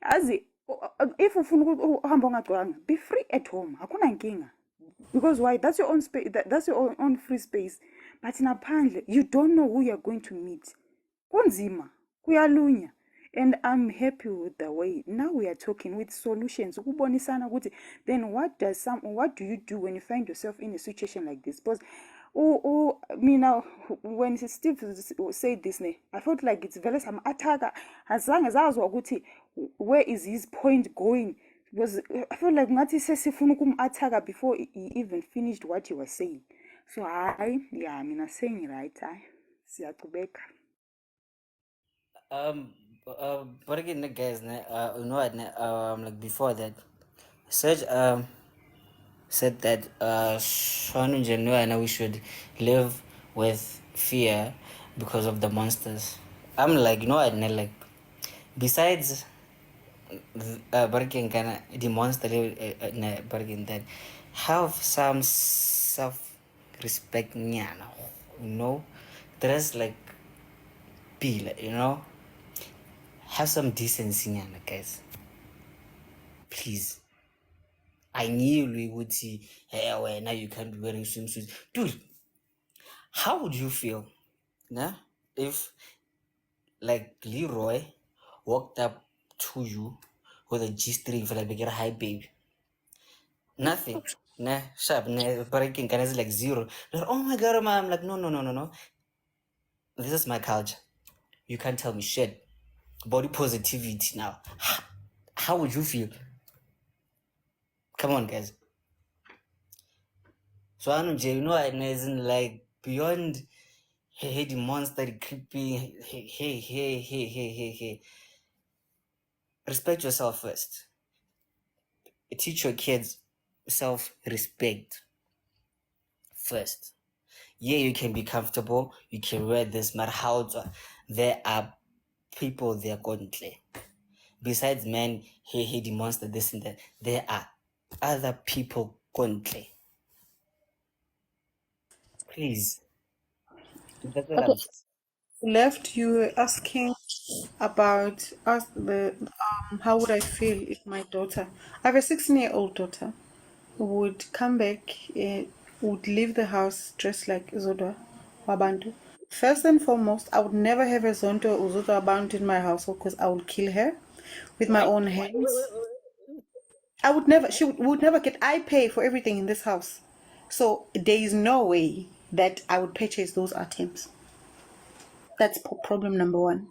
As if ufuna uhamba ungagcwanga, be free at home. Hakuna nkinga. Because why? That's your own space. That's your own free space. But ngaphandle, you don't know who you're going to meet. Kunzima, kuyalunya. And I'm happy with the way now we are talking with solutions. Ukubonisana ukuthi, then what do you do when you find yourself in a situation like this? Because me now, when Steve said this, I felt like it's very some attacker. As long as I was ukuthi, where is his point going? Because I felt like ngathi sesifuna ukum-attacker before he even finished what he was saying. So mina saying right, siyaqhubeka. But again, guys, you know what, like before that, Serge said that Shanu Janu and we should live with fear because of the monsters. I'm like, you know what, like besides bargain kana the monster na bargain that have some self respect nyana, you know, dress like pila, you know, have some decency nyana, guys, please. I knew we would see, hey, well, now you can't be wearing swimsuits. Dude, how would you feel if like Leroy walked up to you with a G-string for like a hi babe? Nothing. Nah, sharp, nah, breaking kind is like zero. Like, oh my god, man. I'm like, no. This is my culture. You can't tell me shit. Body positivity now. How would you feel? Come on, guys. So I know, you know, I isn't like beyond hey, the monster, the creepy, hey. Respect yourself first. Teach your kids self-respect first. Yeah, you can be comfortable, you can wear this, but how there are people there currently. Besides men, hey, the monster, this and that, there are other people currently. Please. That's what Okay. I'm saying. Left, you were asking about how would I feel if my daughter, I have a 16-year-old daughter, would come back, would leave the house dressed like Zodwa Wabantu. First and foremost, I would never have a Zonto or Zodwa Wabantu in my household because I would kill her with my own hands. I would never, would never get, I pay for everything in this house. So there is no way that I would purchase those items. That's problem number one.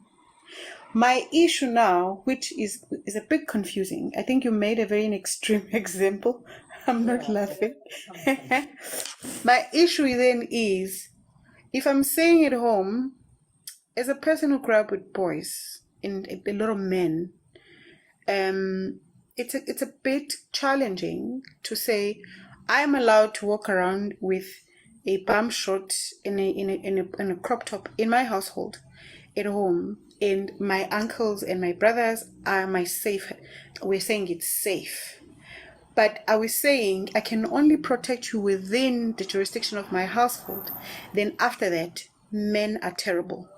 My issue now, which is a bit confusing, I think you made a very extreme example. I'm not laughing. My issue then is, if I'm staying at home, as a person who grew up with boys and a lot of men, it's a bit challenging to say I'm allowed to walk around with a bum short in a crop top in my household at home, and my uncles and my brothers are my safe. We're saying it's safe, but I was saying I can only protect you within the jurisdiction of my household. Then after that, men are terrible.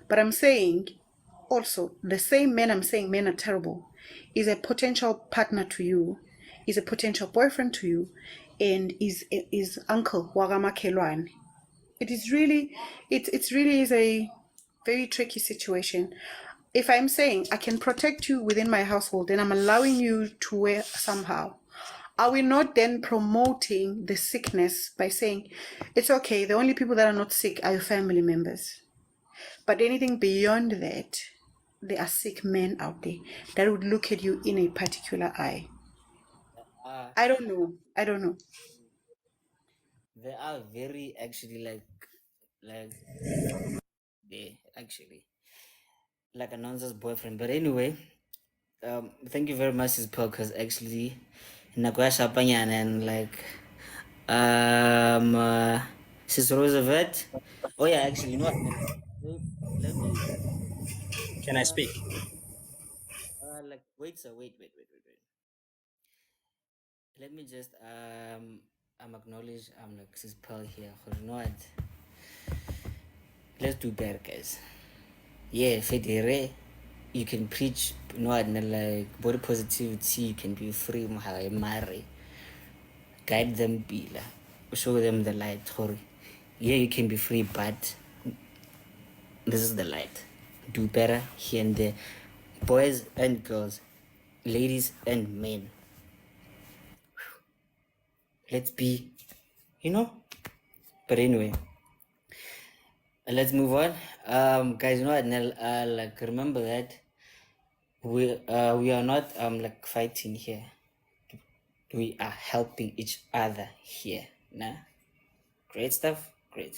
But I'm saying also the same men I'm saying men are terrible is a potential partner to you, is a potential boyfriend to you, and is uncle Wagama. It is really, it's really is a very tricky situation. If I'm saying I can protect you within my household, then I'm allowing you to wear somehow. Are we not then promoting the sickness by saying it's okay, the only people that are not sick are your family members? But anything beyond that, there are sick men out there that would look at you in a particular eye. I don't know. I don't know. They are very actually like they actually like a nonsense boyfriend. But anyway, Thank you very much, Ispo, because actually, nakwasha panyana and like, Sis Roosevelt. Oh yeah, actually, you know what? Let me, Can I speak? like, wait, sir, wait. Let me just acknowledge like Sis Pearl here. 'Cause you know what? Let's do better, guys. Yeah, Federe, you can preach, you know what? Like body positivity. You can be free, marry, guide them, show them the light. Yeah, you can be free, but this is the light. Do better here and there, boys and girls, ladies and men. Let's be, you know. But anyway, let's move on. Guys, you know what? Like remember that we are not like fighting here. We are helping each other here. Nah, great stuff. Great.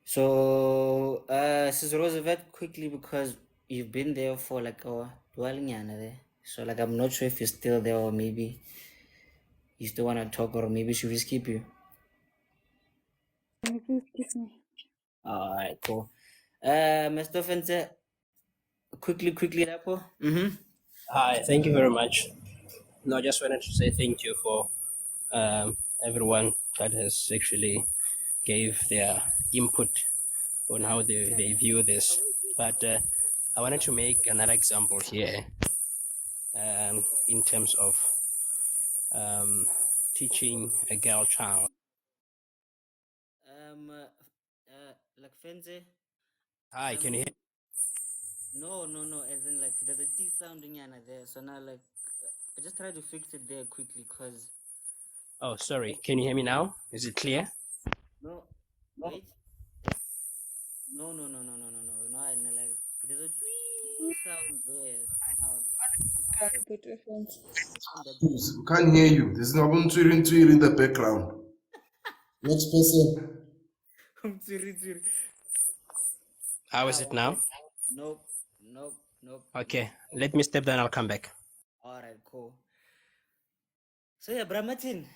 So, Sis Roosevelt, quickly because you've been there for like a while there. So, like, I'm not sure if you're still there or maybe you still want to talk or maybe should we skip you? Can you please kiss me? All right, cool. Mr. Fence, quickly, Lapo. Hi, thank you very much. No, I just wanted to say thank you for everyone that has actually gave their input on how they view this. But I wanted to make another example here in terms of teaching a girl child. Um, uh, like Fence, Hi, can you hear? no, as in like there's a T sounding there. So now like I just try to fix it there quickly because Oh, sorry. Can you hear me now? Is it clear? no, wait. No, and like there's a tweet sound there. So now Put your phones. We can't hear you. There's no one tweeting in the background. Next person. Tsiri. How is it now? Nope. Okay, let me step down. I'll come back. All right, cool. So yeah, Brahmatin,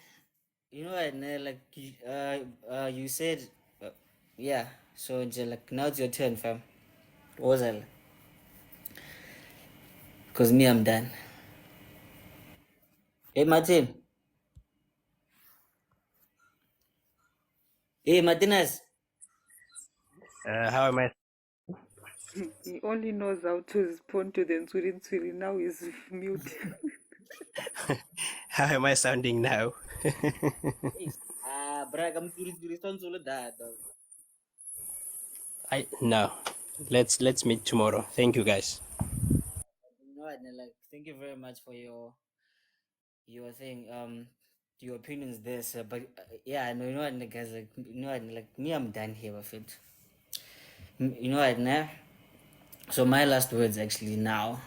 you know, and like you said, yeah. So like now it's your turn, fam. What was I? Cause me, I'm done. Hey, Martin. Hey, Martinez. How am I? He only knows how to respond to the Ntsuri. Now he's mute. How am I sounding now? Hey, brag, I'm tsuri. Sounds all that, dog. I no. Let's meet tomorrow. Thank you, guys. You know, and like, thank you very much for your thing, your opinions there, sir. But yeah, I know, you know what, guys, like, you know what, like me, I'm done here with it. You know what, nah? So my last words actually now.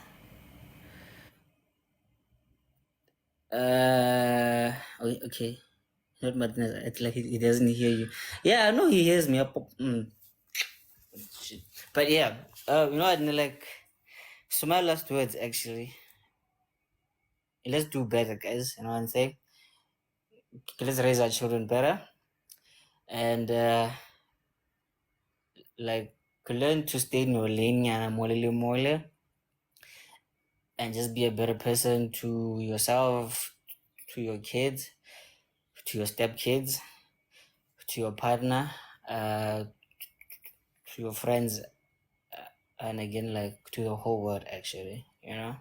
Okay. Not Martinez. It's like he doesn't hear you. Yeah, I know he hears me. Shit. But yeah, you know what, like, so my last words actually. Let's do better, guys. You know what I'm saying? Let's raise our children better. And like learn to stay in your lane and just be a better person to yourself, to your kids, to your stepkids, to your partner, to your friends, and again like to the whole world actually, you know.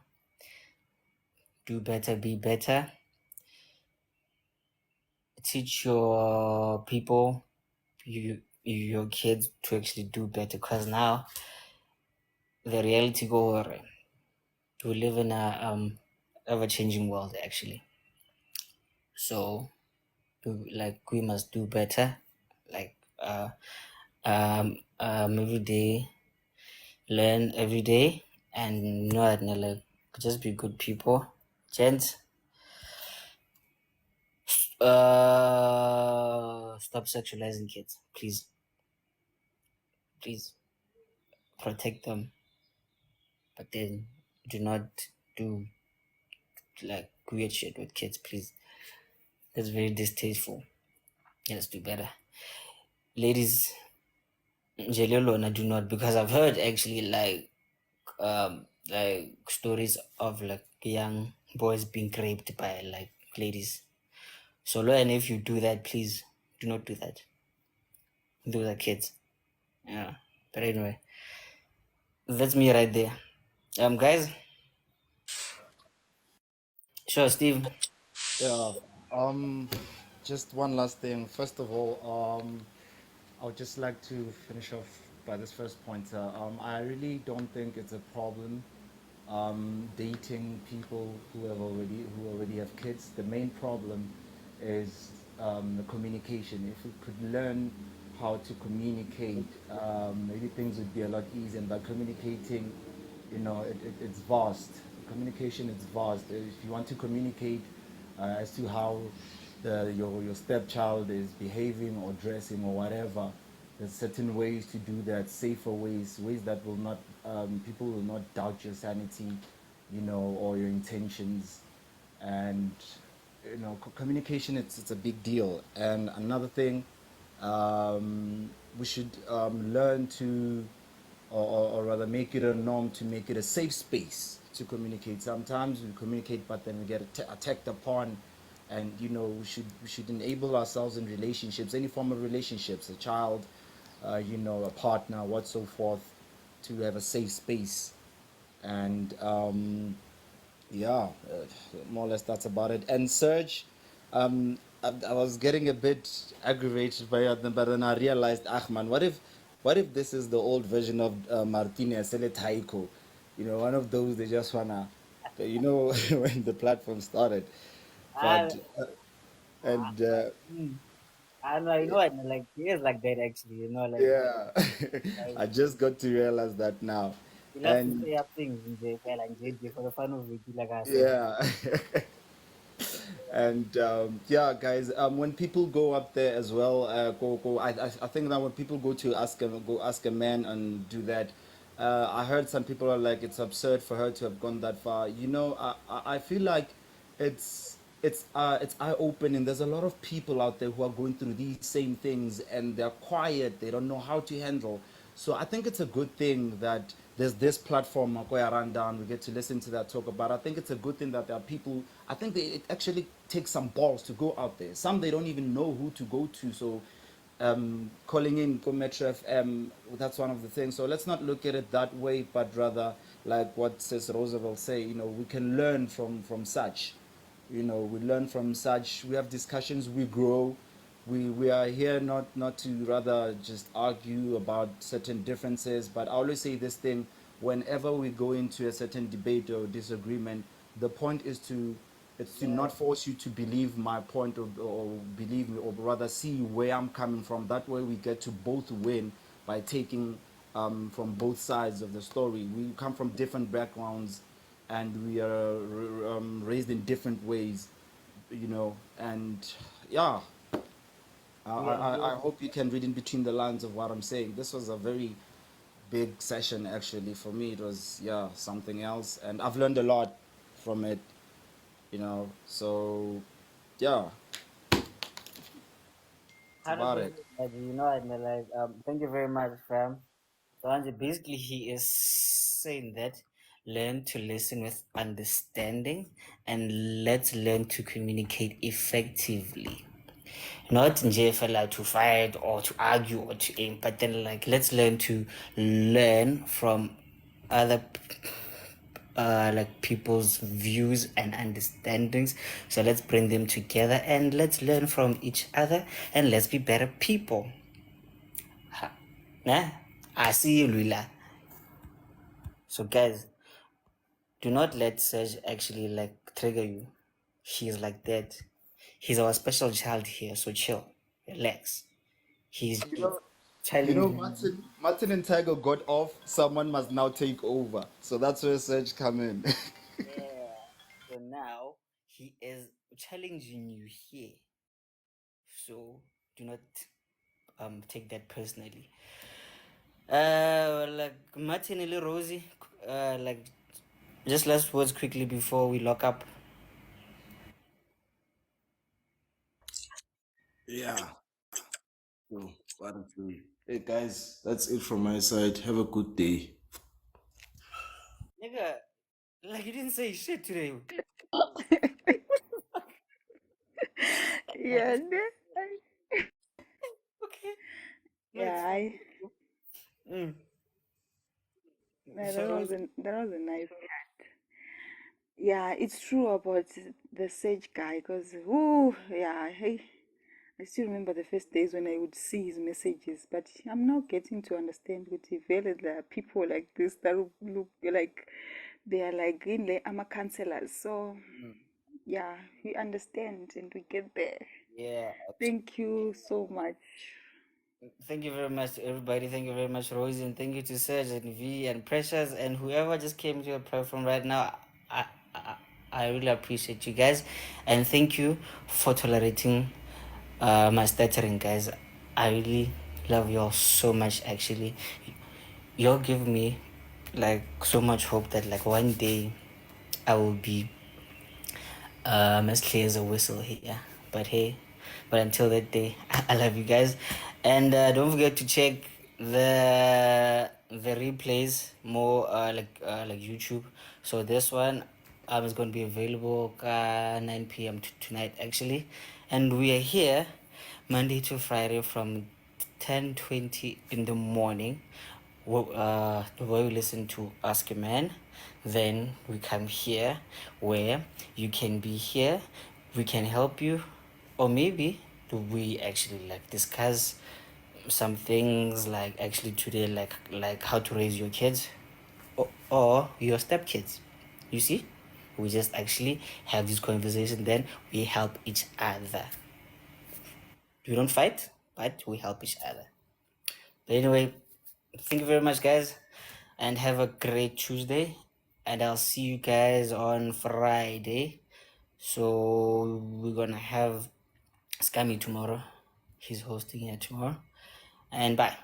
Do better, be better. Teach your people, your kids to actually do better because now the reality go we live in a ever changing world actually. So like we must do better, like every day, learn every day, and not like just be good people. Gents, stop sexualizing kids, please protect them, but then do not do like weird shit with kids, please. That's very distasteful. Let's do better. Ladies, Jelilona do not, because I've heard actually like stories of like young boys being raped by like ladies. So and if you do that, please do not do that. Those are kids. Yeah. But anyway, that's me right there. Guys, sure, Steve. Yeah. Just one last thing. First of all, I would just like to finish off by this first point. I really don't think it's a problem dating people who already have kids. The main problem is the communication. If we could learn how to communicate, maybe things would be a lot easier. And by communicating, it's vast. Communication is vast. If you want to communicate as to how your stepchild is behaving or dressing or whatever, there's certain ways to do that, safer ways that will not people will not doubt your sanity, or your intentions. And communication, it's a big deal. And another thing, we should learn to, or rather make it a norm to make it a safe space to communicate. Sometimes we communicate, but then we get attacked upon. And we should enable ourselves in relationships, any form of relationships, a child, a partner, what so forth, to have a safe space. And yeah, more or less that's about it. And Serge, I was getting a bit aggravated by it, but then I realized, man, what if this is the old version of Martinez Ele Taiko? One of those they just wanna, when the platform started. I, But and I know, I know, and like he is like that actually. yeah, Like I just got to realize that now. he loves to And say up things in the well and JJ for the fun of it, like I said. yeah. And yeah, guys, when people go up there as well, I think that when people go ask a man and do that, I heard some people are like, it's absurd for her to have gone that far. I feel like it's eye opening. There's a lot of people out there who are going through these same things, and they're quiet. They don't know how to handle. So I think it's a good thing that there's this platform, Makoya Rundown. We get to listen to that talk about. I think it's a good thing that there are people. I think it actually takes some balls to go out there. Some they don't even know who to go to. So calling in go Metro FM, that's one of the things. So let's not look at it that way, but rather like what says Roosevelt say. We can learn from such. We learn from such. We have discussions. We grow. We are here not to rather just argue about certain differences, but I always say this thing: whenever we go into a certain debate or disagreement, the point is to it's to not force you to believe my point, or believe me, or rather see where I'm coming from. That way we get to both win by taking from both sides of the story. We come from different backgrounds, and we are raised in different ways, and yeah, I hope you can read in between the lines of what I'm saying. This was a very big session, actually. For me, it was, yeah, something else. And I've learned a lot from it, So, yeah, it's Hundred about it. percent, like and like thank you very much, fam. So Anji, basically he is saying that learn to listen with understanding and let's learn to communicate effectively. Not nje fela to fight or to argue or to aim, but then like let's learn to learn from other like people's views and understandings. So let's bring them together and let's learn from each other and let's be better people. Nah, I see you, Lula. So guys, do not let Serge actually like trigger you. He's like that. He's our special child here, so chill, relax. He's You know, challenging you. Martin and Tiger got off. Someone must now take over. So that's where Serge come in. Yeah. So now he is challenging you here. So do not take that personally. Like Martin and Rosie, like Just last words quickly before we lock up. Yeah. So, what a day. Hey guys, that's it from my side. Have a good day. Nigga, like you didn't say shit today. Yeah, Okay. No, it's yeah, fine. Mm. So Rose, that was a nice chat. Yeah, it's true about the Sage guy, because yeah, I still remember the first days when I would see his messages, but I'm now getting to understand with Ivele there are people like this that look like they are like in the I'm a counselors. So yeah, we understand and we get there. yeah. Thank you so much. Thank you very much to everybody. Thank you very much, Rosie, and thank you to Serge and V and Precious and whoever just came to the platform right now. I, I really appreciate you guys, and thank you for tolerating my stuttering, guys. I really love y'all so much. Actually, y'all give me like so much hope that like one day I will be as clear as a whistle here. But hey, but until that day, I love you guys, and don't forget to check the replays more like YouTube. So this one is going to be available 9 p.m. Tonight actually, and we are here Monday to Friday from 10:20 in the morning, where we listen to Ask a Man. Then we come here where you can be here, we can help you, or maybe we actually like discuss some things like actually today like how to raise your kids or your stepkids. You see? We just actually have this conversation, then we help each other. We don't fight, but we help each other. But anyway, thank you very much, guys, and have a great Tuesday. And I'll see you guys on Friday. So we're gonna have Scammy tomorrow. He's hosting here tomorrow. And bye.